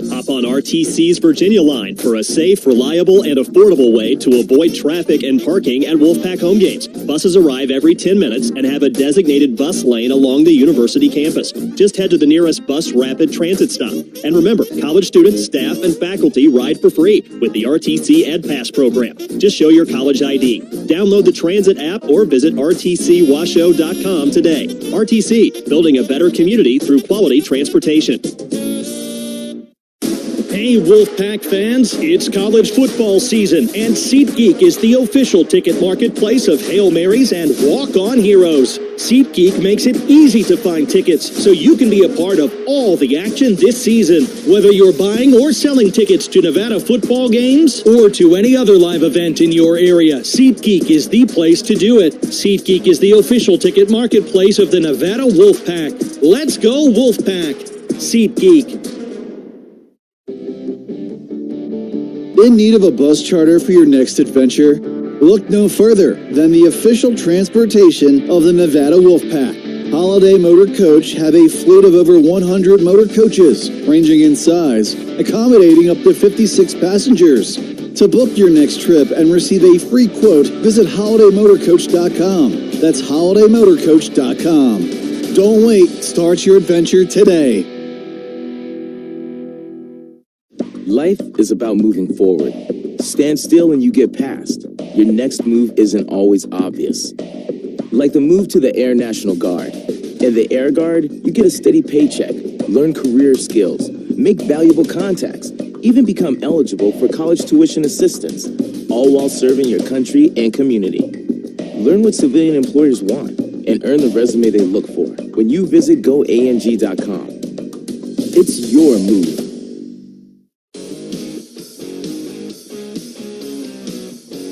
Hop on RTC's Virginia line for a safe, reliable, and affordable way to avoid traffic and parking at Wolfpack home games. Buses arrive every 10 minutes and have a designated bus lane along the university campus. Just head to the nearest bus rapid transit stop. And remember, college students, staff, and faculty ride for free with the RTC EdPass program. Just show your college ID. Download the transit app or visit rtcwashoe.com today. RTC, building a better community through quality transportation. Hey Wolfpack fans, it's college football season, and SeatGeek is the official ticket marketplace of Hail Marys and walk-on heroes. SeatGeek makes it easy to find tickets so you can be a part of all the action this season. Whether you're buying or selling tickets to Nevada football games or to any other live event in your area, SeatGeek is the place to do it. SeatGeek is the official ticket marketplace of the Nevada Wolfpack. Let's go Wolfpack! SeatGeek. In need of a bus charter for your next adventure? Look no further than the official transportation of the Nevada Wolfpack. Holiday Motor Coach have a fleet of over 100 motor coaches, ranging in size, accommodating up to 56 passengers. To book your next trip and receive a free quote, visit holidaymotorcoach.com. That's holidaymotorcoach.com. Don't wait, start your adventure today. Life is about moving forward. Stand still and you get past. Your next move isn't always obvious. Like the move to the Air National Guard. In the Air Guard, you get a steady paycheck, learn career skills, make valuable contacts, even become eligible for college tuition assistance, all while serving your country and community. Learn what civilian employers want and earn the resume they look for when you visit goang.com. It's your move.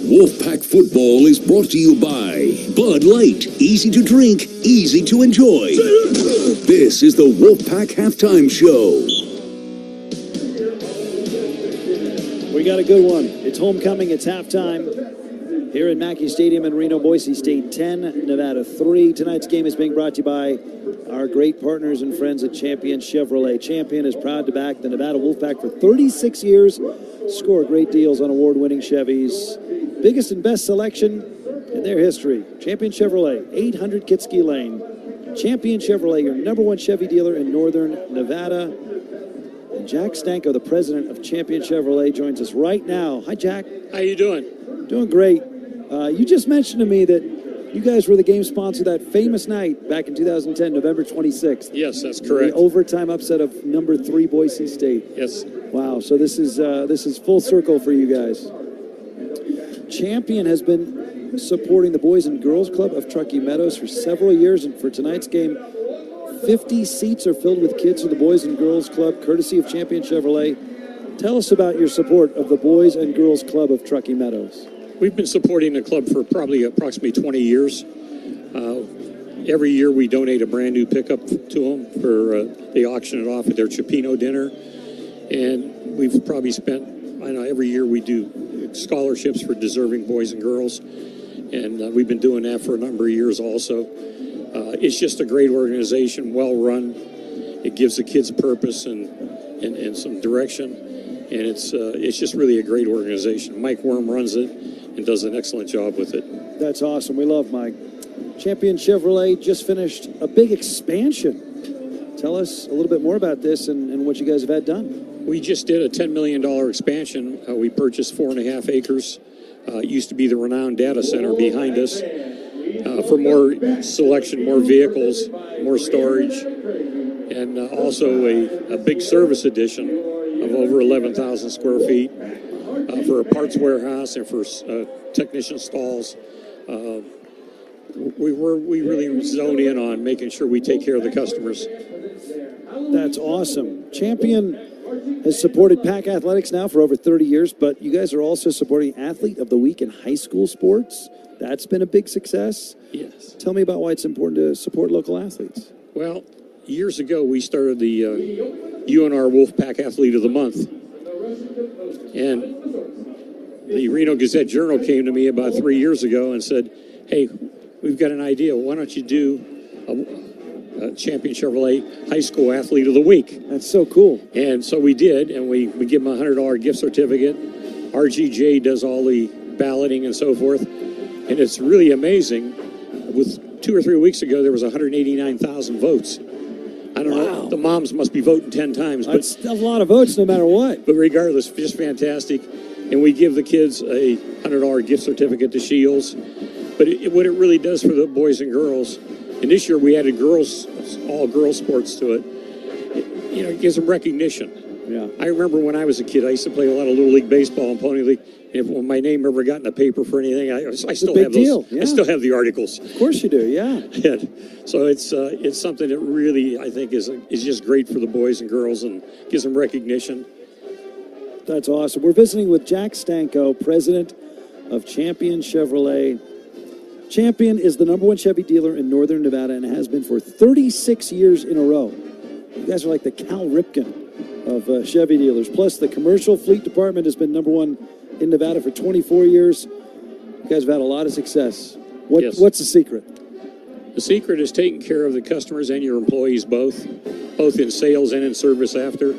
Wolfpack football is brought to you by Bud Light. Easy to drink, easy to enjoy. This is the Wolfpack halftime show. We got a good one. It's homecoming. It's halftime here at Mackey Stadium in Reno. Boise State 10, Nevada 3. Tonight's game is being brought to you by our great partners and friends at Champion Chevrolet. Champion is proud to back the Nevada Wolfpack for 36 years. Score great deals on award-winning Chevys. Biggest and best selection in their history. Champion Chevrolet, 800 Kitski Lane. Champion Chevrolet, your #1 Chevy dealer in northern Nevada. And Jack Stanko, the president of Champion Chevrolet, joins us right now. Hi, Jack. How you doing? Doing great. You just mentioned to me that you guys were the game sponsor that famous night back in 2010, November 26th. Yes, that's correct. The overtime upset of number 3 Boise State. Yes. Wow. So this is full circle for you guys. Champion has been supporting the Boys and Girls Club of Truckee Meadows for several years, and for tonight's game, 50 seats are filled with kids of the Boys and Girls Club, courtesy of Champion Chevrolet. Tell us about your support of the Boys and Girls Club of Truckee Meadows. We've been supporting the club for approximately 20 years. Every year we donate a brand new pickup to them for they auction it off at their Cipino dinner, and we've probably spent, every year we do scholarships for deserving boys and girls, and we've been doing that for a number of years also. It's just a great organization, well run. It gives the kids purpose and some direction, and it's just really a great organization. Mike Worm runs it and does an excellent job with it. That's awesome. We love Mike. Champion Chevrolet just finished a big expansion. Tell us a little bit more about this and what you guys have had done. We just did a $10 million expansion. We purchased 4.5 acres. It used to be the renowned data center behind us for more selection, more vehicles, more storage. and also a big service addition of over 11,000 square feet for a parts warehouse and for technician stalls. We really zone in on making sure we take care of the customers. That's awesome. Champion has supported Pack Athletics now for over 30 years, but you guys are also supporting Athlete of the Week in high school sports. That's been a big success. Yes. Tell me about why it's important to support local athletes. Well, years ago, we started the UNR Wolfpack Athlete of the Month. And the Reno Gazette-Journal came to me about 3 years ago and said, hey, we've got an idea. Why don't you do a Champion Chevrolet High School Athlete of the Week? That's so cool. And so we did, and we give them a $100 gift certificate. RGJ does all the balloting and so forth. And it's really amazing. With 2 or 3 weeks ago, there was 189,000 votes. I don't know. The moms must be voting 10 times. That's a lot of votes no matter what. But regardless, just fantastic. And we give the kids a $100 gift certificate to Shields. But what it really does for the boys and girls, and this year we added all girls sports to it, it gives them recognition. Yeah. I remember when I was a kid, I used to play a lot of Little League Baseball and Pony League. And when my name ever got in the paper for anything, I still have those. Yeah. I still have the articles. Of course you do, yeah. And so it's something that really, I think, is just great for the boys and girls and gives them recognition. That's awesome. We're visiting with Jack Stanko, president of Champion Chevrolet. Champion is the #1 Chevy dealer in Northern Nevada and has been for 36 years in a row. You guys are like the Cal Ripken of Chevy dealers. Plus, the commercial fleet department has been #1 in Nevada for 24 years. You guys have had a lot of success. What's the secret? The secret is taking care of the customers and your employees both in sales and in service after.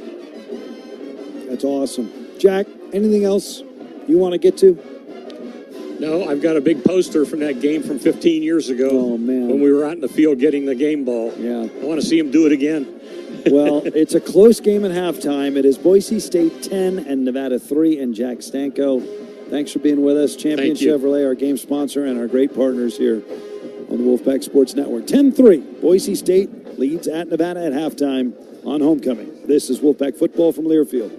That's awesome. Jack, anything else you want to get to? No, I've got a big poster from that game from 15 years ago. Oh, man. When we were out in the field getting the game ball. Yeah. I want to see him do it again. Well, it's a close game at halftime. It is Boise State 10 and Nevada 3, and Jack Stanko. Thanks for being with us. Champion Chevrolet, our game sponsor, and our great partners here on the Wolfpack Sports Network. 10-3, Boise State leads at Nevada at halftime on homecoming. This is Wolfpack football from Learfield.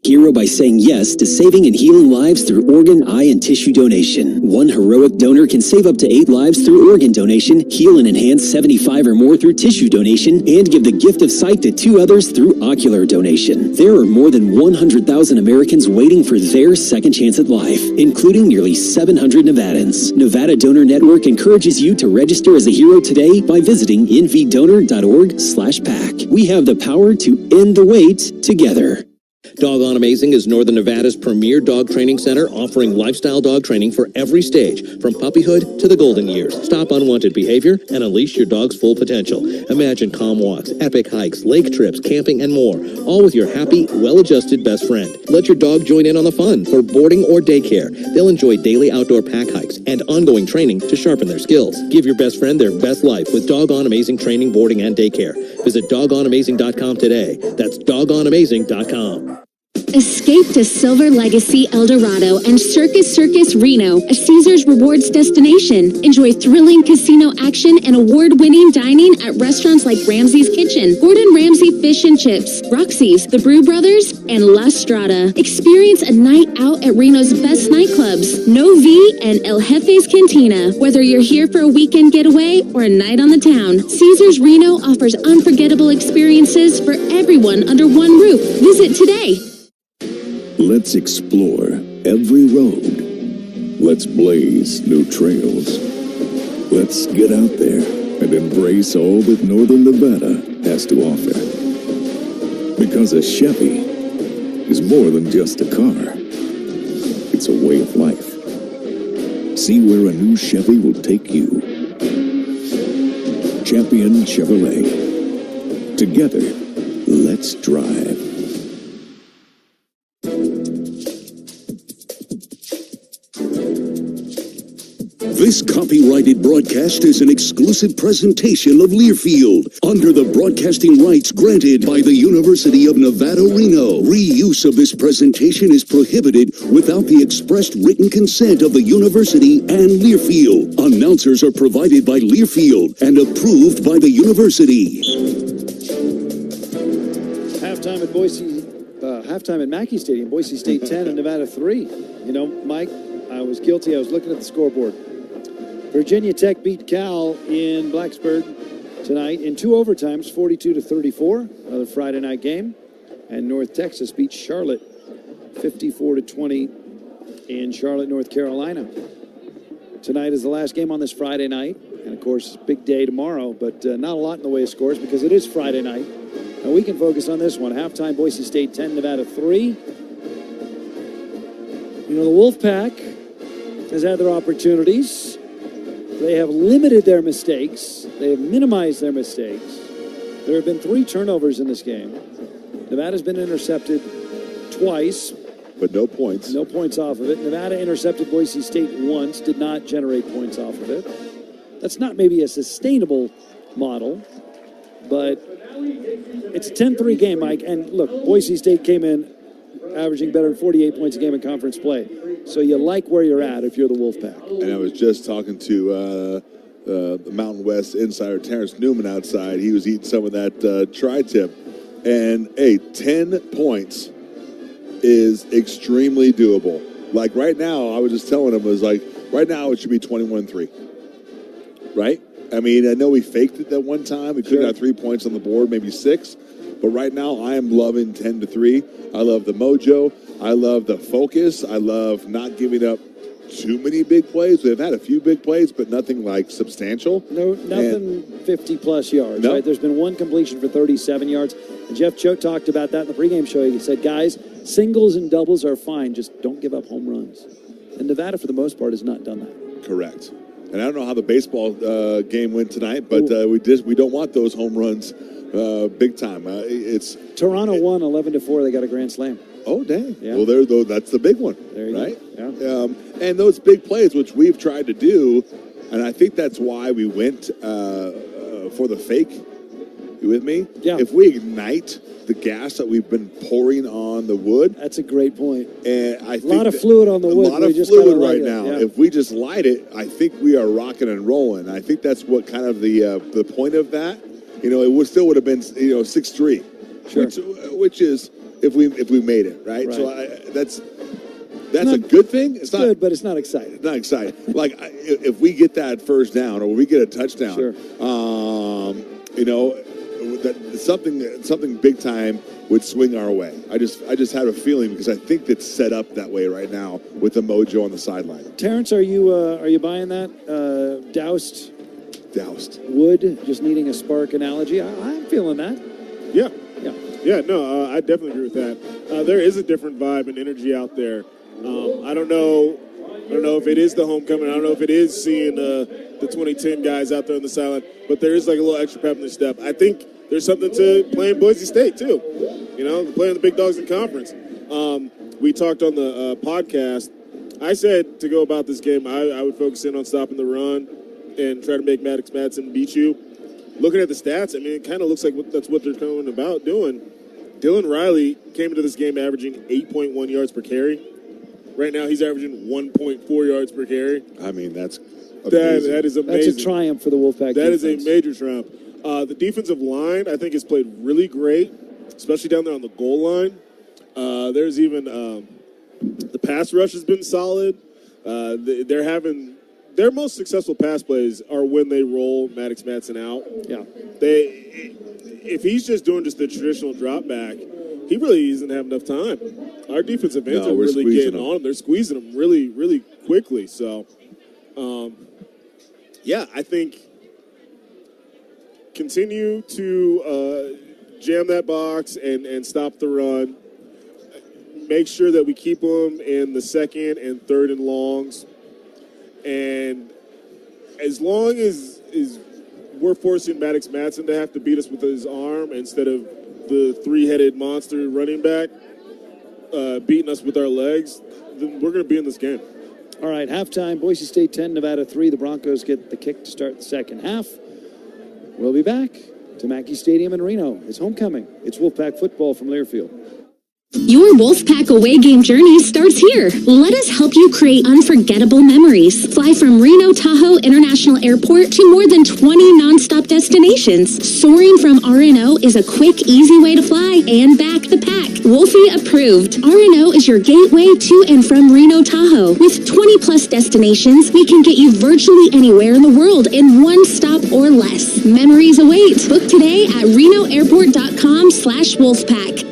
Hero by saying yes to saving and healing lives through organ, eye, and tissue donation. One heroic donor can save up to 8 lives through organ donation, heal and enhance 75 or more through tissue donation, and give the gift of sight to 2 others through ocular donation. There are more than 100,000 Americans waiting for their second chance at life, including nearly 700 Nevadans. Nevada Donor Network encourages you to register as a hero today by visiting nvdonor.org/pack. We have the power to end the wait together. Doggone Amazing is Northern Nevada's premier dog training center, offering lifestyle dog training for every stage, from puppyhood to the golden years. Stop unwanted behavior and unleash your dog's full potential. Imagine calm walks, epic hikes, lake trips, camping, and more, all with your happy, well-adjusted best friend. Let your dog join in on the fun for boarding or daycare. They'll enjoy daily outdoor pack hikes and ongoing training to sharpen their skills. Give your best friend their best life with Doggone Amazing training, boarding, and daycare. Visit doggoneamazing.com today. That's doggoneamazing.com. Escape to Silver Legacy El Dorado and Circus Reno, a Caesars Rewards destination. Enjoy thrilling casino action and award-winning dining at restaurants like Ramsey's Kitchen, Gordon Ramsay Fish and Chips, Roxy's, The Brew Brothers, and La Strada. Experience a night out at Reno's best nightclubs, No V and El Jefe's Cantina. Whether you're here for a weekend getaway or a night on the town, Caesars Reno offers unforgettable experiences for everyone under one roof. Visit today. Let's explore every road. Let's blaze new trails. Let's get out there and embrace all that Northern Nevada has to offer. Because a Chevy is more than just a car. It's a way of life. See where a new Chevy will take you. Champion Chevrolet. Together, let's drive. This copyrighted broadcast is an exclusive presentation of Learfield under the broadcasting rights granted by the University of Nevada, Reno. Reuse of this presentation is prohibited without the expressed written consent of the university and Learfield. Announcers are provided by Learfield and approved by the university. Halftime at halftime at Mackey Stadium. Boise State 10 and Nevada 3. You know, Mike, I was guilty. I was looking at the scoreboard. Virginia Tech beat Cal in Blacksburg tonight in 2 overtimes, 42-34. Another Friday night game. And North Texas beat Charlotte 54-20 in Charlotte, North Carolina. Tonight is the last game on this Friday night. And, of course, big day tomorrow, but not a lot in the way of scores because it is Friday night. And we can focus on this one. Halftime, Boise State 10, Nevada 3. You know, the Wolfpack has had their opportunities. They have limited their mistakes. They have minimized their mistakes. There have been 3 turnovers in this game. Nevada's been intercepted twice. But no points. No points off of it. Nevada intercepted Boise State once, did not generate points off of it. That's not maybe a sustainable model, but it's a 10-3 game, Mike. And look, Boise State came in averaging better than 48 points a game in conference play. So you like where you're at if you're the Wolfpack. And I was just talking to the Mountain West insider, Terrence Newman, outside. He was eating some of that tri-tip. And, hey, 10 points is extremely doable. Like right now, I was just telling him, right now it should be 21-3. Right? I mean, I know we faked it that one time. We could have got 3 points on the board, maybe 6. But right now, I am loving 10-3. I love the mojo. I love the focus. I love not giving up too many big plays. We've had a few big plays, but nothing like substantial. No, nothing 50-plus yards, right? There's been one completion for 37 yards. And Jeff Choate talked about that in the pregame show. He said, guys, singles and doubles are fine. Just don't give up home runs. And Nevada, for the most part, has not done that. Correct. And I don't know how the baseball game went tonight, but we don't want those home runs big time. Toronto won 11-4. They got a grand slam. Oh, dang. Yeah. Well, that's the big one, right? Go. Yeah. And those big plays, which we've tried to do, and I think that's why we went for the fake. You with me? Yeah. If we ignite the gas that we've been pouring on the wood. That's a great point. And I think a lot of fluid on the wood. A lot of fluid right now. Yeah. If we just light it, I think we are rocking and rolling. I think that's what kind of the point of that. You know, it still would have been 6-3, sure. which is if we made it right. So that's a good thing. It's good, but it's not exciting. Not exciting. Like if we get that first down or we get a touchdown, sure. That something big time would swing our way. I just have a feeling because I think it's set up that way right now with the mojo on the sideline. Terrence, are you buying that doused wood, just needing a spark analogy? I'm feeling that. Yeah. No, I definitely agree with that. There is a different vibe and energy out there. I don't know if it is the homecoming. I don't know if it is seeing the 2010 guys out there on the sideline, but there is like a little extra pep in their step. I think there's something to playing Boise State too. You know, playing the big dogs in conference. We talked on the podcast. I said to go about this game, I would focus in on stopping the run and try to make Maddox Madsen beat you. Looking at the stats, I mean, it kind of looks like that's what they're going about doing. Dylan Riley came into this game averaging 8.1 yards per carry. Right now, he's averaging 1.4 yards per carry. I mean, that is amazing. That's a triumph for the Wolfpack That defense. is a major triumph. The defensive line, I think, has played really great, especially down there on the goal line. There's even the pass rush has been solid. Their most successful pass plays are when they roll Maddox Madsen out. Yeah. If he's just doing just the traditional drop back, he really doesn't have enough time. Our defensive ends are really getting on him. They're squeezing him really, really quickly. So, I think continue to jam that box and stop the run. Make sure that we keep them in the second and third and longs. And as long as we're forcing Maddox Madsen to have to beat us with his arm instead of the three-headed monster running back beating us with our legs, then we're going to be in this game. All right, halftime, Boise State 10, Nevada 3. The Broncos get the kick to start the second half. We'll be back to Mackey Stadium in Reno. It's homecoming. It's Wolfpack football from Learfield. Your Wolfpack away game journey starts here. Let us help you create unforgettable memories. Fly from Reno Tahoe International Airport to more than 20 nonstop destinations. Soaring from RNO is a quick, easy way to fly and back the pack. Wolfie approved. RNO is your gateway to and from Reno Tahoe. With 20 plus destinations, we can get you virtually anywhere in the world in one stop or less. Memories await. Book today at renoairport.com/wolfpack.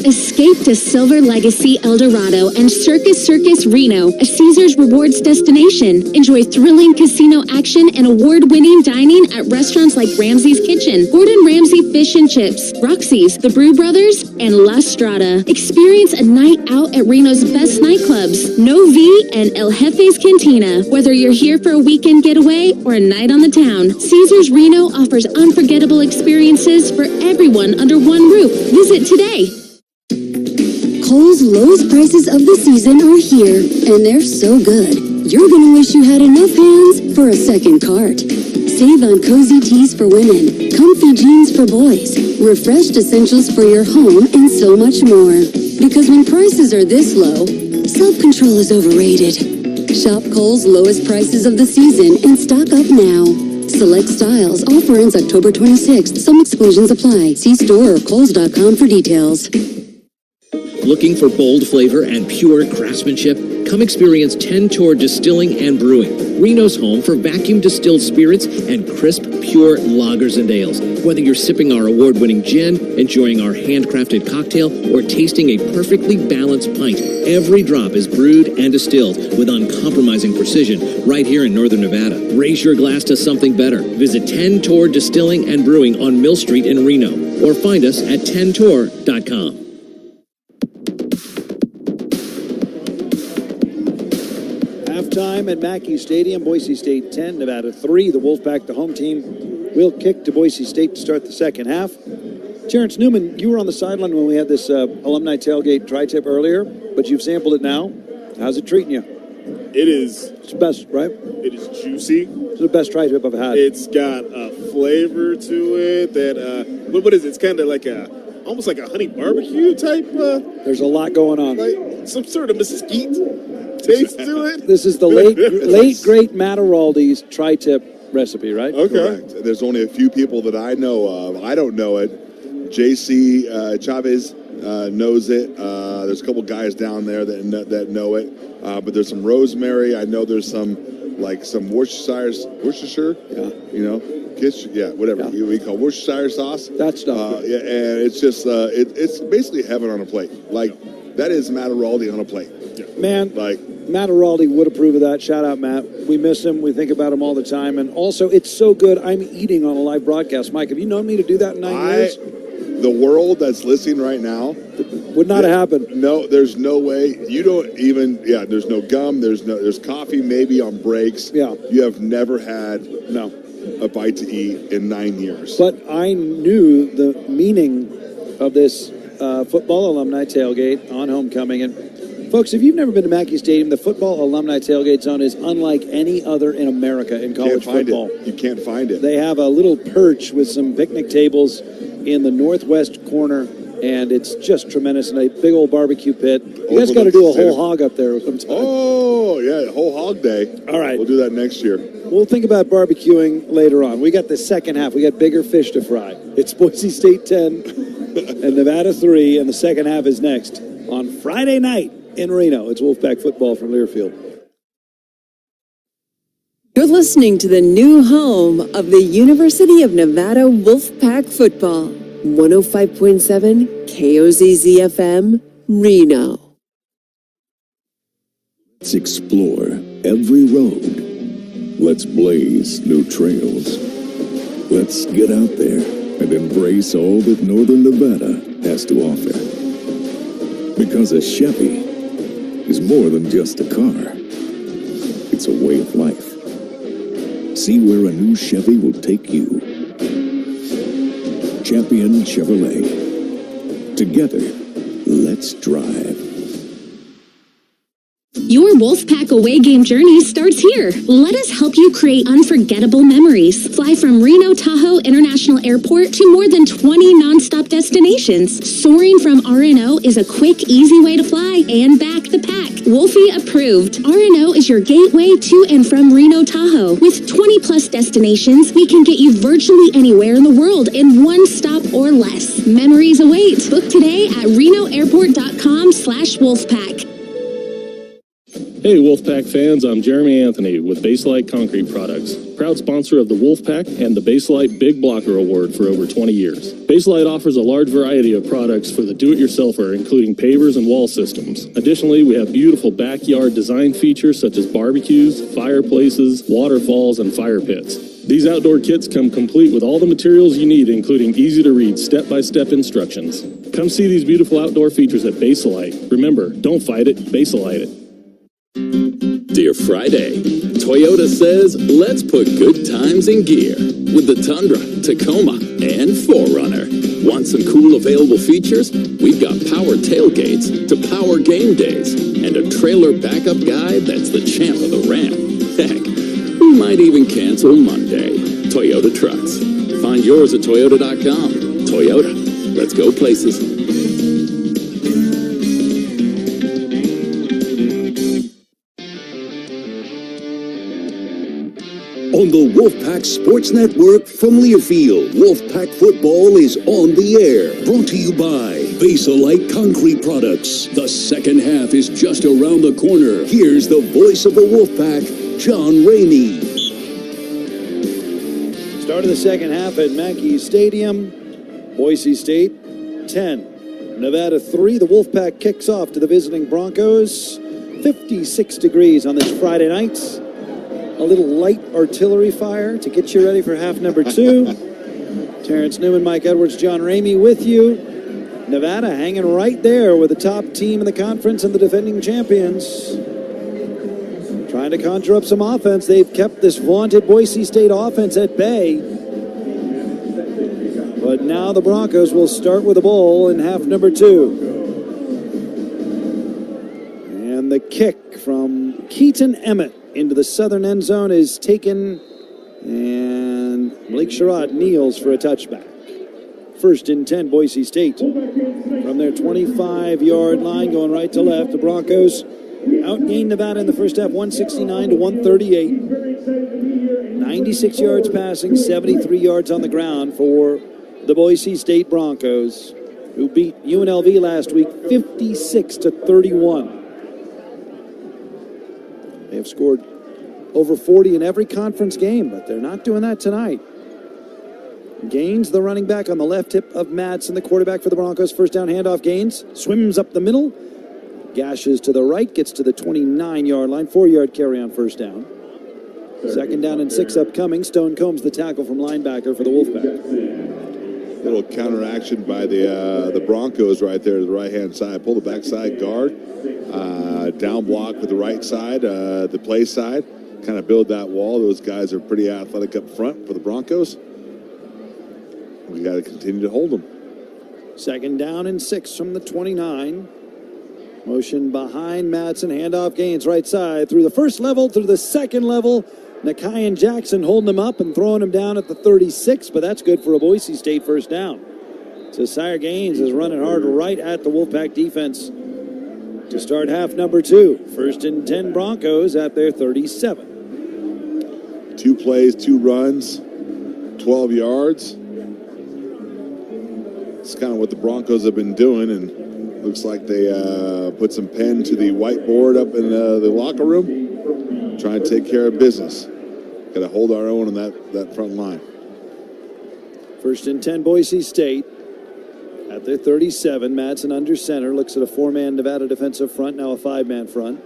Escape to Silver Legacy El Dorado and Circus Reno, a Caesars Rewards destination. Enjoy thrilling casino action and award-winning dining at restaurants like Ramsey's Kitchen, Gordon Ramsay Fish and Chips, Roxy's, The Brew Brothers, and La Strada. Experience a night out at Reno's best nightclubs, No V and El Jefe's Cantina. Whether you're here for a weekend getaway or a night on the town, Caesars Reno offers unforgettable experiences for everyone under one roof. Visit today. Kohl's lowest prices of the season are here, and they're so good. You're gonna wish you had enough hands for a second cart. Save on cozy tees for women, comfy jeans for boys, refreshed essentials for your home, and so much more. Because when prices are this low, self-control is overrated. Shop Kohl's lowest prices of the season and stock up now. Select styles. Offer ends October 26th. Some exclusions apply. See store or kohls.com for details. Looking for bold flavor and pure craftsmanship? Come experience 10 Tour Distilling and Brewing, Reno's home for vacuum distilled spirits and crisp, pure lagers and ales. Whether you're sipping our award-winning gin, enjoying our handcrafted cocktail, or tasting a perfectly balanced pint, every drop is brewed and distilled with uncompromising precision right here in Northern Nevada. Raise your glass to something better. Visit 10 Tour Distilling and Brewing on Mill Street in Reno, or find us at 10tour.com. Halftime at Mackey Stadium, Boise State 10, Nevada 3. The Wolfpack, the home team, will kick to Boise State to start the second half. Terrence Newman, you were on the sideline when we had this alumni tailgate tri-tip earlier, but you've sampled it now. How's it treating you? It is. It's the best, right? It is juicy. It's the best tri-tip I've had. It's got a flavor to it that, what is it? It's kind of like almost like a honey barbecue type. There's a lot going on. Like some sort of mesquite taste to it. This is the late great Matt Araldi's tri-tip recipe, right? Okay. Correct. There's only a few people that I know of. I don't know it. JC Chavez knows it. There's a couple guys down there that know it. But there's some rosemary. I know there's some Worcestershire. Yeah. You know, whatever we call Worcestershire sauce. That stuff. Yeah, and it's just it's basically heaven on a plate. Like that is Matt Araldi on a plate. Yeah. Man, like Matt Araldi would approve of that. Shout out, Matt. We miss him. We think about him all the time. And also, it's so good. I'm eating on a live broadcast. Mike, have you known me to do that in 9 years? The world that's listening right now would not happen. No, there's no way. You don't even. Yeah, there's no gum. There's coffee maybe on breaks. Yeah, you have never had a bite to eat in 9 years. But I knew the meaning of this football alumni tailgate on homecoming. And folks, if you've never been to Mackey Stadium, the football alumni tailgate zone is unlike any other in America in college football. You can't find it. They have a little perch with some picnic tables in the northwest corner, and it's just tremendous. And a big old barbecue pit. You guys got to do a whole hog up there sometime. Oh, yeah, whole hog day. All right. We'll do that next year. We'll think about barbecuing later on. We got the second half. We got bigger fish to fry. It's Boise State 10 and Nevada 3, and the second half is next on Friday night in Reno. It's Wolfpack football from Learfield. You're listening to the new home of the University of Nevada Wolfpack football. 105.7 KOZZ-FM, Reno. Let's explore every road. Let's blaze new trails. Let's get out there and embrace all that Northern Nevada has to offer. Because a Chevy is more than just a car. It's a way of life. See where a new Chevy will take you. Champion Chevrolet. Together, let's drive. Your Wolfpack away game journey starts here. Let us help you create unforgettable memories. Fly from Reno Tahoe International Airport to more than 20 nonstop destinations. Soaring from RNO is a quick, easy way to fly and back the pack. Wolfie approved. RNO is your gateway to and from Reno Tahoe. With 20 plus destinations, we can get you virtually anywhere in the world in one stop or less. Memories await. Book today at renoairport.com/wolfpack. Hey Wolfpack fans, I'm Jeremy Anthony with Baselite Concrete Products, proud sponsor of the Wolfpack and the Baselite Big Blocker Award for over 20 years. Baselite offers a large variety of products for the do-it-yourselfer, including pavers and wall systems. Additionally, we have beautiful backyard design features such as barbecues, fireplaces, waterfalls, and fire pits. These outdoor kits come complete with all the materials you need, including easy-to-read step-by-step instructions. Come see these beautiful outdoor features at Baselite. Remember, don't fight it, Baselite it. Dear Friday, Toyota says, let's put good times in gear with the Tundra, Tacoma, and 4Runner. Want some cool available features? We've got power tailgates to power game days and a trailer backup guy that's the champ of the ramp. Heck, we might even cancel Monday. Toyota trucks. Find yours at Toyota.com. Toyota, let's go places. On the Wolfpack Sports Network from Learfield, Wolfpack football is on the air. Brought to you by Baselite Concrete Products. The second half is just around the corner. Here's the voice of the Wolfpack, John Ramey. Start of the second half at Mackey Stadium. Boise State 10, Nevada 3. The Wolfpack kicks off to the visiting Broncos. 56 degrees on this Friday night. A little light artillery fire to get you ready for half number 2. Terrence Newman, Mike Edwards, John Ramey with you. Nevada hanging right there with the top team in the conference and the defending champions. Trying to conjure up some offense. They've kept this vaunted Boise State offense at bay. But now the Broncos will start with a ball in half number 2. And the kick from Keaton Emmett into the southern end zone is taken, and Blake Sherrod kneels for a touchback. First and 10, Boise State. From their 25-yard line, going right to left, the Broncos outgained Nevada in the first half, 169 to 138. 96 yards passing, 73 yards on the ground for the Boise State Broncos, who beat UNLV last week 56 to 31. They have scored over 40 in every conference game, but they're not doing that tonight. Gaines, the running back, on the left hip of Madsen, the quarterback for the Broncos. First down handoff. Gaines swims up the middle, gashes to the right, gets to the 29-yard line. 4-yard carry on first down. Second down and 6 upcoming. Stone Combs, the tackle from linebacker for the Wolfpack. Little counteraction by the Broncos right there to the right-hand side. Pull the backside guard. Down block with the right side, the play side. Kind of build that wall. Those guys are pretty athletic up front for the Broncos. We got to continue to hold them. Second down and 6 from the 29. Motion behind Madsen. Handoff. Gaines right side. Through the first level, through the second level. Nakai and Jackson holding him up and throwing him down at the 36, but that's good for a Boise State first down. So Sire Gaines is running hard right at the Wolfpack defense to start half number 2. First and 10 Broncos at their 37. 2 plays, 2 runs, 12 yards. It's kind of what the Broncos have been doing, and looks like they put some pen to the whiteboard up in the locker room. Trying to take care of business. Got to hold our own on that front line. First and 10 Boise State at their 37. Madsen under center. Looks at a 4-man Nevada defensive front. Now a 5-man front.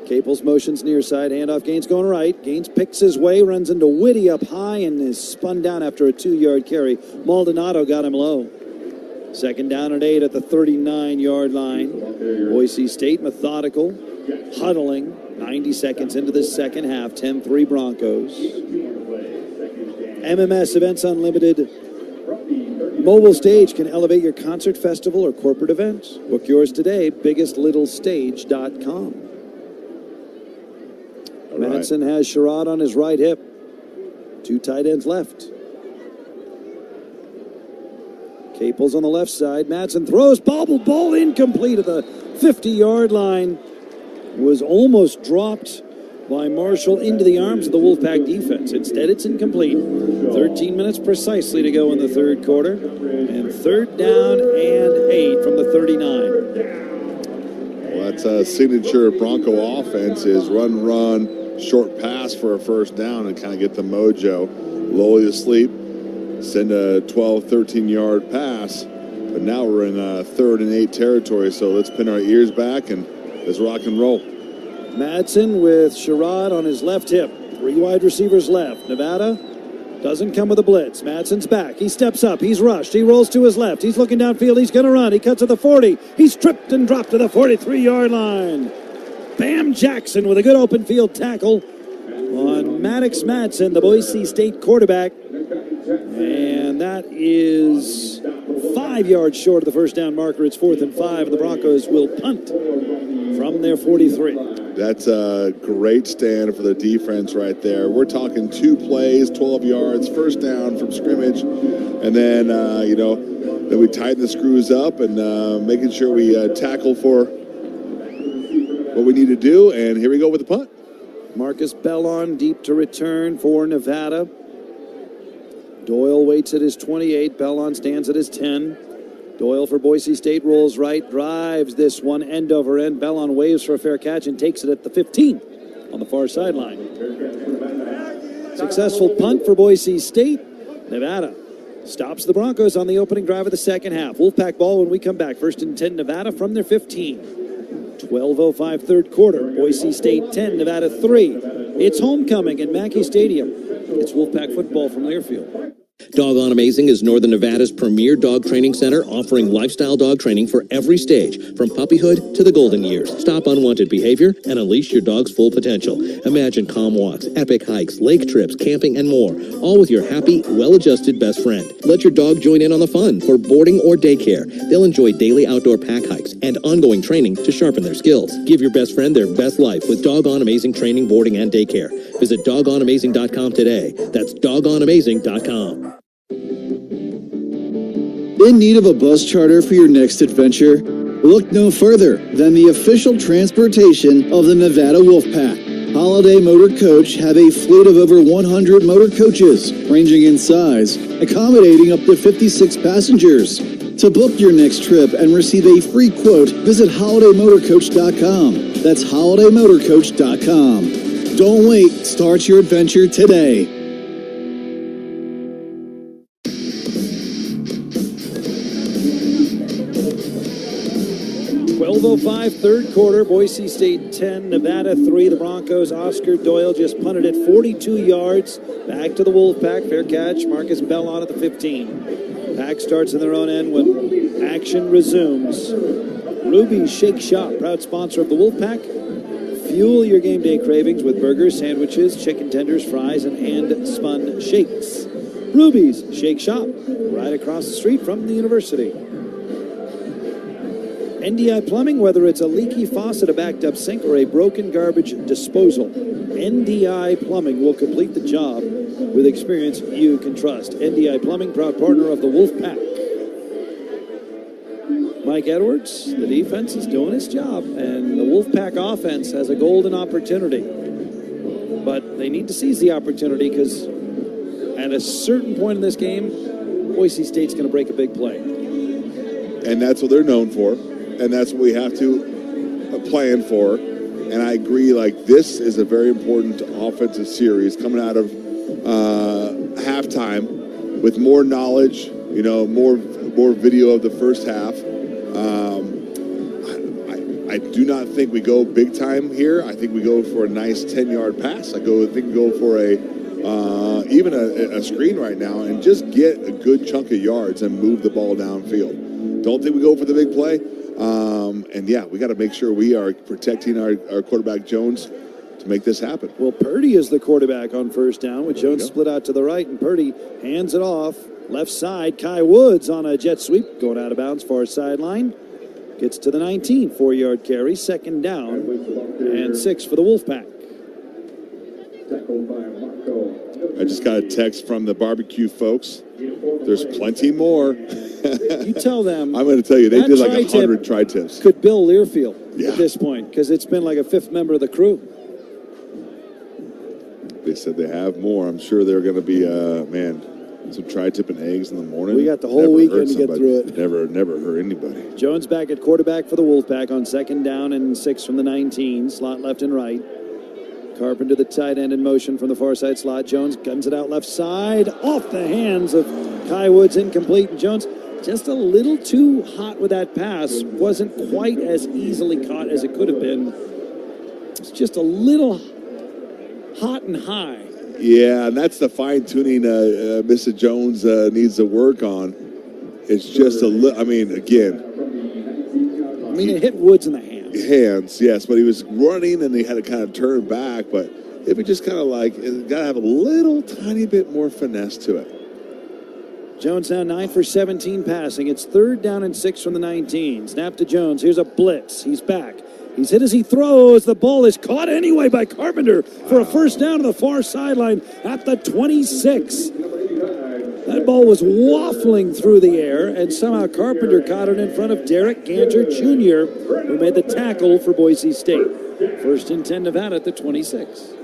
Caples motions near side. Handoff. Gaines going right. Gaines picks his way. Runs into Whitty up high and is spun down after a 2-yard carry. Maldonado got him low. Second down and 8 at the 39-yard line. Boise State methodical. Huddling. 90 seconds into the second half. 10-3 Broncos. MMS Events Unlimited mobile stage can elevate your concert, festival, or corporate event. Book yours today. BiggestLittleStage.com. Madsen has Sherrod on his right hip. 2 tight ends left. Capel's on the left side. Madsen throws, ball incomplete at the 50-yard line. Was almost dropped by Marshall into the arms of the Wolfpack defense. Instead, it's incomplete. 13 minutes precisely to go in the third quarter. And 3rd down and 8 from the 39. Well, that's a signature Bronco offense is run, short pass for a first down and kind of get the mojo. Lull you to sleep, send a 12, 13-yard pass. But now we're in 3rd and 8 territory, so let's pin our ears back and let's rock and roll. Madsen with Sherrod on his left hip. 3 wide receivers left. Nevada doesn't come with a blitz. Madsen's back. He steps up. He's rushed. He rolls to his left. He's looking downfield. He's going to run. He cuts to the 40. He's tripped and dropped to the 43-yard line. Bam Jackson with a good open field tackle on Maddox Madsen, the Boise State quarterback. And that is 5 yards short of the first down marker. It's 4th and 5, and the Broncos will punt from their 43. That's a great stand for the defense right there. We're talking 2 plays, 12 yards, first down from scrimmage, and then, then we tighten the screws up and making sure we tackle for what we need to do, and here we go with the punt. Marcus Bellon deep to return for Nevada. Doyle waits at his 28. Bellon stands at his 10. Doyle for Boise State rolls right, drives this one end over end. Bellon waves for a fair catch and takes it at the 15 on the far sideline. Successful punt for Boise State. Nevada stops the Broncos on the opening drive of the second half. Wolfpack ball when we come back. 1st and 10, Nevada from their 15. 12:05 third quarter. Boise State 10, Nevada 3. It's homecoming in Mackey Stadium. It's Wolfpack football from Learfield. Doggone Amazing is Northern Nevada's premier dog training center, offering lifestyle dog training for every stage, from puppyhood to the golden years. Stop unwanted behavior and unleash your dog's full potential. Imagine calm walks, epic hikes, lake trips, camping, and more, all with your happy, well-adjusted best friend. Let your dog join in on the fun for boarding or daycare. They'll enjoy daily outdoor pack hikes and ongoing training to sharpen their skills. Give your best friend their best life with Doggone Amazing training, boarding, and daycare. Visit doggoneamazing.com today. That's doggoneamazing.com. In need of a bus charter for your next adventure? Look no further than the official transportation of the Nevada Wolfpack. Holiday Motor Coach have a fleet of over 100 motor coaches, ranging in size, accommodating up to 56 passengers. To book your next trip and receive a free quote, visit holidaymotorcoach.com. That's holidaymotorcoach.com. Don't wait. Start your adventure today. 12:05 third quarter. Boise State 10, Nevada 3. The Broncos, Oscar Doyle just punted it 42 yards. Back to the Wolfpack. Fair catch. Marcus Bellon at the 15. Pack starts in their own end when action resumes. Ruby's Shake Shop, proud sponsor of the Wolfpack. Fuel your game day cravings with burgers, sandwiches, chicken tenders, fries, and hand-spun shakes. Ruby's Shake Shop, right across the street from the university. NDI Plumbing, whether it's a leaky faucet, a backed up sink, or a broken garbage disposal, NDI Plumbing will complete the job with experience you can trust. NDI Plumbing, proud partner of the Wolfpack. Mike Edwards, the defense is doing its job, and the Wolfpack offense has a golden opportunity. But they need to seize the opportunity because at a certain point in this game, Boise State's going to break a big play. And that's what they're known for. And that's what we have to plan for. And I agree, like, this is a very important offensive series coming out of halftime with more knowledge, more video of the first half. I do not think we go big time here. I think we go for a nice 10-yard pass. I think we go for even a screen right now and just get a good chunk of yards and move the ball downfield. Don't think we go for the big play. And yeah, we got to make sure we are protecting our quarterback Jones to make this happen. Well, Purdy is the quarterback on first down with Jones split out to the right, and Purdy hands it off. Left side, Kai Woods on a jet sweep, going out of bounds, far sideline. Gets to the 19, 4-yard carry, second down, and 6 for the Wolfpack. I just got a text from the barbecue folks. There's plenty more. You tell them. I'm going to tell you, they that did like tri-tip 100 tri-tips. Could Bill Learfield at this point, because it's been like a fifth member of the crew. They said they have more. I'm sure they're going to be, some tri-tip and eggs in the morning. We got the whole weekend to get through it. Never hurt anybody. Jones back at quarterback for the Wolfpack on 2nd down and 6 from the 19. Slot left and right. Carpenter, the tight end, in motion from the far side slot. Jones guns it out left side. Off the hands of Kai Woods, incomplete. And Jones just a little too hot with that pass. Wasn't quite as easily caught as it could have been. It's just a little hot and high. Yeah, and that's the fine-tuning Mr. Jones needs to work on. It's just a little, again. It hit Woods in the hands, yes, but he was running and he had to kind of turn back, but if he just kind of got to have a little tiny bit more finesse to it. Jones now 9 for 17 passing. It's 3rd down and 6 from the 19. Snap to Jones. Here's a blitz. He's back. He's hit as he throws. The ball is caught anyway by Carpenter for a first down to the far sideline at the 26. That ball was waffling through the air, and somehow Carpenter caught it in front of Derek Ganter Jr., who made the tackle for Boise State. 1st and 10 Nevada at the 26.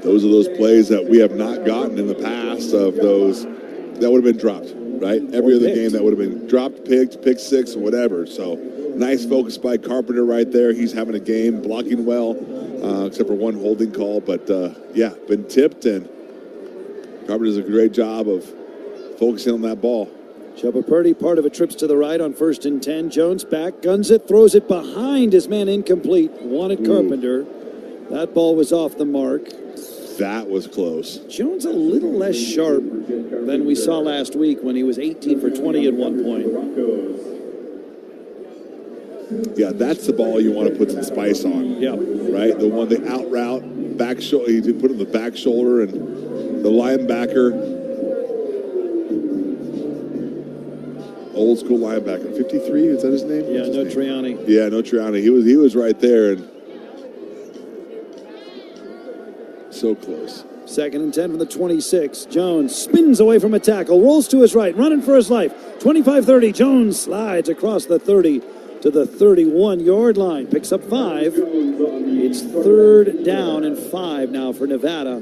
Those are those plays that we have not gotten in the past of those that would have been dropped, right? Every other game that would have been dropped, pick six, or whatever. So nice focus by Carpenter right there. He's having a game, blocking well, except for one holding call. But, been tipped, and Carpenter does a great job of focusing on that ball. Chubba Purdy, part of it, trips to the right on 1st and 10. Jones back, guns it, throws it behind his man, incomplete. Wanted Carpenter. That ball was off the mark. That was close. Jones a little less sharp than we saw last week when he was 18 for 20 at one point. Yeah, that's the ball you want to put some spice on. Yeah. Right? The one, the out route, back shoulder, you put it on the back shoulder, and the linebacker, old school linebacker, 53, is that his name? Yeah, Notriani. Yeah, Notriani. He was right there, and so close. 2nd and 10 from the 26. Jones spins away from a tackle, rolls to his right, running for his life. 25-30. Jones slides across the 30 to the 31-yard line. Picks up 5. It's 3rd down and 5 now for Nevada.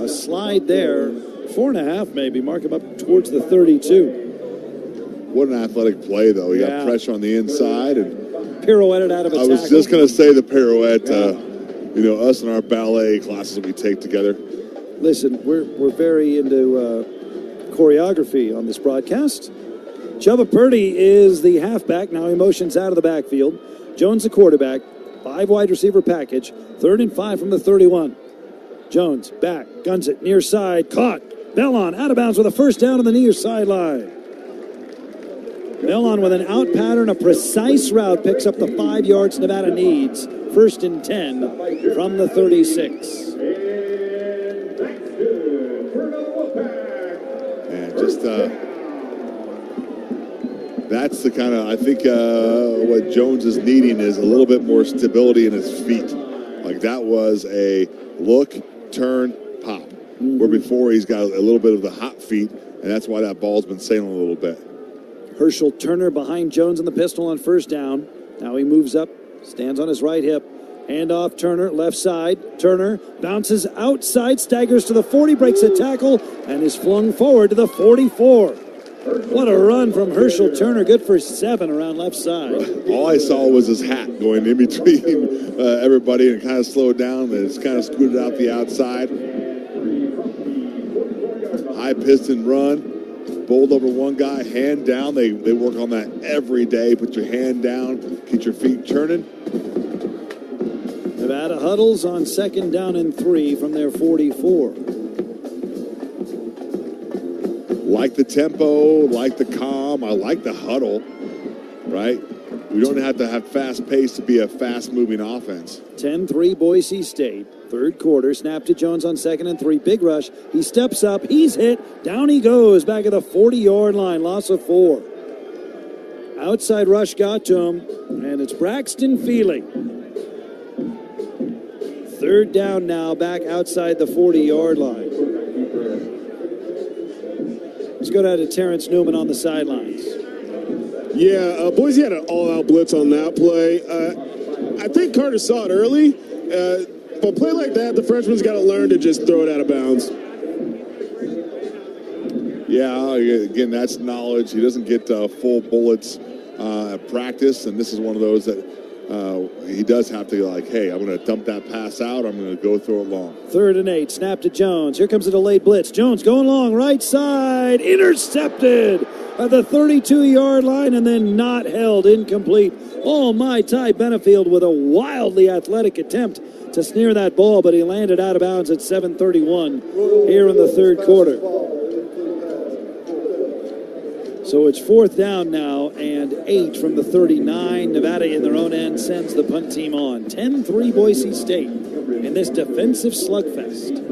A slide there. 4.5 maybe. Mark him up towards the 32. What an athletic play, though. He got pressure on the inside and pirouetted out of a tackle. I was just going to say the pirouette. Us and our ballet classes we take together. Listen, we're very into choreography on this broadcast. Chubba Purdy is the halfback. Now he motions out of the backfield. Jones the quarterback. 5 wide receiver package. 3rd and 5 from the 31. Jones back, guns it near side, caught. Bellon out of bounds with a first down on the near sideline. Bellon with an out pattern, a precise route, picks up the 5 yards Nevada needs. 1st and 10 from the 36. And just that's the kind of, I think what Jones is needing is a little bit more stability in his feet. Like that was a look, turn, pop. Where before he's got a little bit of the hot feet, and that's why that ball's been sailing a little bit. Herschel Turner behind Jones in the pistol on 1st down. Now he moves up, stands on his right hip. Hand off Turner, left side. Turner bounces outside, staggers to the 40, breaks a tackle, and is flung forward to the 44. What a run from Herschel Turner. Good for 7 around left side. All I saw was his hat going in between everybody and kind of slowed down. And it's kind of scooted out the outside. High piston run. Bowled over one guy, hand down. They work on that every day. Put your hand down, get your feet turning. Nevada huddles on 2nd down and 3 from their 44. Like the tempo, like the calm. I like the huddle, right? We don't have to have fast pace to be a fast-moving offense. 10-3 Boise State. 3rd quarter, snap to Jones on 2nd and 3. Big rush. He steps up. He's hit. Down he goes. Back at the 40-yard line. Loss of 4. Outside rush got to him. And it's Braxton Feely. Third down now, back outside the 40-yard line. Let's go down to Terrence Newman on the sidelines. Yeah, Boise had an all-out blitz on that play. I think Carter saw it early, but a play like that, the freshman's got to learn to just throw it out of bounds. Yeah, again, that's knowledge. He doesn't get full bullets at practice, and this is one of those that he does have to, like, hey, I'm going to dump that pass out. I'm going to go throw it long. 3rd and 8, snap to Jones. Here comes a delayed blitz. Jones going long, right side, intercepted at the 32-yard line, and then not held, incomplete. Oh, my, Ty Benefield with a wildly athletic attempt to snare that ball, but he landed out of bounds at 7:31 here in the third quarter. So it's 4th down now and 8 from the 39. Nevada in their own end sends the punt team on. 10-3 Boise State in this defensive slugfest.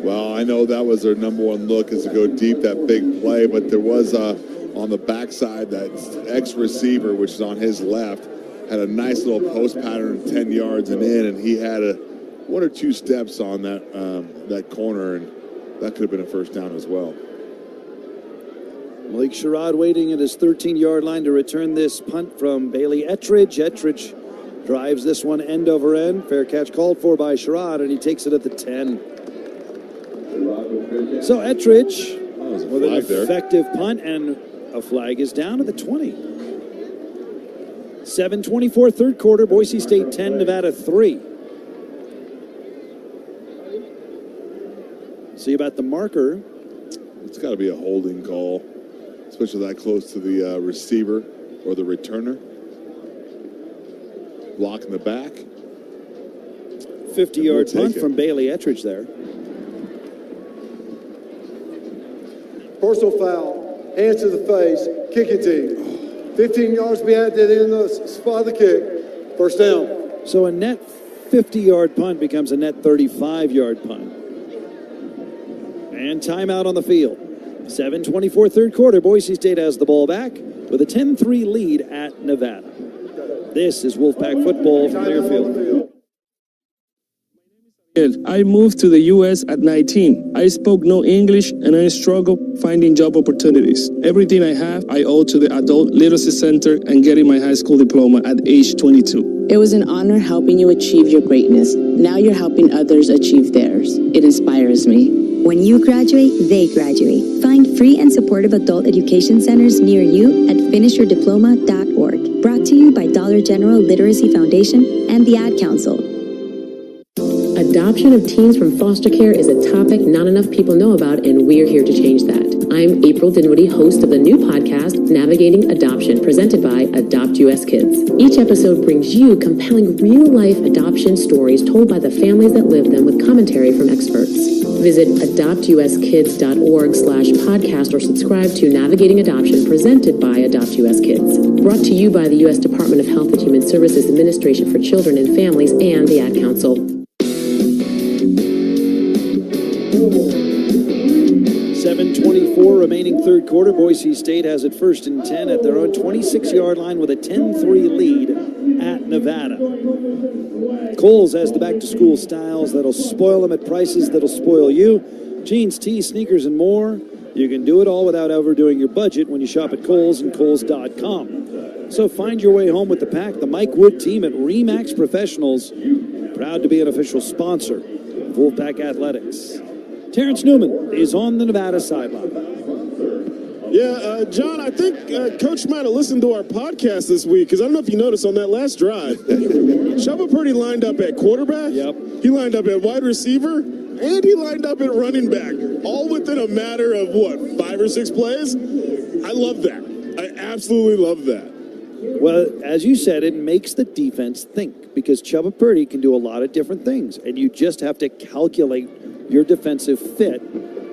Well, I know that was their number one look, is to go deep, that big play, but there was on the backside, that ex-receiver, which is on his left, had a nice little post pattern 10 yards and in, and he had one or two steps on that corner, and that could have been a first down as well. Malik Sherrod waiting at his 13-yard line to return this punt from Bailey Ettridge. Ettridge drives this one end over end. Fair catch called for by Sherrod, and he takes it at the 10. So Ettridge with an effective punt, and a flag is down at the 20. 7:24 third quarter, Boise State 10, Nevada 3. See about the marker. It's got to be a holding call, especially that close to the receiver or the returner. Block in the back. 50-yard punt from Bailey Ettridge there. Personal foul, hands to the face, kicking team. 15 yards behind that in the spot of the kick. First down. So a net 50-yard punt becomes a net 35-yard punt. And timeout on the field. 7:24 third quarter. Boise State has the ball back with a 10-3 lead at Nevada. This is Wolfpack football from Learfield. I moved to the U.S. at 19. I spoke no English and I struggled finding job opportunities. Everything I have, I owe to the Adult Literacy Center and getting my high school diploma at age 22. It was an honor helping you achieve your greatness. Now you're helping others achieve theirs. It inspires me. When you graduate, they graduate. Find free and supportive adult education centers near you at finishyourdiploma.org. Brought to you by Dollar General Literacy Foundation and the Ad Council. Adoption of teens from foster care is a topic not enough people know about, and we're here to change that. I'm April Dinwiddie, host of the new podcast, Navigating Adoption, presented by Adopt US Kids. Each episode brings you compelling real-life adoption stories told by the families that live them with commentary from experts. Visit adoptuskids.org/podcast or subscribe to Navigating Adoption, presented by Adopt US Kids. Brought to you by the U.S. Department of Health and Human Services Administration for Children and Families and the Ad Council. 7:24 remaining third quarter. Boise State has it 1st and 10 at their own 26-yard line with a 10-3 lead at Nevada. Kohl's has the back-to-school styles that'll spoil them at prices that'll spoil you. Jeans, tees, sneakers, and more. You can do it all without overdoing your budget when you shop at Kohl's and Kohl's.com. So find your way home with the pack. The Mike Wood team at RE/MAX Professionals, proud to be an official sponsor of Wolfpack Athletics. Terrence Newman is on the Nevada sideline. Yeah, John, I think Coach might have listened to our podcast this week, because I don't know if you noticed on that last drive, Chubba Purdy lined up at quarterback, he lined up at wide receiver, and he lined up at running back, all within a matter of, 5 or 6 plays? I love that. I absolutely love that. Well, as you said, it makes the defense think, because Chubba Purdy can do a lot of different things, and you just have to calculate your defensive fit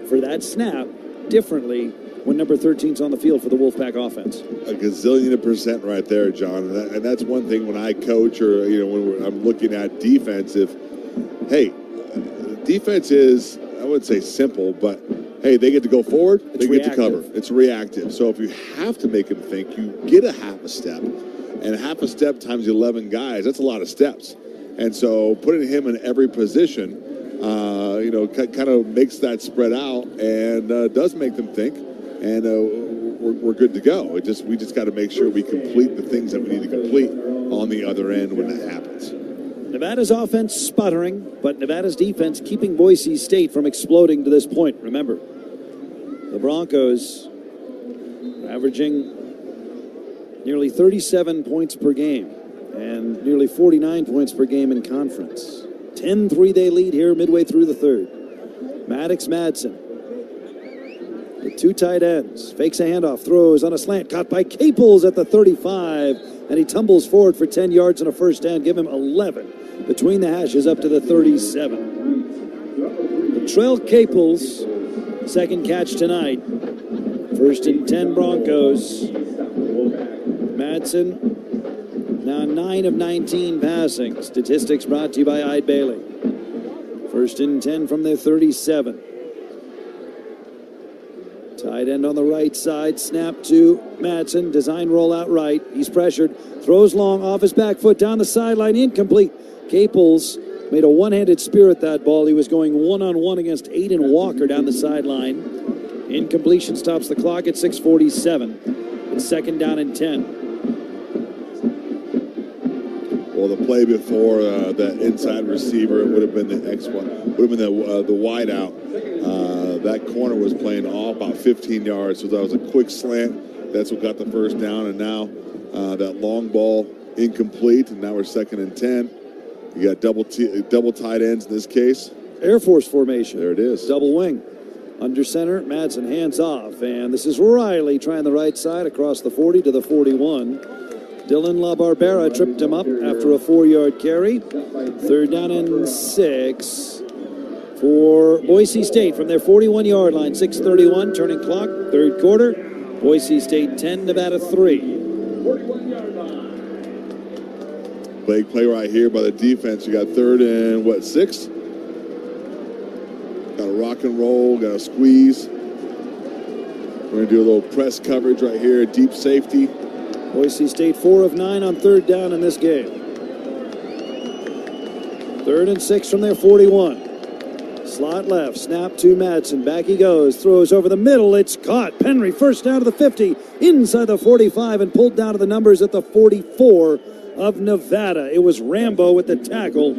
for that snap differently when number 13's on the field for the Wolfpack offense. A gazillion% right there, John. And that's one thing when I coach, or when I'm looking at defensive. Hey, defense is, I wouldn't say simple, but hey, they get to go forward, they get to cover. It's reactive. So if you have to make them think, you get a half a step, and half a step times 11 guys, that's a lot of steps. And so putting him in every position, kind of makes that spread out and does make them think. And we're good to go. We just got to make sure we complete the things that we need to complete on the other end when that happens. Nevada's offense sputtering, but Nevada's defense keeping Boise State from exploding to this point. Remember, the Broncos averaging nearly 37 points per game and nearly 49 points per game in conference. 10-3 they lead here midway through the third. Maddox Madsen with two tight ends. Fakes a handoff, throws on a slant, caught by Caples at the 35, and he tumbles forward for 10 yards and a first down. Give him 11 between the hashes up to the 37. Latrell Caples, second catch tonight. First and 10 Broncos. Madsen, now 9 of 19 passing. Statistics brought to you by Eide Bailey. First and 10 from their 37. Tight end on the right side, snap to Madsen, design roll out right. He's pressured, throws long off his back foot down the sideline, incomplete. Caples made a one-handed spear at that ball. He was going one-on-one against Aiden Walker down the sideline. Incompletion stops the clock at 6:47. It's second down and 10. Well, the play before that inside receiver, it would have been the X1, would have been the wide out. That corner was playing off about 15 yards, so that was a quick slant. That's what got the first down, and now that long ball incomplete, and now we're second and 10. You got double tight ends in this case. Air Force formation. There it is. Double wing. Under center, Madsen hands off, and this is Riley trying the right side across the 40 to the 41. Dylan LaBarbera tripped him up after a 4-yard carry. Third down and 6 for Boise State from their 41-yard line. 6:31, turning clock, third quarter. Boise State 10, Nevada 3. Big play right here by the defense. You got third and 6? Got a rock and roll, got a squeeze. We're going to do a little press coverage right here, deep safety. Boise State 4 of 9 on third down in this game. Third and 6 from their 41. Slot left, snap to Madsen. Back he goes, throws over the middle. It's caught. Penry first down to the 50, inside the 45, and pulled down to the numbers at the 44 of Nevada. It was Rambo with the tackle,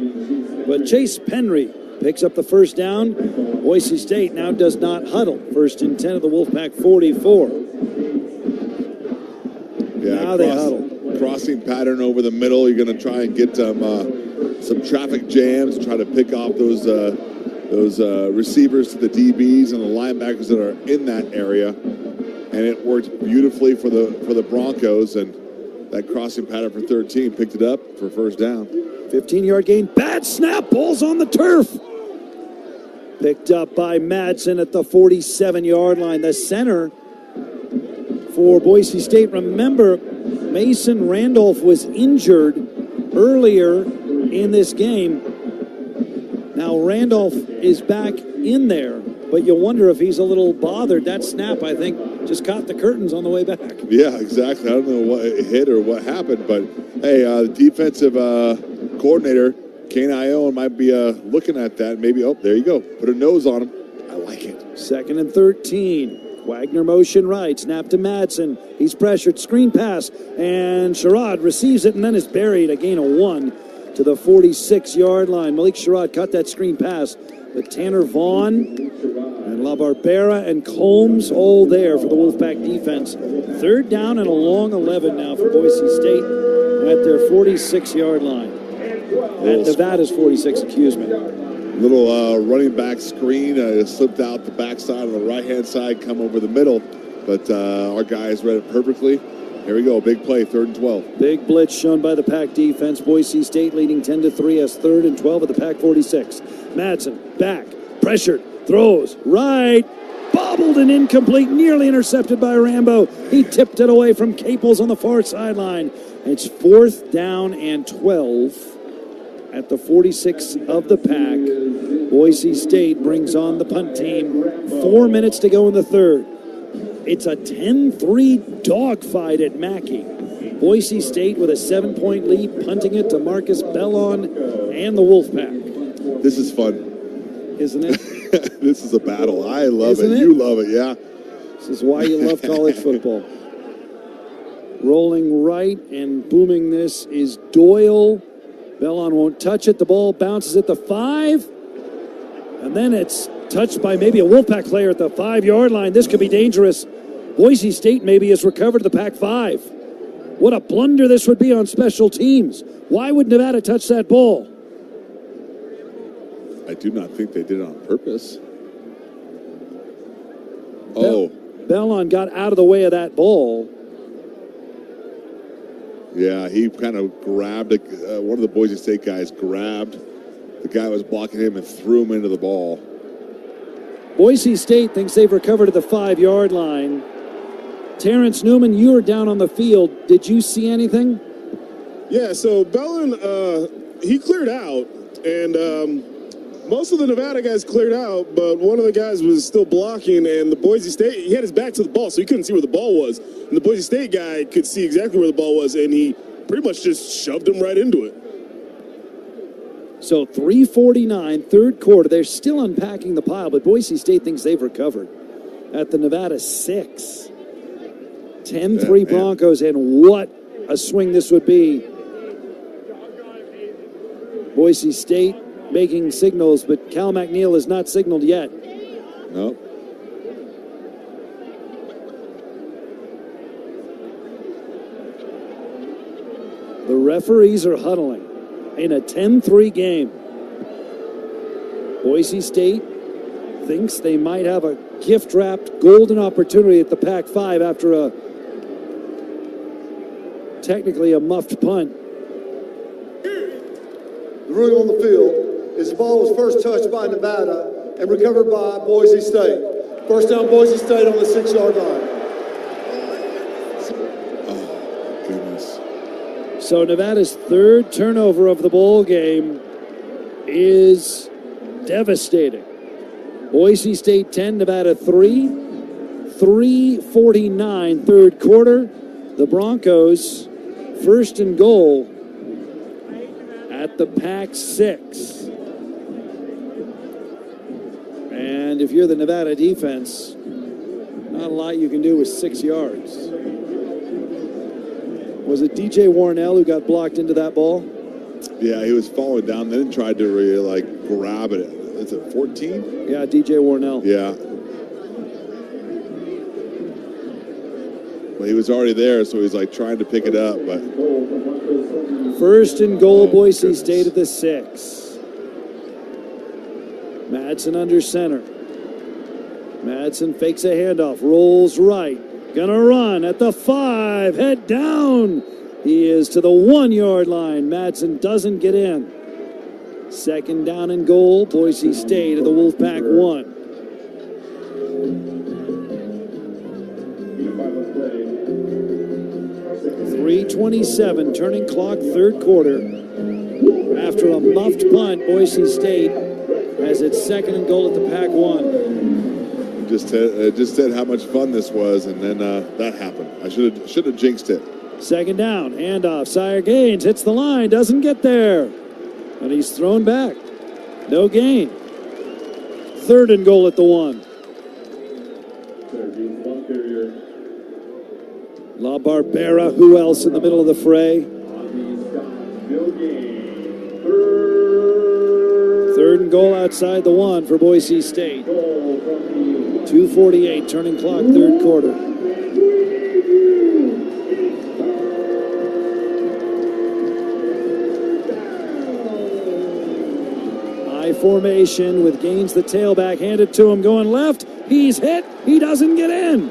but Chase Penry picks up the first down. Boise State now does not huddle. First and 10 of the Wolfpack 44. Yeah, now they huddle. Crossing pattern over the middle. You're going to try and get some traffic jams, try to pick off those receivers to the DBs and the linebackers that are in that area. And it worked beautifully for the Broncos, and that crossing pattern for 13 picked it up for first down. 15-yard gain. Bad snap. Ball's on the turf. Picked up by Madsen at the 47-yard line. The center for Boise State. Remember, Mason Randolph was injured earlier in this game. Now Randolph is back in there, but you wonder if he's a little bothered. That snap, I think, just caught the curtains on the way back. Yeah, exactly. I don't know what hit or what happened, but hey, the defensive coordinator, Kane Ione, might be looking at that. Maybe, oh, there you go. Put a nose on him. I like it. Second and 13. Wagner motion right, snap to Madsen. He's pressured, screen pass, and Sherrod receives it and then is buried. A gain of 1 to the 46-yard line. Malik Sherrod caught that screen pass, but Tanner Vaughn and LaBarbera and Combs all there for the Wolfpack defense. Third down and a long 11 now for Boise State at their 46-yard line. At Nevada's 46, excuse me. Little running back screen slipped out the backside on the right-hand side, come over the middle, but our guys read it perfectly. Here we go, big play, 3rd and 12. Big blitz shown by the Pack defense. Boise State leading 10-3 as 3rd and 12 at the Pack 46. Madsen back, pressured, throws right, bobbled and incomplete, nearly intercepted by Rambo. He tipped it away from Caples on the far sideline. It's 4th down and 12 at the 46 of the Pack. Boise State brings on the punt team. 4 minutes to go in the third. It's a 10-3 dogfight at Mackey. Boise State with a 7-point lead, punting it to Marcus Bellon and the Wolfpack. This is fun. Isn't it? This is a battle. I love Isn't it. it? You love it, yeah. This is why you love college football. Rolling right and booming this is Doyle. Bellon won't touch it. The ball bounces at the 5. And then it's touched by maybe a Wolfpack player at the 5-yard line. This could be dangerous. Boise State maybe has recovered the Pac-5. What a blunder this would be on special teams. Why would Nevada touch that ball? I do not think they did it on purpose. Bellon got out of the way of that ball. Yeah, he kind of grabbed one of the Boise State guys grabbed the guy who was blocking him and threw him into the ball. Boise State thinks they've recovered at the 5-yard line. Terrence Newman, you were down on the field. Did you see anything? Yeah, so Bellon, he cleared out, and most of the Nevada guys cleared out, but one of the guys was still blocking, and the Boise State, he had his back to the ball, so he couldn't see where the ball was. And the Boise State guy could see exactly where the ball was, and he pretty much just shoved him right into it. So 3:49, third quarter. They're still unpacking the pile, but Boise State thinks they've recovered at the Nevada 6. 10-3 Broncos, and what a swing this would be. Boise State making signals, but Cal McNeil has not signaled yet. No. The referees are huddling in a 10-3 game. Boise State thinks they might have a gift-wrapped golden opportunity at the Pac-5 after technically a muffed punt. The ruling on the field is the ball was first touched by Nevada and recovered by Boise State. First down, Boise State on the 6-yard line. Oh, goodness. So Nevada's third turnover of the bowl game is devastating. Boise State 10, Nevada 3. 3:49 third quarter. The Broncos first and goal at the Pac-6. And if you're the Nevada defense, not a lot you can do with 6 yards. Was it DJ Warnell who got blocked into that ball? Yeah, he was falling down, then tried to really, grab it. Is it 14? Yeah, DJ Warnell. Yeah. Well, he was already there, so he's trying to pick it up, but... First and goal, Boise State at the 6. Madsen under center. Madsen fakes a handoff, rolls right. Gonna run at the 5, head down. He is to the 1-yard line. Madsen doesn't get in. Second down and goal, Boise State at the Wolfpack 1. .327, turning clock, third quarter. After a muffed punt, Boise State has its second and goal at the Pac-1. Just said how much fun this was, and then that happened. I should have jinxed it. Second down, handoff. Sire Gaines hits the line, doesn't get there, and he's thrown back. No gain. Third and goal at the 1. La Barbera, who else in the middle of the fray? Third and goal outside the 1 for Boise State. 2:48, turning clock, third quarter. I formation with Gaines, the tailback, handed to him, going left. He's hit. He doesn't get in.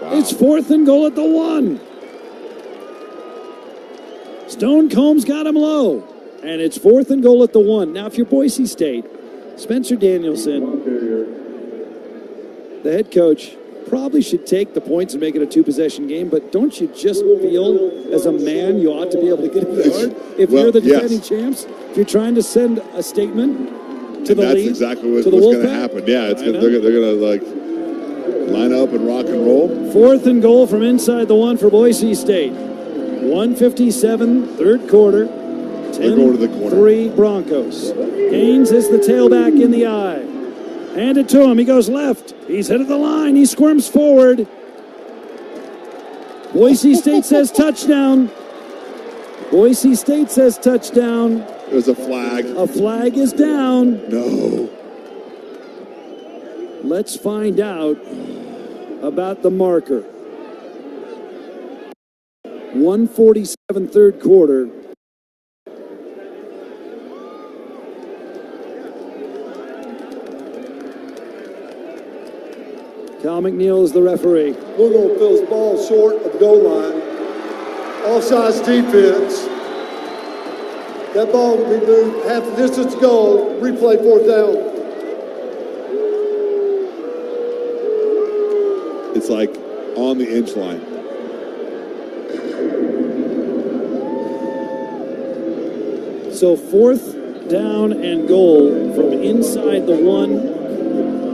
Wow. It's fourth and goal at the 1. Stone Combs got him low. And it's fourth and goal at the 1. Now, if you're Boise State, Spencer Danielson, the head coach, probably should take the points and make it a 2-possession game, but don't you just feel as a man you ought to be able to get a yard if you're the defending champs? If you're trying to send a statement to the league? That's exactly what's going to happen. Yeah, they're going to line up and rock and roll. Fourth and goal from inside the 1 for Boise State. 1:57, third quarter. They go to the corner. 10-3 Broncos. Haynes is the tailback in the eye. Hand it to him. He goes left. He's headed the line. He squirms forward. Boise State says touchdown. Boise State says touchdown. There's a flag. A flag is down. No. Let's find out about the marker. 1:47, third quarter. Cal McNeil is the referee. Louisville fills ball short of the goal line. Offsides defense. That ball will be moved half the distance to goal. Replay fourth down. It's like on the inch line. So fourth down and goal from inside the one.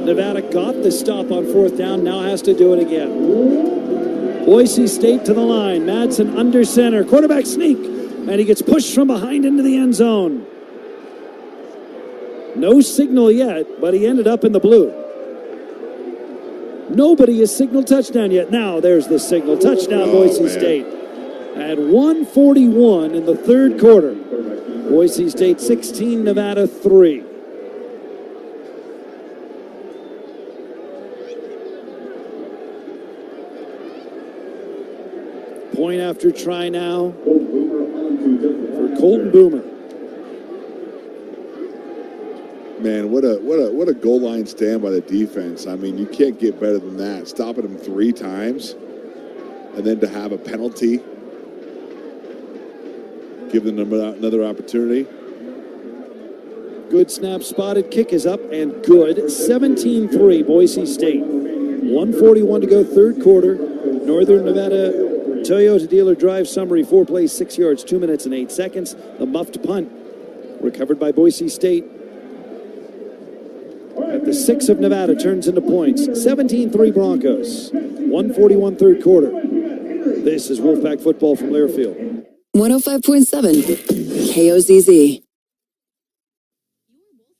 Nevada got the stop on fourth down, now has to do it again. Boise State to the line. Madsen under center. Quarterback sneak. And he gets pushed from behind into the end zone. No signal yet, but he ended up in the blue. Nobody has signaled touchdown yet. Now there's the signal. Touchdown, Boise State. At 1:41 in the third quarter. Boise State 16, Nevada 3. Point after try now for Colton Boomer. Man, what a goal line stand by the defense. I mean, you can't get better than that. Stopping them 3 times, and then to have a penalty, give them another opportunity. Good snap spotted. Kick is up and good. 17-3 Boise State. 1:41 to go, third quarter. Northern Nevada Toyota dealer drive summary, 4 plays, 6 yards, 2 minutes and 8 seconds. The muffed punt recovered by Boise State. At the 6 of Nevada turns into points. 17-3 Broncos. 1:41 third quarter. This is Wolfpack football from Learfield. 105.7 KOZZ.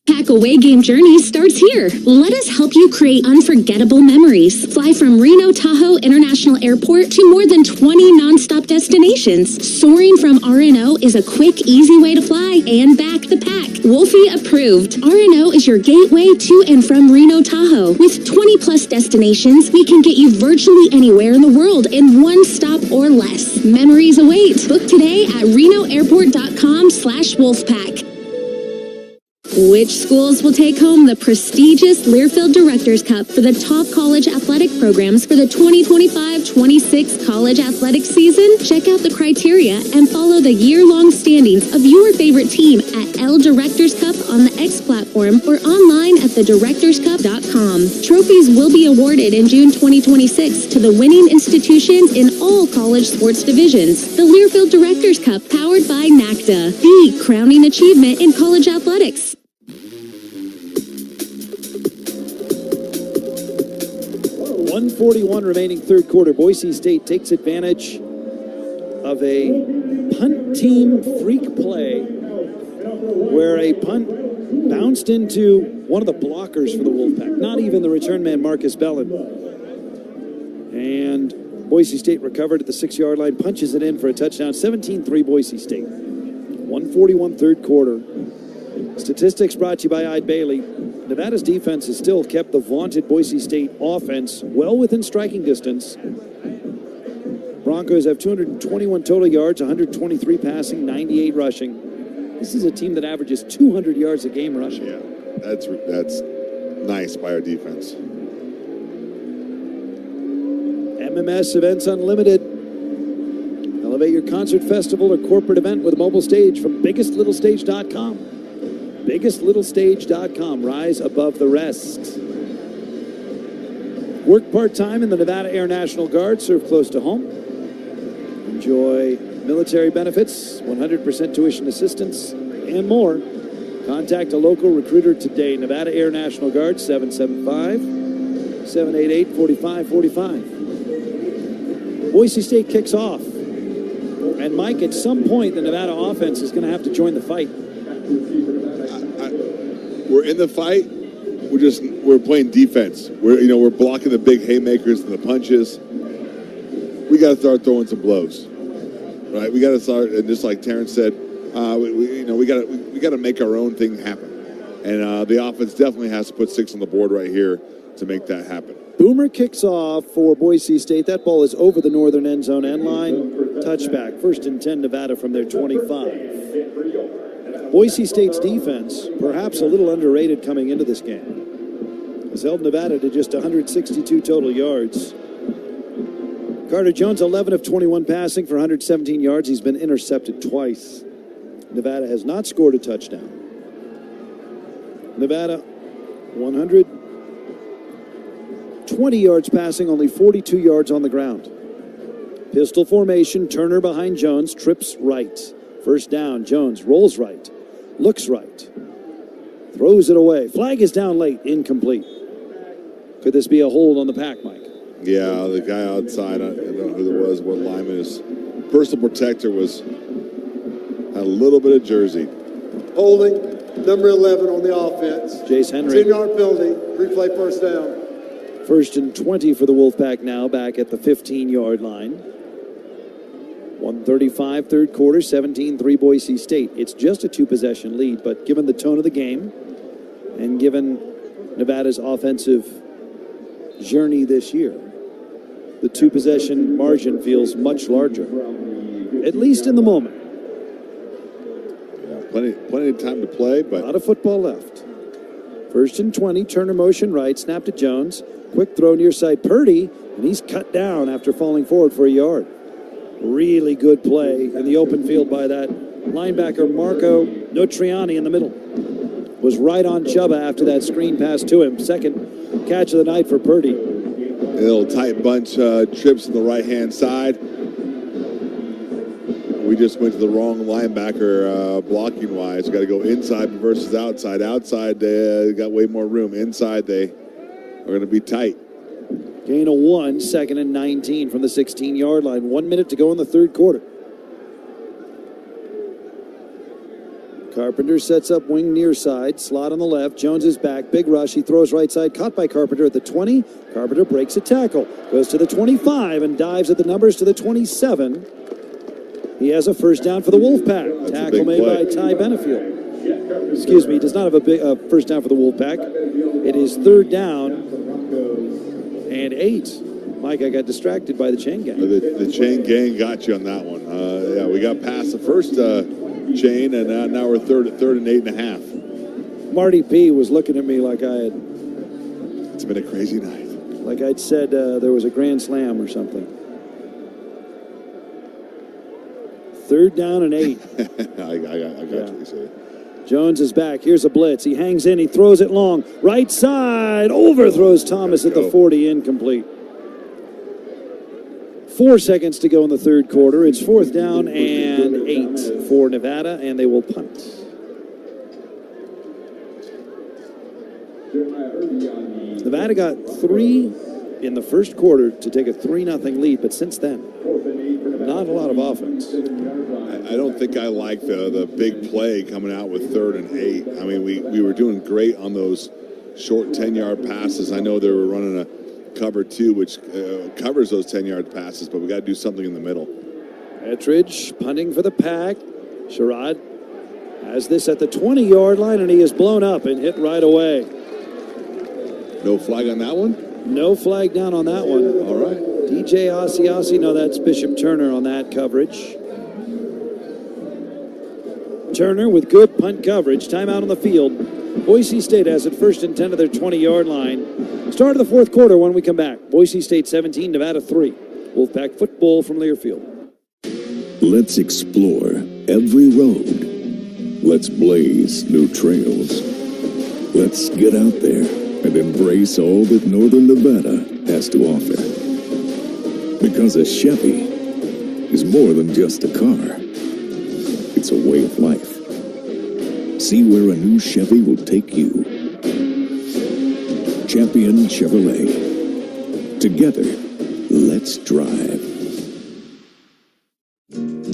Pack away game journey starts here. Let us help you create unforgettable memories. Fly from Reno Tahoe International Airport to more than 20 nonstop destinations. Soaring from RNO is a quick, easy way to fly and back the pack. Wolfie approved. RNO is your gateway to and from Reno Tahoe. With 20 plus destinations, we can get you virtually anywhere in the world in one stop or less. Memories await. Book today at renoairport.com/wolfpack. Which schools will take home the prestigious Learfield Directors Cup for the top college athletic programs for the 2025-26 college athletic season? Check out the criteria and follow the year-long standings of your favorite team at L Directors Cup on the X platform or online at thedirectorscup.com. Trophies will be awarded in June 2026 to the winning institutions in all college sports divisions. The Learfield Directors Cup, powered by NACDA, the crowning achievement in college athletics. 1:41 remaining third quarter. Boise State takes advantage of a punt team freak play where a punt bounced into one of the blockers for the Wolfpack. Not even the return man, Marcus Bellin. And Boise State recovered at the 6-yard line, punches it in for a touchdown. 17-3 Boise State. 1:41 third quarter. Statistics brought to you by Ide Bailey. Nevada's defense has still kept the vaunted Boise State offense well within striking distance. Broncos have 221 total yards, 123 passing, 98 rushing. This is a team that averages 200 yards a game rushing. Yeah, that's nice by our defense. MMS Events Unlimited. Elevate your concert, festival, or corporate event with a mobile stage from biggestlittlestage.com. biggestlittlestage.com. Rise above the rest. Work part-time in the Nevada Air National Guard. Serve close to home. Enjoy military benefits, 100% tuition assistance, and more. Contact a local recruiter today. Nevada Air National Guard, 775-788-4545. Boise State kicks off. And Mike, at some point, the Nevada offense is going to have to join the fight. We're in the fight. We're playing defense. We're blocking the big haymakers and the punches. We got to start throwing some blows, right? We got to start, and just like Terrence said, we got to make our own thing happen. And the offense definitely has to put 6 on the board right here to make that happen. Boomer kicks off for Boise State. That ball is over the northern end zone end line. Touchback. 1st and 10 Nevada from their 25. Boise State's defense, perhaps a little underrated coming into this game, has held Nevada to just 162 total yards. Carter Jones, 11 of 21 passing for 117 yards. He's been intercepted twice. Nevada has not scored a touchdown. Nevada, 120 yards passing, only 42 yards on the ground. Pistol formation, Turner behind Jones, trips right. 1st down, Jones rolls right, looks right, throws it away. Flag is down late, incomplete. Could this be a hold on the pack, Mike? Yeah, the guy outside, I don't know who it was, what lineman is. Personal protector had a little bit of jersey. Holding, number 11 on the offense. Jace Henry. 10-yard penalty, replay 1st down. 1st and 20 for the Wolfpack now, back at the 15-yard line. 1:35, third quarter, 17-3 Boise State. It's just a 2-possession lead, but given the tone of the game and given Nevada's offensive journey this year, the 2-possession margin feels much larger, at least in the moment. Yeah, plenty of time to play, but a lot of football left. 1st and 20, Turner motion right, snap to Jones. Quick throw near side Purdy, and he's cut down after falling forward for a yard. Really good play in the open field by that linebacker, Marco Notriani in the middle. Was right on Chuba after that screen pass to him. 2nd catch of the night for Purdy. A little tight bunch, trips on the right-hand side. We just went to the wrong linebacker blocking-wise. Got to go inside versus outside. Outside, they got way more room. Inside, they are going to be tight. Gain of 1, 2nd and 19 from the 16-yard line. 1 minute to go in the third quarter. Carpenter sets up wing near side. Slot on the left. Jones is back. Big rush. He throws right side. Caught by Carpenter at the 20. Carpenter breaks a tackle. Goes to the 25 and dives at the numbers to the 27. He has a 1st down for the Wolfpack. Tackle made by Ty Benefield. Excuse me, he does not have a 1st down for the Wolfpack. It is 3rd down and 8. Mike, I got distracted by the chain gang. The chain gang got you on that one. Yeah, we got past the first chain, and now we're third and 8.5. Marty P was looking at me like I had... It's been a crazy night. Like I'd said there was a grand slam or something. 3rd down and 8. I got you, sir. Jones is back. Here's a blitz. He hangs in. He throws it long. Right side. Overthrows Thomas at the 40. Incomplete. 4 seconds to go in the third quarter. It's 4th down and 8 for Nevada, and they will punt. Nevada got 3 in the first quarter to take a 3-0 lead, but since then, not a lot of offense. I don't think I like the big play coming out with 3rd and 8. I mean, we were doing great on those short 10-yard passes. I know they were running a cover 2, which covers those 10-yard passes, but we got to do something in the middle. Ettridge punting for the Pack. Sherrod has this at the 20-yard line, and he is blown up and hit right away. No flag on that one? No flag down on that one. All right. DJ Asiasi, no, that's Bishop Turner on that coverage. Turner with good punt coverage. Timeout on the field. Boise State has it 1st and 10 to their 20-yard line. Start of the fourth quarter when we come back. Boise State 17, Nevada 3. Wolfpack football from Learfield. Let's explore every road. Let's blaze new trails. Let's get out there and embrace all that Northern Nevada has to offer. Because a Chevy is more than just a car. It's a way of life. See where a new Chevy will take you. Champion Chevrolet. Together, let's drive.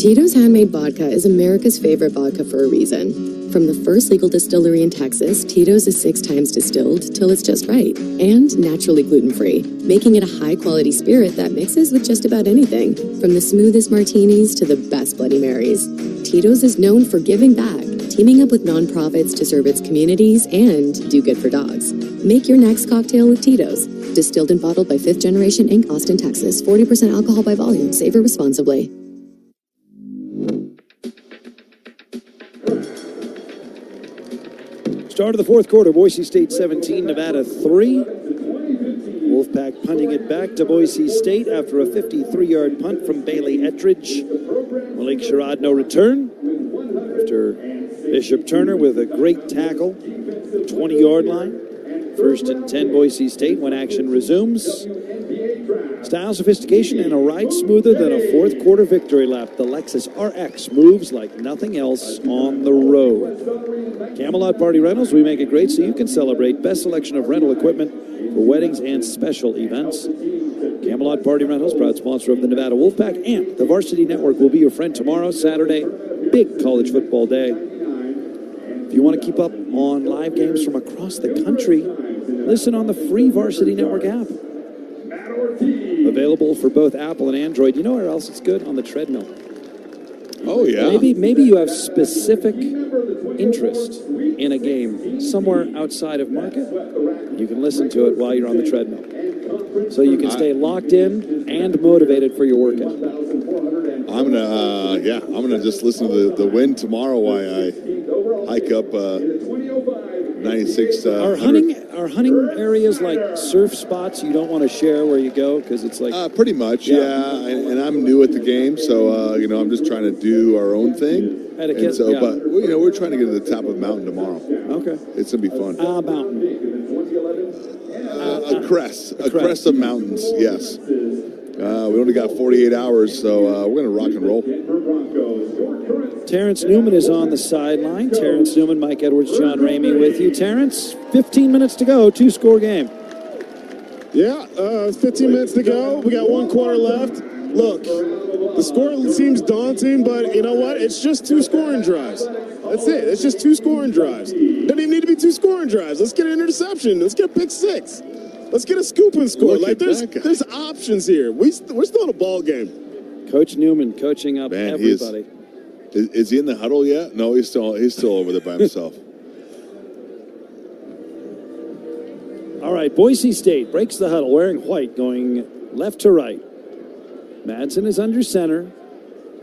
Tito's Handmade Vodka is America's favorite vodka for a reason. From the first legal distillery in Texas, Tito's is 6 times distilled till it's just right, and naturally gluten-free, making it a high-quality spirit that mixes with just about anything, from the smoothest martinis to the best Bloody Marys. Tito's is known for giving back, teaming up with nonprofits to serve its communities and do good for dogs. Make your next cocktail with Tito's. Distilled and bottled by 5th Generation Inc., Austin, Texas. 40% alcohol by volume. Savor responsibly. Start of the fourth quarter, Boise State 17, Nevada 3. Wolfpack punting it back to Boise State after a 53-yard punt from Bailey Ettridge. Malik Sherrod, no return. After Bishop Turner with a great tackle, 20-yard line. 1st and 10, Boise State when action resumes. Style, sophistication, and a ride smoother than a fourth quarter victory lap. The Lexus RX moves like nothing else on the road. Camelot Party Rentals, we make it great so you can celebrate. Best selection of rental equipment for weddings and special events. Camelot Party Rentals, proud sponsor of the Nevada Wolfpack, and the Varsity Network will be your friend tomorrow, Saturday, big college football day. If you want to keep up on live games from across the country, listen on the free Varsity Network app. Available for both Apple and Android. You know where else it's good? On the treadmill. Oh, yeah. Maybe you have specific interest in a game somewhere outside of market. You can listen to it while you're on the treadmill. So you can stay locked in and motivated for your workout. I'm gonna just listen to the wind tomorrow while I hike up 96. Are hunting areas like surf spots you don't want to share where you go because it's like pretty much, yeah. And I'm new at the game, so I'm just trying to do our own thing. Etiquette, and so, yeah. but we're trying to get to the top of the mountain tomorrow. Okay, it's gonna be fun. Mountain. A crest of mountains. Yes. We only got 48 hours, so we're gonna rock and roll. Terrence Newman is on the sideline. Terrence Newman, Mike Edwards, John Ramey with you. Terrence, 15 minutes to go, 2-score game. Yeah, 15 minutes to go. We got 1 quarter left. Look, the score seems daunting, but you know what? It's just 2 scoring drives. That's it. It's just 2 scoring drives. Doesn't even need to be 2 scoring drives. Let's get an interception. Let's get a pick 6. Let's get a scoop and score. Like there's options here. We're still in a ball game. Coach Newman coaching up everybody. Is he in the huddle yet? No, he's still over there by himself. All right, Boise State breaks the huddle, wearing white, going left to right. Madsen is under center.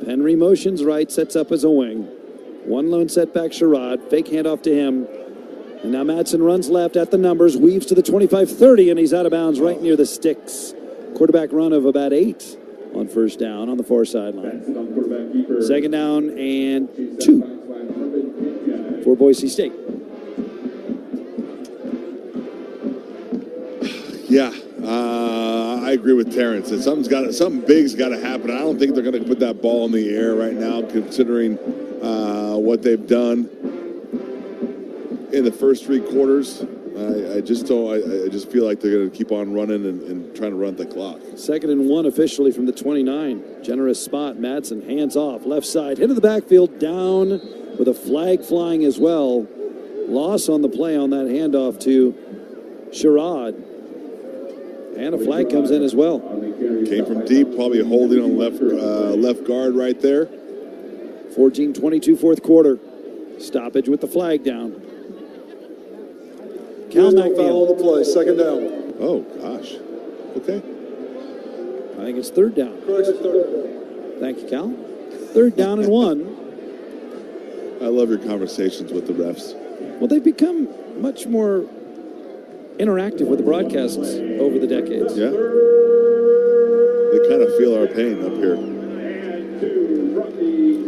Henry motions right, sets up as a wing. One lone setback, Sherrod. Fake handoff to him. And now Madsen runs left at the numbers, weaves to the 25-30, and he's out of bounds right near the sticks. Quarterback run of about 8 on first down on the far sideline. Second down and 2 for Boise State. Yeah, I agree with Terrence. Something big's got to happen. I don't think they're going to put that ball in the air right now, considering what they've done in the first 3 quarters. I just feel like they're going to keep on running and trying to run the clock. 2nd and 1 officially from the 29. Generous spot. Madsen hands off left side into the backfield, down with a flag flying as well. Loss on the play on that handoff to Sherrod. And a flag comes in as well. Came from deep, probably holding on left guard right there. 14-22 fourth quarter. Stoppage with the flag down. Cal McNeil on the play, 2nd down. Oh, gosh. Okay. I think it's 3rd down. Correction, 3rd down. Thank you, Cal. 3rd down and 1. I love your conversations with the refs. Well, they've become much more interactive with the broadcasts over the decades. Yeah. They kind of feel our pain up here.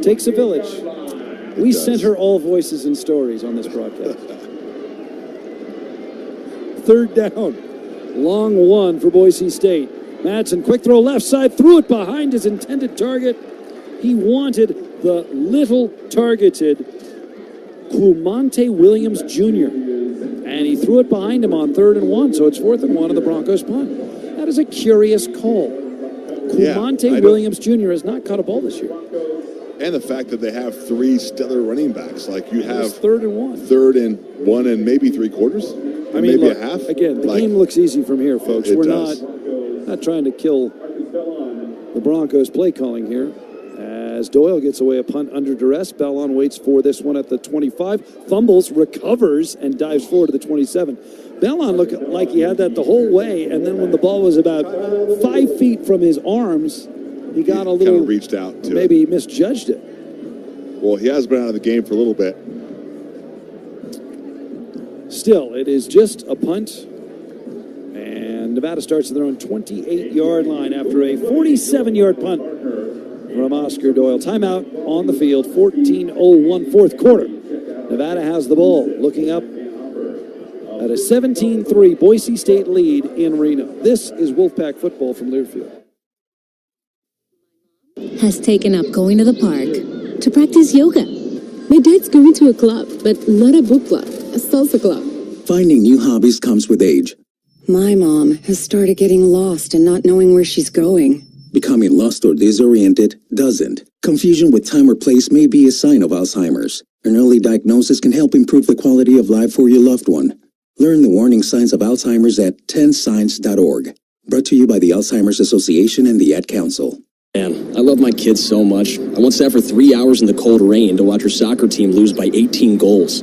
Takes a village. We center all voices and stories on this broadcast. 3rd down. Long 1 for Boise State. Madsen, quick throw left side, threw it behind his intended target. He wanted the little targeted Qumonte Williams Jr. And he threw it behind him on 3rd and 1, so it's 4th and 1 on the Broncos punt. That is a curious call. Qumonte Williams Jr. has not caught a ball this year. And the fact that they have 3 stellar running backs. Like you have third and 1. Third and 1 and maybe 3/4. I mean, maybe look, a half. Again, the game looks easy from here, folks. We're not trying to kill the Broncos play calling here. As Doyle gets away a punt under duress, Bellon waits for this one at the 25, fumbles, recovers, and dives forward to the 27. Bellon looked like he had that the whole way, and then when the ball was about 5 feet from his arms, he got a little... kind of reached out to maybe he misjudged it. Well, he has been out of the game for a little bit. Still, it is just a punt. And Nevada starts at their own 28-yard line after a 47-yard punt from Oscar Doyle. Timeout on the field, 14:01 fourth quarter. Nevada has the ball, looking up at a 17-3 Boise State lead in Reno. This is Wolfpack football from Learfield. Has taken up going to the park to practice yoga. My dad's going to a club, but not a book club, a salsa club. Finding new hobbies comes with age. My mom has started getting lost and not knowing where she's going. Becoming lost or disoriented doesn't. Confusion with time or place may be a sign of Alzheimer's. An early diagnosis can help improve the quality of life for your loved one. Learn the warning signs of Alzheimer's at 10signs.org. Brought to you by the Alzheimer's Association and the Ad Council. Man, I love my kids so much. I once sat for 3 hours in the cold rain to watch her soccer team lose by 18 goals.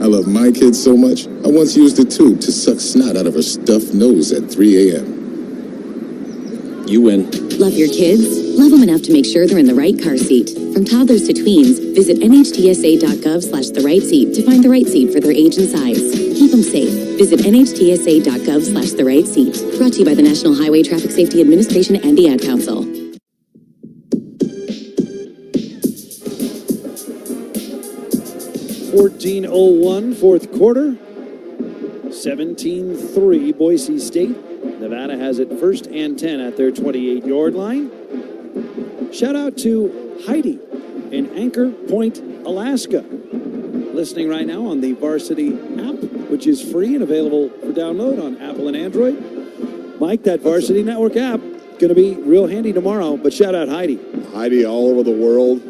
I love my kids so much, I once used a tube to suck snot out of her stuffed nose at 3 a.m. You win. Love your kids? Love them enough to make sure they're in the right car seat. From toddlers to tweens, visit nhtsa.gov/the-right-seat to find the right seat for their age and size. Keep them safe. Visit nhtsa.gov/the-right-seat. Brought to you by the National Highway Traffic Safety Administration and the Ad Council. .01 fourth quarter. 17-3 Boise State. Nevada has it first and 10 at their 28-yard line. Shout out to Heidi in Anchor Point, Alaska. Listening right now on the Varsity app, which is free and available for download on Apple and Android. Mike, that Varsity Network app, going to be real handy tomorrow, but shout out Heidi. Heidi all over the world.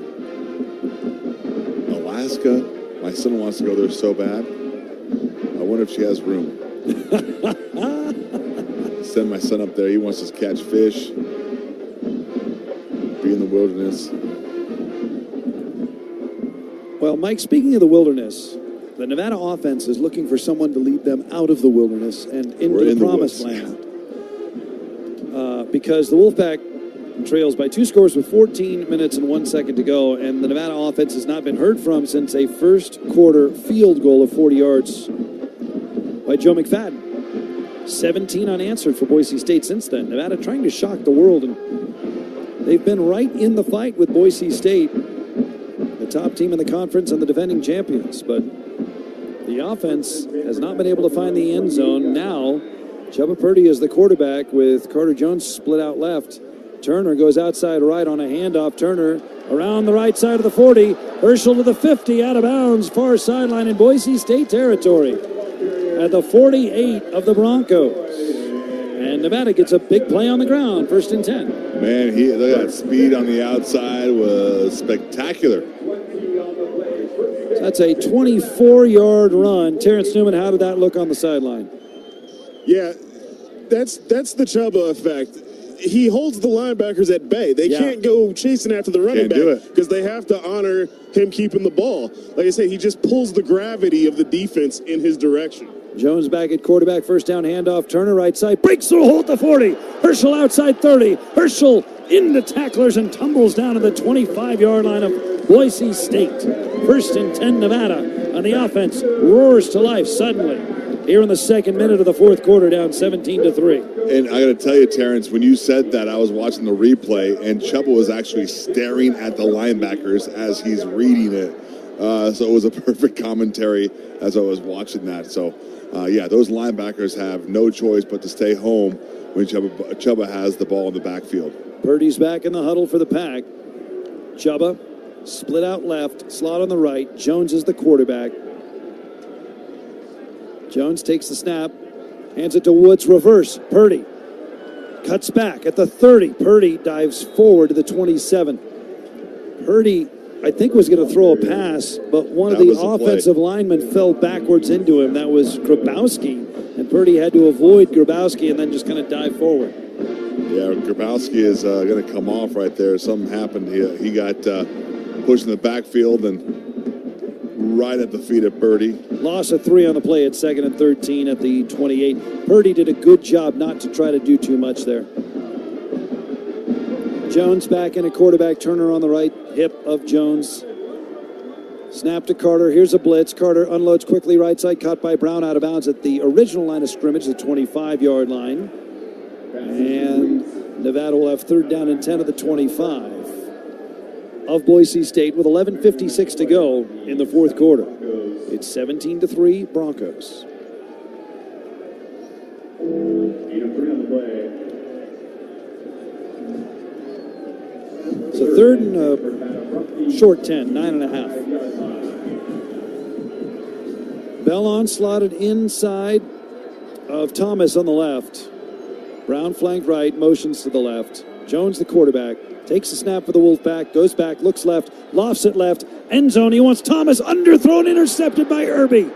Alaska. My son wants to go there so bad. I wonder if she has room. Send my son up there. He wants to catch fish, be in the wilderness. Well, Mike, speaking of the wilderness, the Nevada offense is looking for someone to lead them out of the wilderness and into the promised land. Because the Wolfpack trails by 2 scores with 14 minutes and 1 second to go, and the Nevada offense has not been heard from since a first quarter field goal of 40 yards by Joe McFadden. 17 unanswered for Boise State since then. Nevada trying to shock the world, and they've been right in the fight with Boise State, the top team in the conference and the defending champions. But the offense has not been able to find the end zone. Now, Chubba Purdy is the quarterback with Carter Jones split out left. Turner goes outside right on a handoff. Turner around the right side of the 40. Herschel to the 50, out of bounds, far sideline in Boise State territory at the 48 of the Broncos. And Nevada gets a big play on the ground, first and 10. Man, look at that speed on the outside was spectacular. So that's a 24-yard run. Terrence Newman, how did that look on the sideline? Yeah, that's the Chubba effect. He holds the linebackers at bay. They can't go chasing after the running back because they have to honor him keeping the ball. Like I say, he just pulls the gravity of the defense in his direction. Jones back at quarterback, first down handoff. Turner right side, breaks through a hole at the 40. Herschel outside 30. Herschel into tacklers and tumbles down to the 25-yard line of Boise State. First and 10 Nevada, and the offense roars to life suddenly. Here in the second minute of the fourth quarter, down 17-3. And I got to tell you, Terrence, when you said that, I was watching the replay, and Chubba was actually staring at the linebackers as he's reading it. So it was a perfect commentary as I was watching that. So, those linebackers have no choice but to stay home when Chubba has the ball in the backfield. Purdy's back in the huddle for the Pack. Chubba, split out left, slot on the right. Jones is the quarterback. Jones takes the snap, hands it to Woods, reverse. Purdy cuts back at the 30. Purdy dives forward to the 27. Purdy, I think, was going to throw a pass, but one of the offensive linemen fell backwards into him. That was Grabowski, and Purdy had to avoid Grabowski and then just kind of dive forward. Yeah, Grabowski is going to come off right there. Something happened. He got pushed in the backfield and right at the feet of Purdy. Loss of 3 on the play at 2nd and 13 at the 28. Purdy did a good job not to try to do too much there. Jones back in a quarterback. Turner on the right hip of Jones. Snap to Carter. Here's a blitz. Carter unloads quickly right side. Caught by Brown out of bounds at the original line of scrimmage, the 25-yard line. And Nevada will have 3rd down and 10 at the 25 of Boise State with 11:56 to go in the 4th quarter. It's 17-3 Broncos. So 3rd and short 10, 9.5. Bellon slotted inside of Thomas on the left. Brown flanked right, motions to the left. Jones, the quarterback, takes the snap for the Wolfpack, goes back, looks left, lofts it left, end zone. He wants Thomas, underthrown, intercepted by Irby.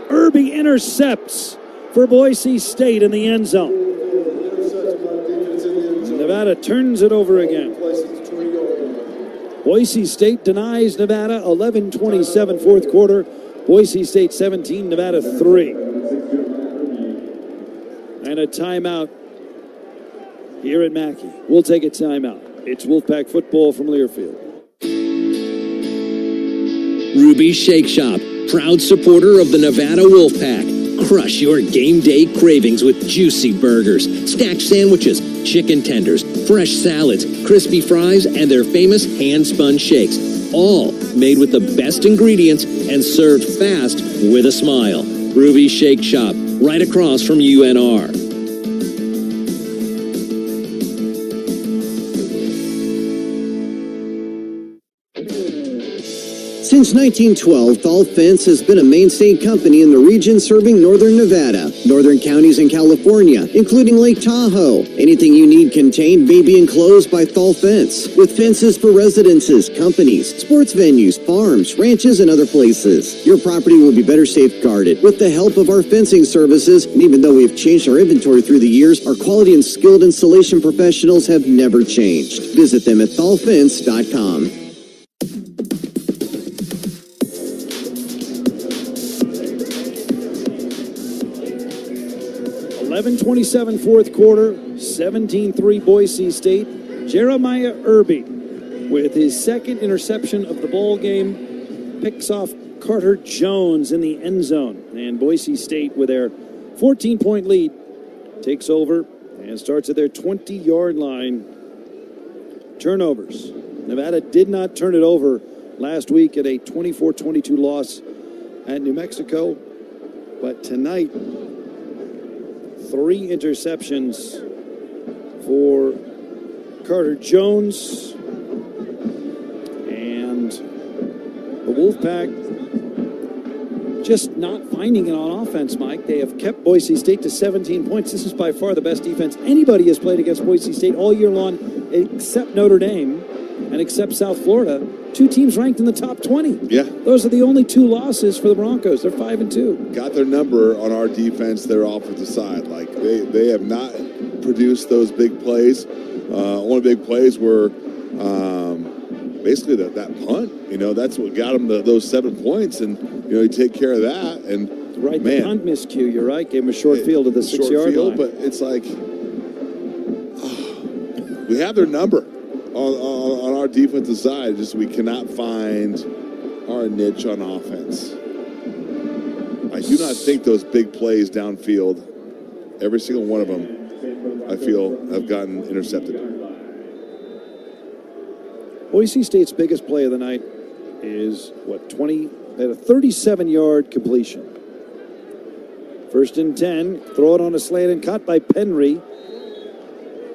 Irby intercepts for Boise State in the end zone. Nevada turns it over again. Boise State denies Nevada 11-27 4th quarter. Boise State 17, Nevada 3. And a timeout here at Mackey. We'll take a timeout. It's Wolfpack football from Learfield. Ruby's Shake Shop, proud supporter of the Nevada Wolfpack. Crush your game day cravings with juicy burgers, stacked sandwiches, chicken tenders, fresh salads, crispy fries, and their famous hand-spun shakes. All made with the best ingredients and served fast with a smile. Ruby's Shake Shop, right across from UNR. Since 1912, Thal Fence has been a mainstay company in the region serving northern Nevada, northern counties in California, including Lake Tahoe. Anything you need contained may be enclosed by Thal Fence, with fences for residences, companies, sports venues, farms, ranches, and other places. Your property will be better safeguarded with the help of our fencing services, and even though we have changed our inventory through the years, our quality and skilled installation professionals have never changed. Visit them at thalfence.com. 11:27 4th quarter, 17-3 Boise State. Jeremiah Irby with his 2nd interception of the ball game picks off Carter Jones in the end zone. And Boise State, with their 14-point lead, takes over and starts at their 20-yard line. Turnovers. Nevada did not turn it over last week at a 24-22 loss at New Mexico, but tonight 3 interceptions for Carter Jones, and the Wolfpack just not finding it on offense, Mike. They have kept Boise State to 17 points. This is by far the best defense anybody has played against Boise State all year long, except Notre Dame and except South Florida. 2 teams ranked in the top 20. Yeah. Those are the only 2 losses for the Broncos. They're 5-2. Got their number on our defense, their offensive side. Like, they have not produced those big plays. Only big plays were basically that punt. You know, that's what got them those 7 points, and you take care of that. And right, man, the punt miscue. You're right. Gave him a short field to the 6-yard line. But it's like we have their number on our defensive side. Just we cannot find our niche on offense. I do not think those big plays downfield, every single one of them, I feel, have gotten intercepted. Boise State's biggest play of the night is, a 37-yard completion. 1st and 10, throw it on a slant and caught by Penry.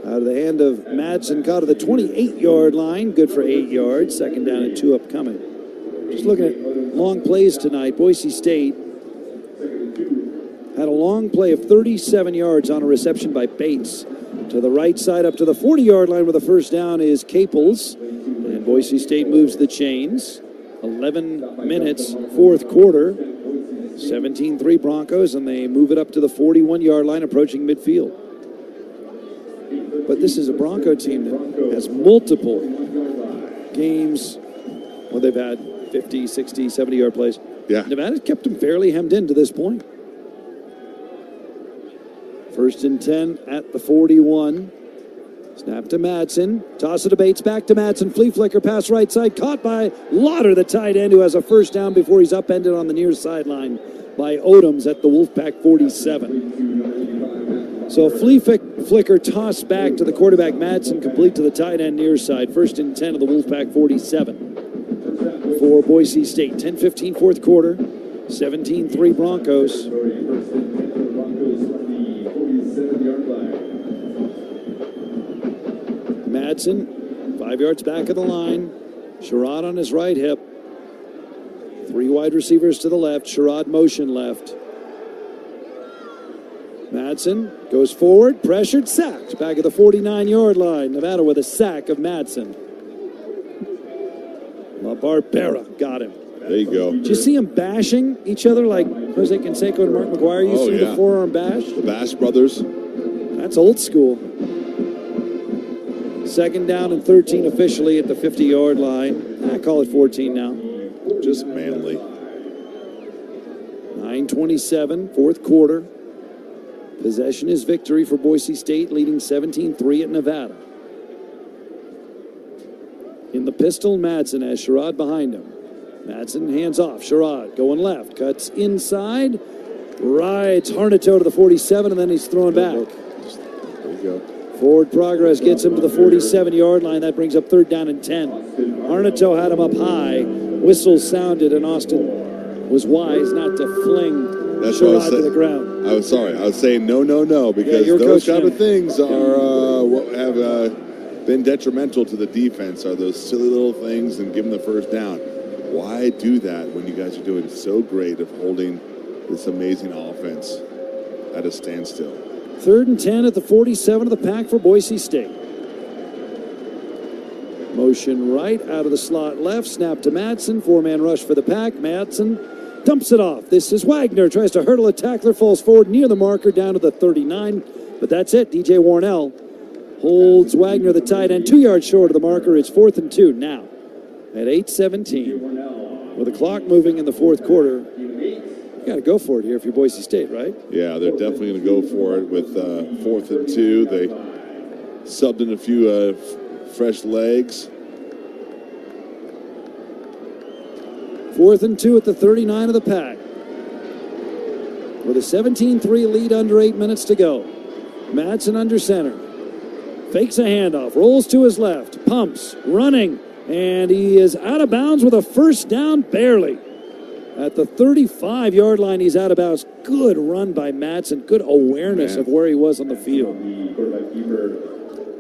Out of the hand of Madsen, caught at the 28-yard line, good for 8 yards. 2nd down and 2 upcoming. Just looking at long plays tonight, Boise State had a long play of 37 yards on a reception by Bates. To the right side up to the 40-yard line with the 1st down is Caples. And And Boise State moves the chains. 11 minutes, fourth quarter. 17-3 Broncos, and they move it up to the 41-yard line, approaching midfield. But this is a Bronco team that has multiple games where they've had 50, 60, 70-yard plays. Yeah. Nevada's kept them fairly hemmed in to this point. First and 10 at the 41. Snap to Madsen. Toss it to Bates, back to Madsen. Flea flicker, pass right side. Caught by Lauder, the tight end, who has a first down before he's upended on the near sideline by Odoms at the Wolfpack 47. So a flea flicker toss back to the quarterback, Madsen, complete to the tight end near side. First and 10 of the Wolfpack 47 for Boise State. 10-15 fourth quarter. 17-3 Broncos. Madsen, 5 yards back of the line. Sherrod on his right hip. 3 wide receivers to the left. Sherrod motion left. Madsen goes forward, pressured, sacked. Back at the 49-yard line. Nevada with a sack of Madsen. La Barbera got him. There you go. Did you see him bashing each other like Jose Canseco and Mark McGuire used to do the forearm bash? The Bash Brothers. That's old school. Second down and 13 officially at the 50-yard line. I call it 14 now. Just manly. 9:27, fourth quarter. Possession is victory for Boise State, leading 17-3 at Nevada. In the pistol, Madsen has Sherrod behind him. Madsen hands off. Sherrod going left, cuts inside, rides Harnito to the 47, and then he's throwing back. There you go. Forward progress gets him to the 47-yard line. That brings up third down and 10. Harnito had him up high. Whistle sounded, and Austin was wise not to fling Sherrod to the ground. I was saying no, because those kind of things are what have been detrimental to the defense, are those silly little things and give them the first down. Why do that when you guys are doing so great of holding this amazing offense at a standstill? Third and 10 at the 47 of the pack for Boise State. Motion right out of the slot left. Snap to Madsen. 4-man rush for the pack. Madsen dumps it off. This is Wagner. Tries to hurdle a tackler. Falls forward near the marker down to the 39. But that's it. DJ Warnell holds Wagner, the tight end, 2 yards short of the marker. It's 4th and 2 now at 8:17. With the clock moving in the fourth quarter, you got to go for it here if you're Boise State, right? Yeah, they're definitely going to go for it with 4th and 2. They subbed in a few fresh legs. 4th and 2 at the 39 of the pack. With a 17-3 lead under 8 minutes to go. Madsen under center. Fakes a handoff, rolls to his left, pumps, running, and he is out of bounds with a first down, barely. At the 35-yard line, he's out of bounds. Good run by Madsen. Good awareness of where he was on the field.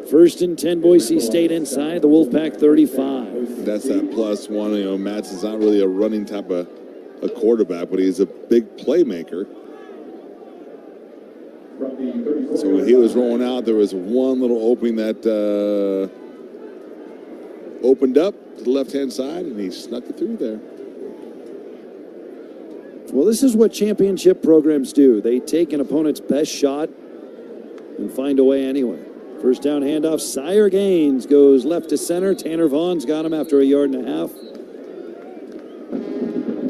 First and 10, Boise State inside the Wolfpack 35. That's that +1. You know, Madsen's not really a running type of a quarterback, but he's a big playmaker. So when he was rolling out, there was one little opening that opened up to the left-hand side, and he snuck it through there. Well, this is what championship programs do. They take an opponent's best shot and find a way anyway. First down handoff, Sire Gaines goes left to center. Tanner Vaughn's got him after a yard and a half.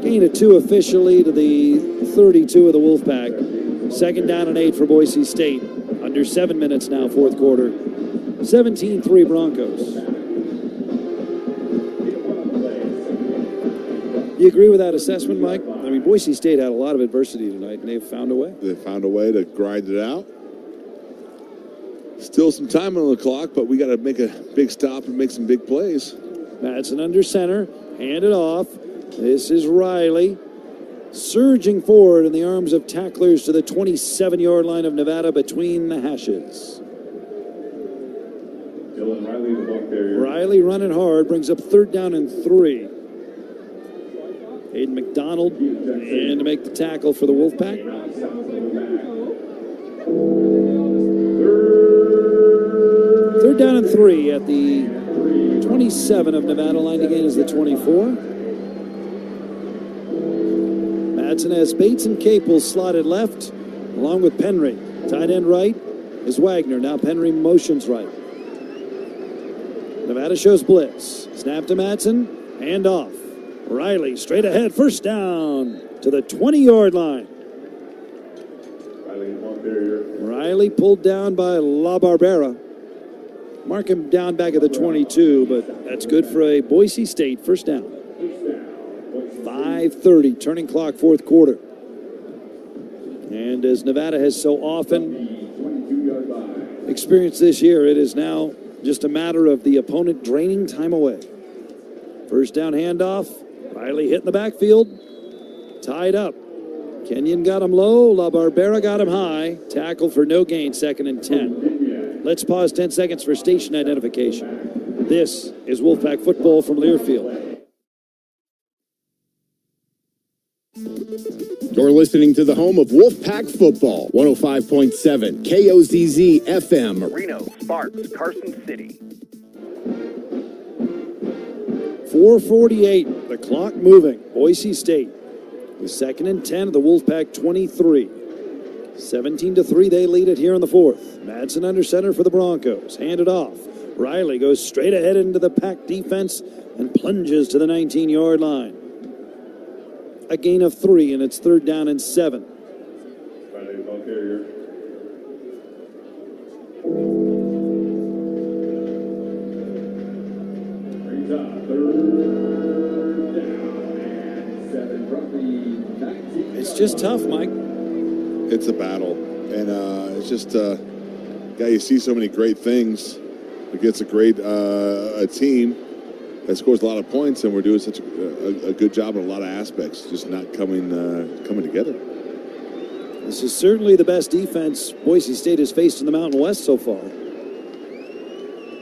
Gain of 2 officially to the 32 of the Wolfpack. Second down and 8 for Boise State. Under 7 minutes now, fourth quarter. 17-3 Broncos. You agree with that assessment, Mike? I mean, Boise State had a lot of adversity tonight, and they've found a way. They found a way to grind it out. Still some time on the clock, but we got to make a big stop and make some big plays. Madsen under center, hand it off. This is Riley. Surging forward in the arms of tacklers to the 27-yard line of Nevada between the hashes. Riley running hard, brings up third down and 3. Aiden McDonald in to make the tackle for the Wolfpack. Third down and 3 at the 27 of Nevada. Line again is the 24. Madsen has Bates and Capel slotted left, along with Penry. Tight end right is Wagner. Now Penry motions right. Nevada shows blitz. Snap to Madsen. Hand off. Riley straight ahead. First down to the 20-yard line. Riley pulled down by La Barbera. Mark him down back at the 22, but that's good for a Boise State first down. 5:30, turning clock, fourth quarter. And as Nevada has so often experienced this year, it is now just a matter of the opponent draining time away. First down handoff. Riley hit in the backfield. Tied up. Kenyon got him low. La Barbera got him high. Tackle for no gain, 2nd and 10. Let's pause 10 seconds for station identification. This is Wolfpack football from Learfield. You're listening to the home of Wolfpack football, 105.7 KOZZ FM. Reno, Sparks, Carson City. 4:48, the clock moving. Boise State with 2nd and 10 of the Wolfpack 23. 17-3, they lead it here in the fourth. Madsen under center for the Broncos. Handed off. Riley goes straight ahead into the Pack defense and plunges to the 19-yard line. A gain of 3, and it's 3rd down and 7. It's just tough, Mike. It's a battle, and it's just you see so many great things against a great a team that scores a lot of points, and we're doing such a good job in a lot of aspects, just not coming together. This is certainly the best defense Boise State has faced in the Mountain West so far.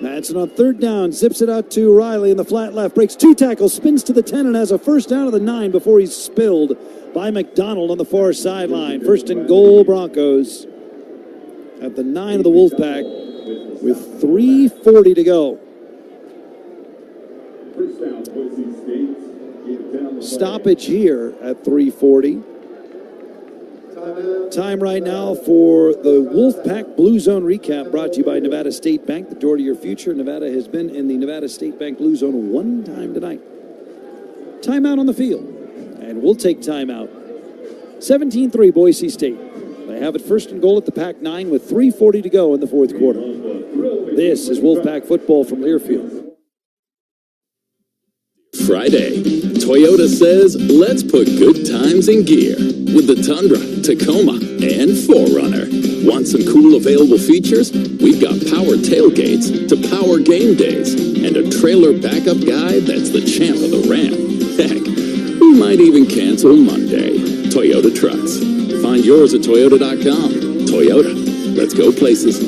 Madsen on 3rd down, zips it out to Riley in the flat left, breaks 2 tackles, spins to the 10, and has a first down of the 9 before he's spilled by McDonald on the far sideline. 1st and goal, Broncos at the 9 of the Wolfpack with 3:40 to go. Stoppage here at 3:40. Time right now for the Wolfpack Blue Zone recap, brought to you by Nevada State Bank, the door to your future. Nevada has been in the Nevada State Bank Blue Zone 1 time tonight. Timeout on the field, and we'll take timeout. 17-3 Boise State. They have it 1st and goal at the Pack 9 with 3:40 to go in the fourth quarter. This is Wolfpack football from Learfield. Friday, Toyota says, let's put good times in gear with the Tundra, Tacoma, and 4Runner. Want some cool available features? We've got power tailgates to power game days and a trailer backup guy that's the champ of the ramp. Heck, we might even cancel Monday. Toyota Trucks. Find yours at Toyota.com. Toyota. Let's go places.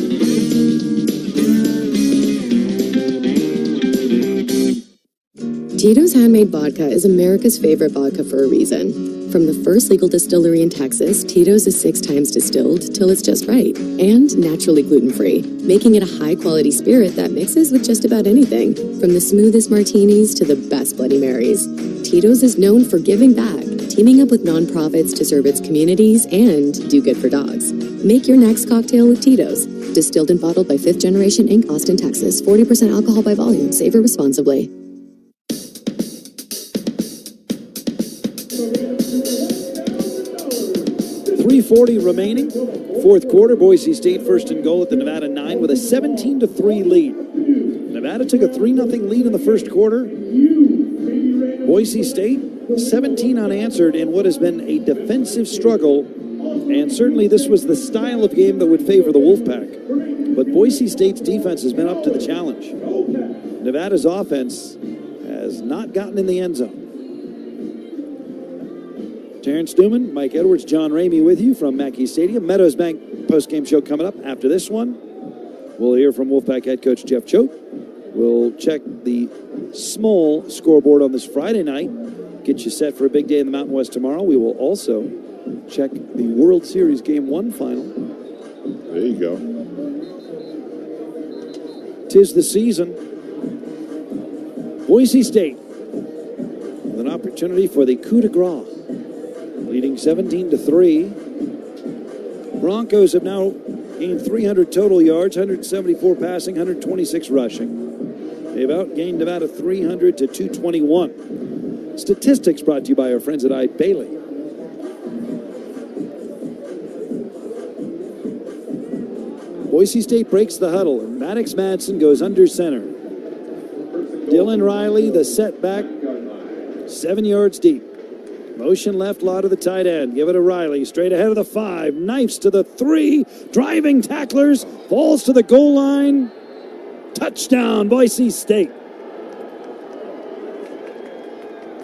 Tito's Handmade Vodka is America's favorite vodka for a reason. From the first legal distillery in Texas, Tito's is 6 times distilled till it's just right, and naturally gluten-free, making it a high-quality spirit that mixes with just about anything, from the smoothest martinis to the best Bloody Marys. Tito's is known for giving back, teaming up with nonprofits to serve its communities and do good for dogs. Make your next cocktail with Tito's. Distilled and bottled by 5th Generation Inc., Austin, Texas. 40% alcohol by volume. Savor responsibly. 3:40 remaining. Fourth quarter, Boise State 1st and goal at the Nevada 9 with a 17-3 lead. Nevada took a 3-0 lead in the first quarter. Boise State 17 unanswered in what has been a defensive struggle, and certainly this was the style of game that would favor the Wolfpack. But Boise State's defense has been up to the challenge. Nevada's offense has not gotten in the end zone. Terrence Newman, Mike Edwards, John Ramey with you from Mackey Stadium. Meadows Bank postgame show coming up after this one. We'll hear from Wolfpack head coach Jeff Choate. We'll check the small scoreboard on this Friday night. Get you set for a big day in the Mountain West tomorrow. We will also check the World Series Game 1 final. There you go. 'Tis the season. Boise State with an opportunity for the coup de grace, leading 17-3. Broncos have now gained 300 total yards, 174 passing, 126 rushing. They've outgained Nevada 300 to 221. Statistics brought to you by our friends at Bailey. Boise State breaks the huddle, and Maddox Madsen goes under center. Dylan Riley, the setback, 7 yards deep. Motion left, law to the tight end. Give it to Riley, straight ahead of the 5. Knifes to the 3. Driving tacklers, falls to the goal line. Touchdown, Boise State.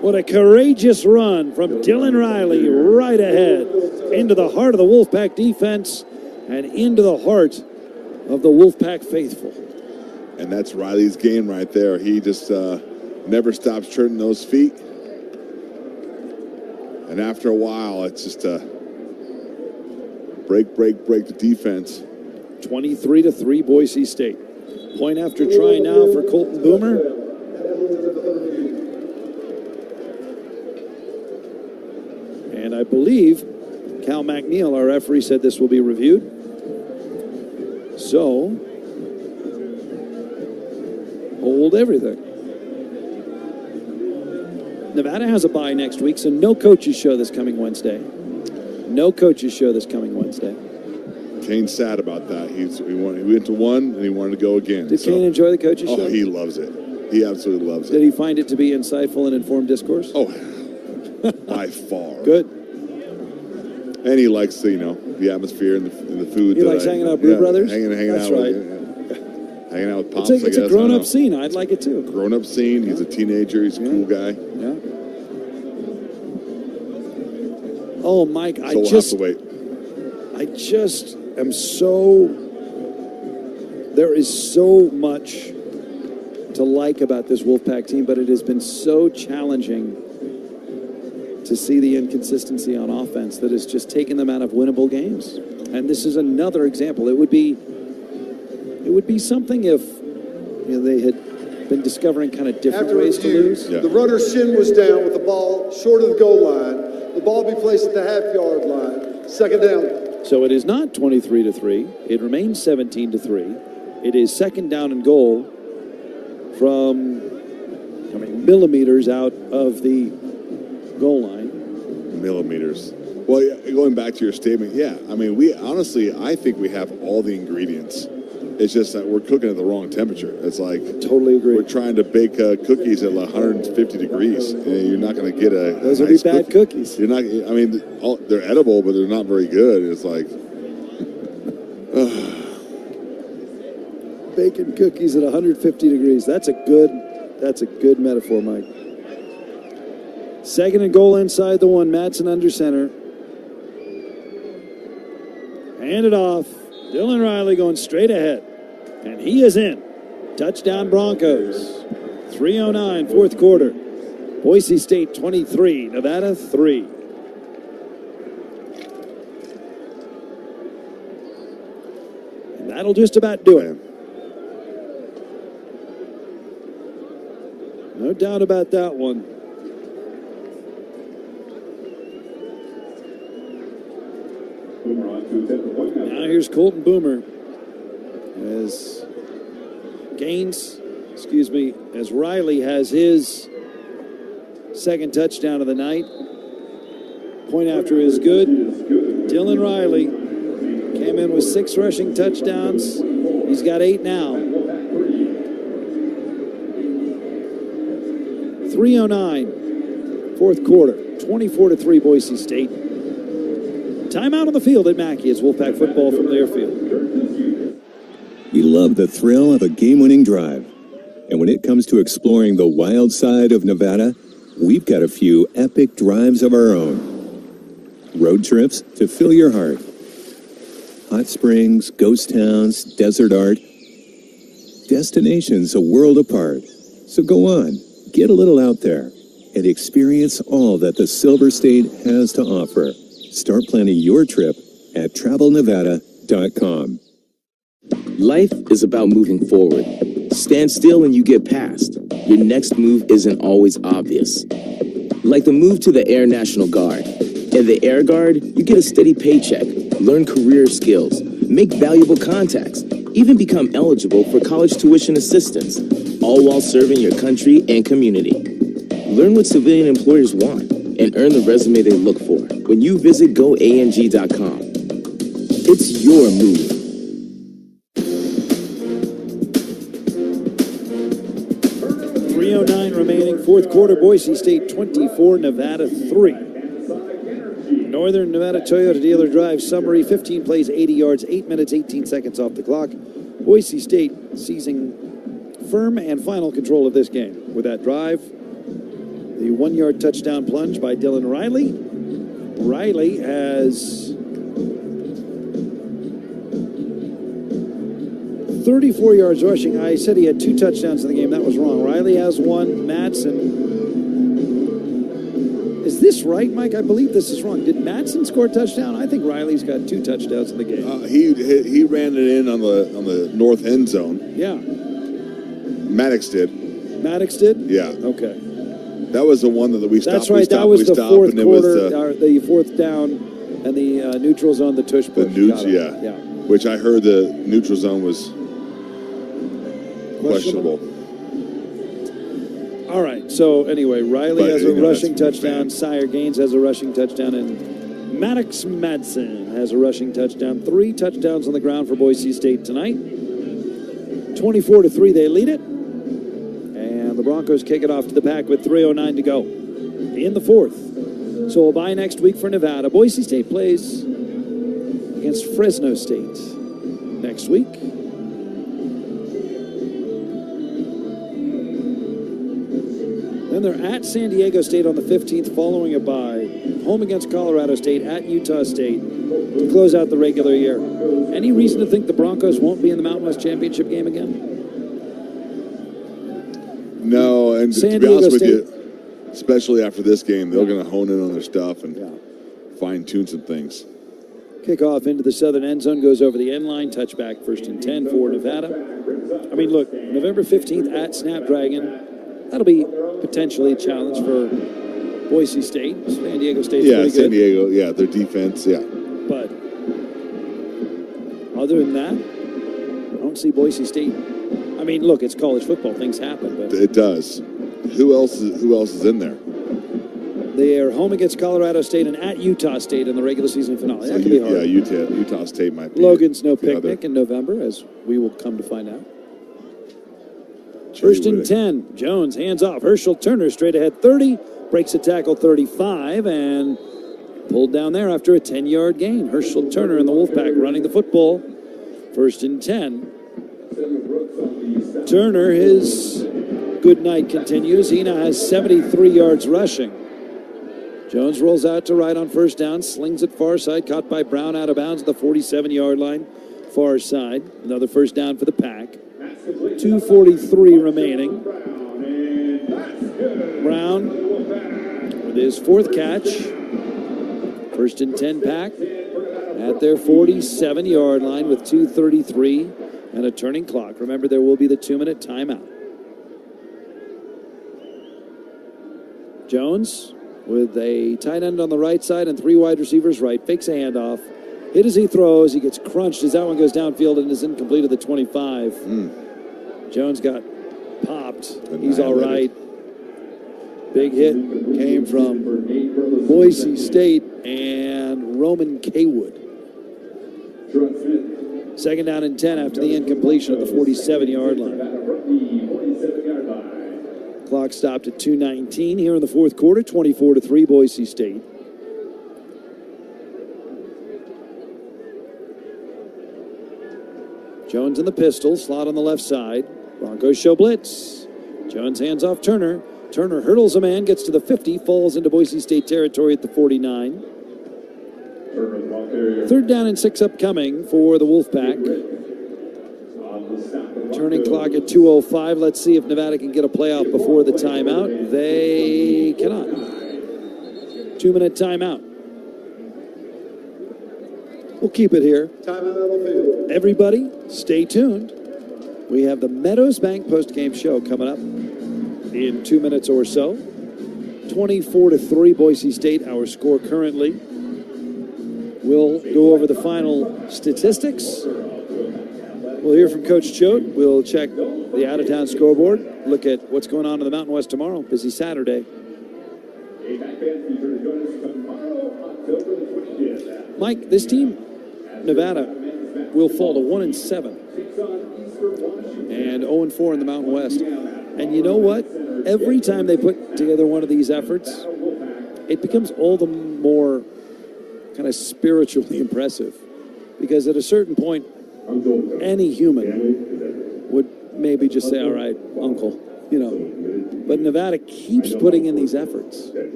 What a courageous run from Dylan Riley right ahead into the heart of the Wolfpack defense and into the heart of the Wolfpack faithful. And that's Riley's game right there. He just never stops turning those feet. And after a while, it's just a break the defense. 23-3 Boise State. Point after try now for Colton Boomer. And I believe Cal McNeil, our referee, said this will be reviewed. So, hold everything. Nevada has a bye next week, so no coaches show this coming Wednesday. No coaches show this coming Wednesday. Kane's sad about that. He went to one, and he wanted to go again. Did Kane enjoy the coaches show? Oh, he loves it. He absolutely loves it. Did he find it to be insightful and informed discourse? Oh, by far. Good. And he likes the atmosphere and the food. He likes hanging out with Brew Brothers? Hanging That's out right. Hanging out with Pops, It's a grown-up scene. I'd like it too. Grown-up scene. He's a teenager. He's a cool guy. Yeah. Oh, Mike, So we'll have to wait. I just am so... There is so much to like about this Wolfpack team, but it has been so challenging to see the inconsistency on offense that has just taken them out of winnable games. And this is another example. It would be something if they had been discovering kind of different ways to lose. The runner's shin was down with the ball short of the goal line. The ball be placed at the half-yard line. Second down. So it is not 23-3. It remains 17-3. It is second down and goal from millimeters out of the goal line. Millimeters. Well, going back to your statement, I think we have all the ingredients. It's just that we're cooking at the wrong temperature. It's like totally agree. We're trying to bake cookies at 150 degrees. You're not going to get a. Those would be bad cookies. You're not. I mean, they're edible, but they're not very good. It's like baking cookies at 150 degrees. That's a good metaphor, Mike. Second and goal inside the 1. Madsen under center. Hand it off. Dylan Riley going straight ahead. And he is in. Touchdown Broncos. 3:09, fourth quarter. Boise State 23, Nevada 3. And that'll just about do it. No doubt about that one. Now here's Colton Boomer as Riley has his second touchdown of the night. Point after is good. Dylan Riley came in with 6 rushing touchdowns. He's got 8 now. 3:09, fourth quarter, 24-3 Boise State. Timeout on the field at Mackey as Wolfpack football from the airfield. We love the thrill of a game-winning drive. And when it comes to exploring the wild side of Nevada, we've got a few epic drives of our own. Road trips to fill your heart. Hot springs, ghost towns, desert art. Destinations a world apart. So go on, get a little out there, and experience all that the Silver State has to offer. Start planning your trip at travelnevada.com. Life is about moving forward. stand still and you get past. Your next move isn't always obvious. Like the move to the Air National Guard. In the Air Guard, you get a steady paycheck, learn career skills, make valuable contacts, even become eligible for college tuition assistance, all while serving your country and community. Learn what civilian employers want and earn the resume they look for when you visit goang.com. It's your move. .309 remaining, fourth quarter, Boise State 24, Nevada 3. Northern Nevada Toyota Dealer Drive summary, 15 plays, 80 yards, 8 minutes, 18 seconds off the clock. Boise State seizing firm and final control of this game. With that drive, the 1-yard touchdown plunge by Dylan Riley. Riley has 34 yards rushing. I said he had 2 touchdowns in the game. That was wrong. Riley has 1. Madsen. Is this right, Mike? I believe this is wrong. Did Madsen score a touchdown? I think Riley's got 2 touchdowns in the game. He ran it in on the north end zone. Yeah. Maddox did. Maddox did? Yeah. Okay. That was the one that we stopped. That's right. That was the fourth quarter, the fourth down, and the neutral zone, the tush push. The neutral, yeah. Which I heard the neutral zone was questionable. All right. So anyway, Riley has a rushing touchdown. Sire Gaines has a rushing touchdown, and Maddox Madsen has a rushing touchdown. 3 touchdowns on the ground for Boise State tonight. 24-3, they lead it. And the Broncos kick it off to the Pack with 3:09 to go in the fourth. So a bye next week for Nevada. Boise State plays against Fresno State next week. Then they're at San Diego State on the 15th, following a bye. Home against Colorado State, at Utah State to close out the regular year. Any reason to think the Broncos won't be in the Mountain West Championship game again? No, and to be honest with you, especially after this game, they're going to hone in on their stuff and fine-tune some things. Kickoff into the southern end zone, goes over the end line, touchback, 1st and 10 for Nevada. I mean, look, November 15th at Snapdragon, that'll be potentially a challenge for Boise State. San Diego State's pretty good. San Diego, their defense, But other than that, I don't see Boise State. I mean, look, it's college football. Things happen. But it does. Who else is in there? They are home against Colorado State and at Utah State in the regular season finale. That could be hard. Yeah, Utah State might be. Logan's no picnic in November, as we will come to find out. 1st and 10. Jones hands off. Herschel Turner straight ahead 30. Breaks a tackle 35 and pulled down there after a 10-yard gain. Herschel Turner and the Wolfpack running the football. 1st and 10. Turner, his good night continues. He now has 73 yards rushing. Jones rolls out to right on 1st down, slings it far side, caught by Brown out of bounds at the 47-yard line, far side. Another 1st down for the Pack. 2:43 remaining. Brown with his 4th catch. 1st and 10 Pack at their 47-yard line with 2:33 and a turning clock. Remember, there will be the 2-minute timeout. Jones with a tight end on the right side and 3 wide receivers right. Fakes a handoff. Hit as he throws. He gets crunched as that one goes downfield and is incomplete at the 25. Jones got popped. He's all right. Big hit came from Boise State and Roman Kaywood. 2nd down and 10 after the incompletion at the 47-yard line. Clock stopped at 2:19 here in the fourth quarter, 24-3 Boise State. Jones in the pistol, slot on the left side. Broncos show blitz. Jones hands off Turner. Turner hurdles a man, gets to the 50, falls into Boise State territory at the 49. 3rd down and 6 upcoming for the Wolfpack. Turning clock at 2:05. Let's see if Nevada can get a playoff before the timeout. They cannot. 2-minute timeout. We'll keep it here. Everybody, stay tuned. We have the Meadows Bank post-game show coming up in 2 minutes or so. 24-3 Boise State, our score currently. We'll go over the final statistics. We'll hear from Coach Choate. We'll check the out-of-town scoreboard. Look at what's going on in the Mountain West tomorrow. Busy Saturday. Mike, this team, Nevada, will fall to 1-7 and 0-4 in the Mountain West. And you know what? Every time they put together one of these efforts, it becomes all the more kind of spiritually impressive. Because at a certain point, any human would maybe just say, all right, uncle, you know. But Nevada keeps putting in these efforts.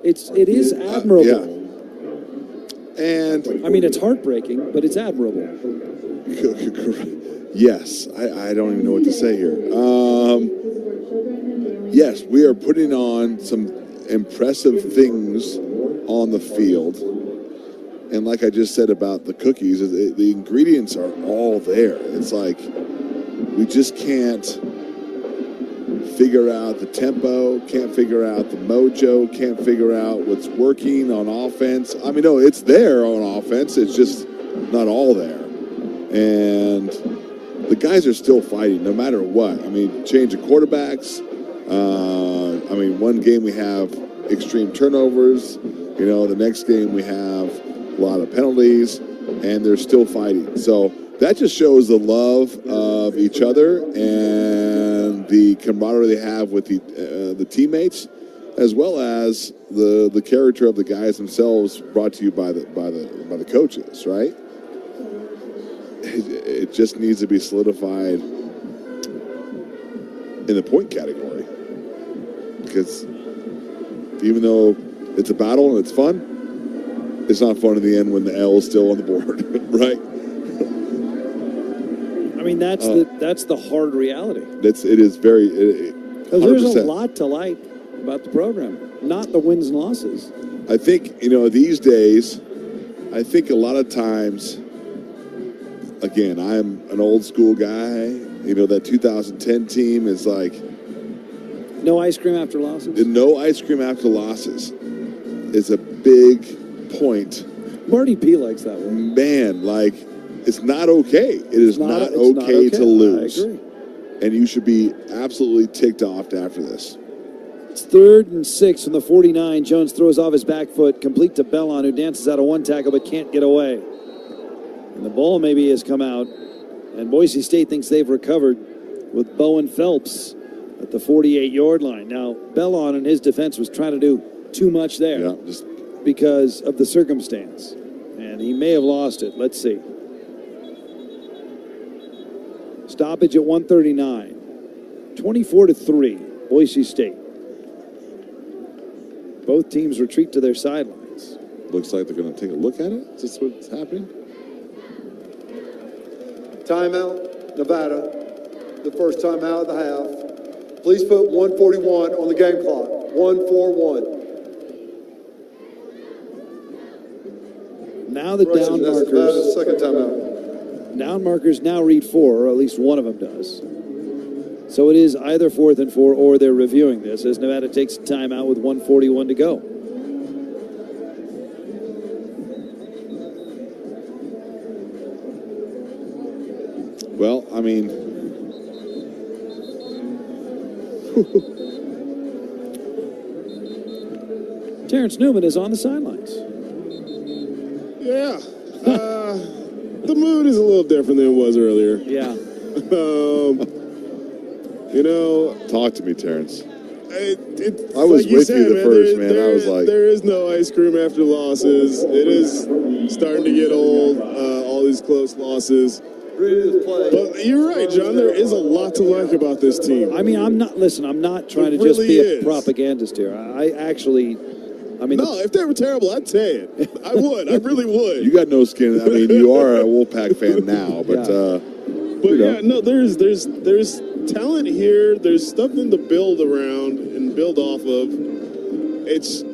It is admirable. Yeah. And I mean, it's heartbreaking, but it's admirable. Yes, I don't even know what to say here. Yes, we are putting on some impressive things on the field. And like I just said about the cookies, the ingredients are all there. It's like we just can't figure out the tempo, can't figure out the mojo, can't figure out what's working on offense. I mean, no, it's there on offense. It's just not all there. And the guys are still fighting no matter what. I mean, change of quarterbacks. I mean, one game we have extreme turnovers. You know, the next game we have a lot of penalties, and they're still fighting. So that just shows the love of each other and the camaraderie they have with the teammates, as well as the character of the guys themselves, brought to you by the coaches, right? It just needs to be solidified in the point category, because even though it's a battle and it's fun, it's not fun in the end when the L is still on the board, right? I mean, that's the hard reality. It is very. Because there's a lot to like about the program, not the wins and losses. I think, these days, I think a lot of times, again, I'm an old school guy. That 2010 team is like. No ice cream after losses? No ice cream after losses is a big point. Marty P likes that one. Man, it's not okay. It is not okay to lose. I agree. And you should be absolutely ticked off after this. It's 3rd and 6 from the 49. Jones throws off his back foot, complete to Bellon, who dances out of one tackle but can't get away. And the ball maybe has come out, and Boise State thinks they've recovered with Bowen Phelps at the 48-yard line. Now, Bellon in his defense was trying to do too much there. Yeah, just because of the circumstance. And he may have lost it. Let's see. Stoppage at 139. 24-3, Boise State. Both teams retreat to their sidelines. Looks like they're going to take a look at it. Is this what's happening? Timeout, Nevada. The first timeout of the half. Please put 141 on the game clock. 141. Now the down markers. Second timeout. Down markers now read 4, or at least one of them does. So it is either 4th and 4, or they're reviewing this as Nevada takes a timeout with 1:41 to go. Well, I mean, Terrence Newman is on the sidelines. Yeah. The mood is a little different than it was earlier. Yeah. Talk to me, Terrence. I was with you the first, man. I was like, there is no ice cream after losses. It is starting to get old, all these close losses. But you're right, John. There is a lot to like about this team. I mean, I'm not trying to just be a propagandist here. No, if they were terrible, I'd say it. I would. I really would. You got no skin. I mean, you are a Wolfpack fan now, but there's talent here. There's something to build around and build off of. It's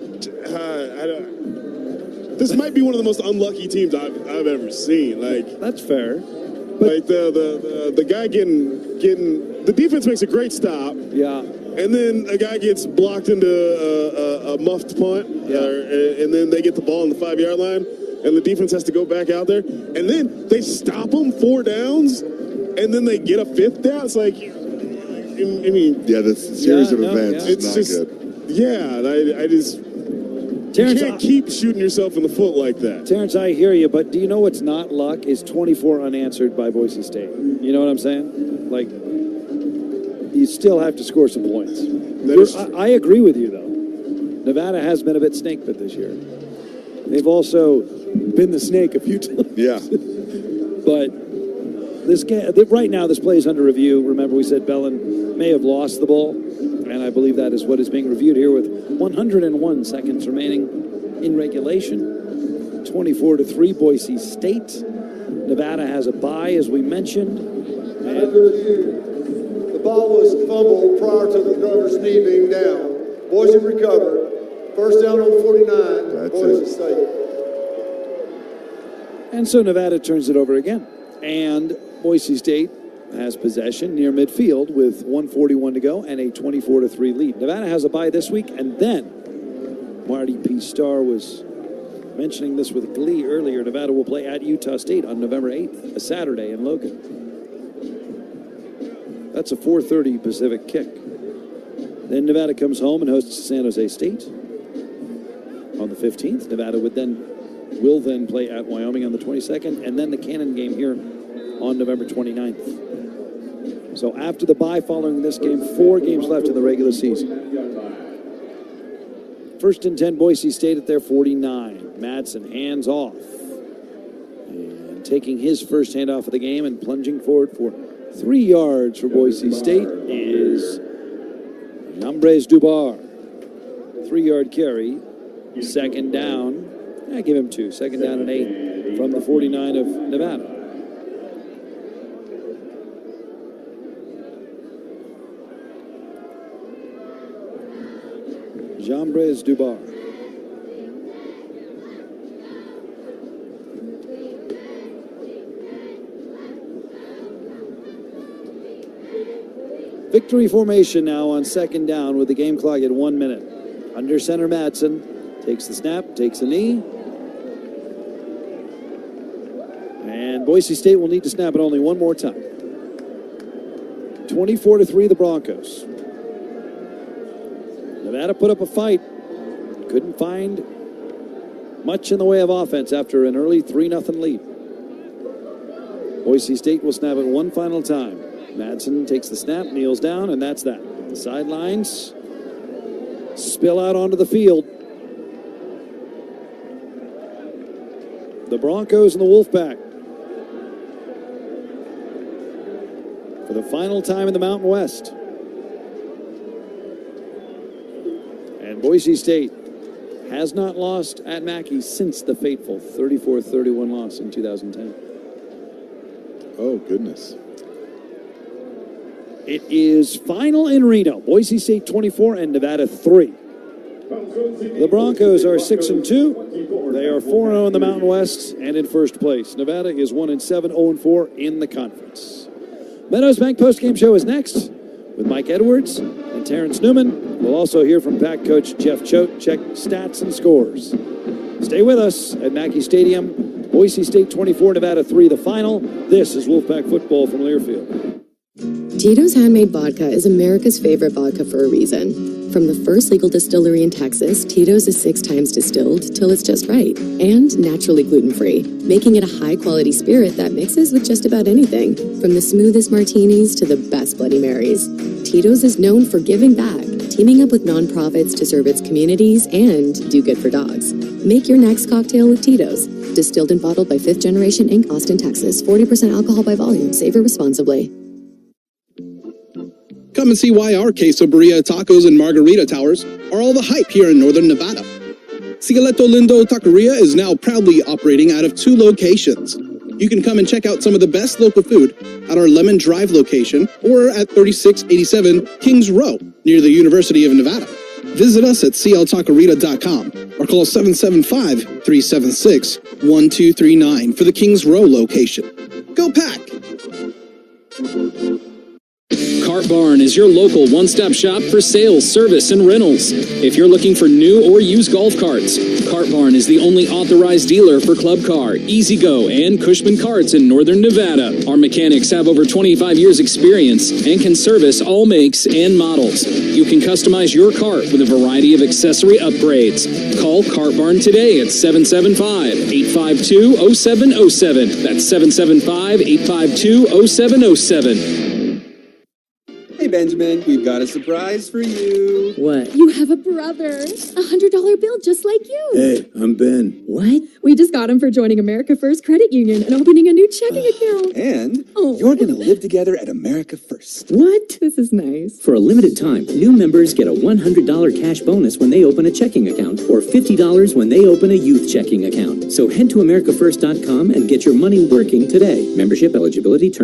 this might be one of the most unlucky teams I've ever seen. That's fair. Like the guy getting the defense makes a great stop. Yeah. And then a guy gets blocked into a muffed punt, and then they get the ball on the 5-yard line, and the defense has to go back out there, and then they stop them 4 downs, and then they get a 5th down. It's like, I mean, yeah, this series of events is it's not just good. Yeah, I just. Terrence, you can't keep shooting yourself in the foot like that. Terrence, I hear you, but do you know what's not luck is 24 unanswered by Boise State. You know what I'm saying? Like, you still have to score some points. I agree with you, though. Nevada has been a bit snake bit this year. They've also been the snake a few times. Yeah. But this game, right now, this play is under review. Remember, we said Bellin may have lost the ball, and I believe that is what is being reviewed here with 101 seconds remaining in regulation. 24-3, Boise State. Nevada has a bye, as we mentioned. The ball was fumbled prior to the runner's knee being down. Boise recovered. First down on 49, Boise State. And so Nevada turns it over again. And Boise State has possession near midfield with 1:41 to go and a 24-3 lead. Nevada has a bye this week, and then Marty P. Starr was mentioning this with glee earlier. Nevada will play at Utah State on November 8th, a Saturday in Logan. That's a 4:30 Pacific kick. Then Nevada comes home and hosts San Jose State on the 15th. Nevada will then play at Wyoming on the 22nd, and then the Cannon game here on November 29th. So after the bye following this game, 4 games left in the regular season. First and 10, Boise State at their 49. Madsen hands off. And taking his first handoff of the game and plunging forward for 3 yards for Boise State is Jambres Dubar. 3-yard carry. Second down. I give him 2. Second down and 8 from the 49 of Nevada. Jambres Dubar. Victory formation now on second down with the game clock at 1 minute. Under center, Madsen takes the snap, takes a knee. And Boise State will need to snap it only one more time. 24-3, the Broncos. Nevada put up a fight. Couldn't find much in the way of offense after an early 3-0 lead. Boise State will snap it one final time. Madsen takes the snap, kneels down, and that's that. The sidelines spill out onto the field. The Broncos and the Wolfpack. For the final time in the Mountain West. And Boise State has not lost at Mackey since the fateful 34-31 loss in 2010. Oh, goodness. It is final in Reno. Boise State 24 and Nevada 3. The Broncos are 6-2. They are 4-0 in the Mountain West and in first place. Nevada is 1-7, 0-4 in the conference. Meadows Bank postgame show is next with Mike Edwards and Terrence Newman. We'll also hear from Pack coach Jeff Choate. Check stats and scores. Stay with us at Mackey Stadium. Boise State 24, Nevada 3, the final. This is Wolfpack football from Learfield. Tito's Handmade Vodka is America's favorite vodka for a reason. From the first legal distillery in Texas, Tito's is 6 times distilled till it's just right, and naturally gluten-free, making it a high-quality spirit that mixes with just about anything, from the smoothest martinis to the best Bloody Marys. Tito's is known for giving back, teaming up with nonprofits to serve its communities and do good for dogs. Make your next cocktail with Tito's. Distilled and bottled by 5th Generation Inc., Austin, Texas. 40% alcohol by volume. Savor responsibly. Come and see why our queso burrito tacos and margarita towers are all the hype here in northern Nevada. Cigaletto Lindo Taqueria is now proudly operating out of 2 locations. You can come and check out some of the best local food at our Lemon Drive location or at 3687 Kings Row near the University of Nevada. Visit us at cltaquerita.com or call 775-376-1239 for the Kings Row location. Go Pack! Cart Barn is your local one-stop shop for sales, service, and rentals. If you're looking for new or used golf carts, Cart Barn is the only authorized dealer for Club Car, Easy Go, and Cushman carts in northern Nevada. Our mechanics have over 25 years experience and can service all makes and models. You can customize your cart with a variety of accessory upgrades. Call Cart Barn today at 775-852-0707. That's 775-852-0707. Hey, Benjamin, we've got a surprise for you. What? You have a brother. $100 bill just like you. Hey, I'm Ben. What? We just got him for joining America First Credit Union and opening a new checking account. And you're going to live together at America First. What? This is nice. For a limited time, new members get a $100 cash bonus when they open a checking account or $50 when they open a youth checking account. So head to AmericaFirst.com and get your money working today. Membership eligibility terms.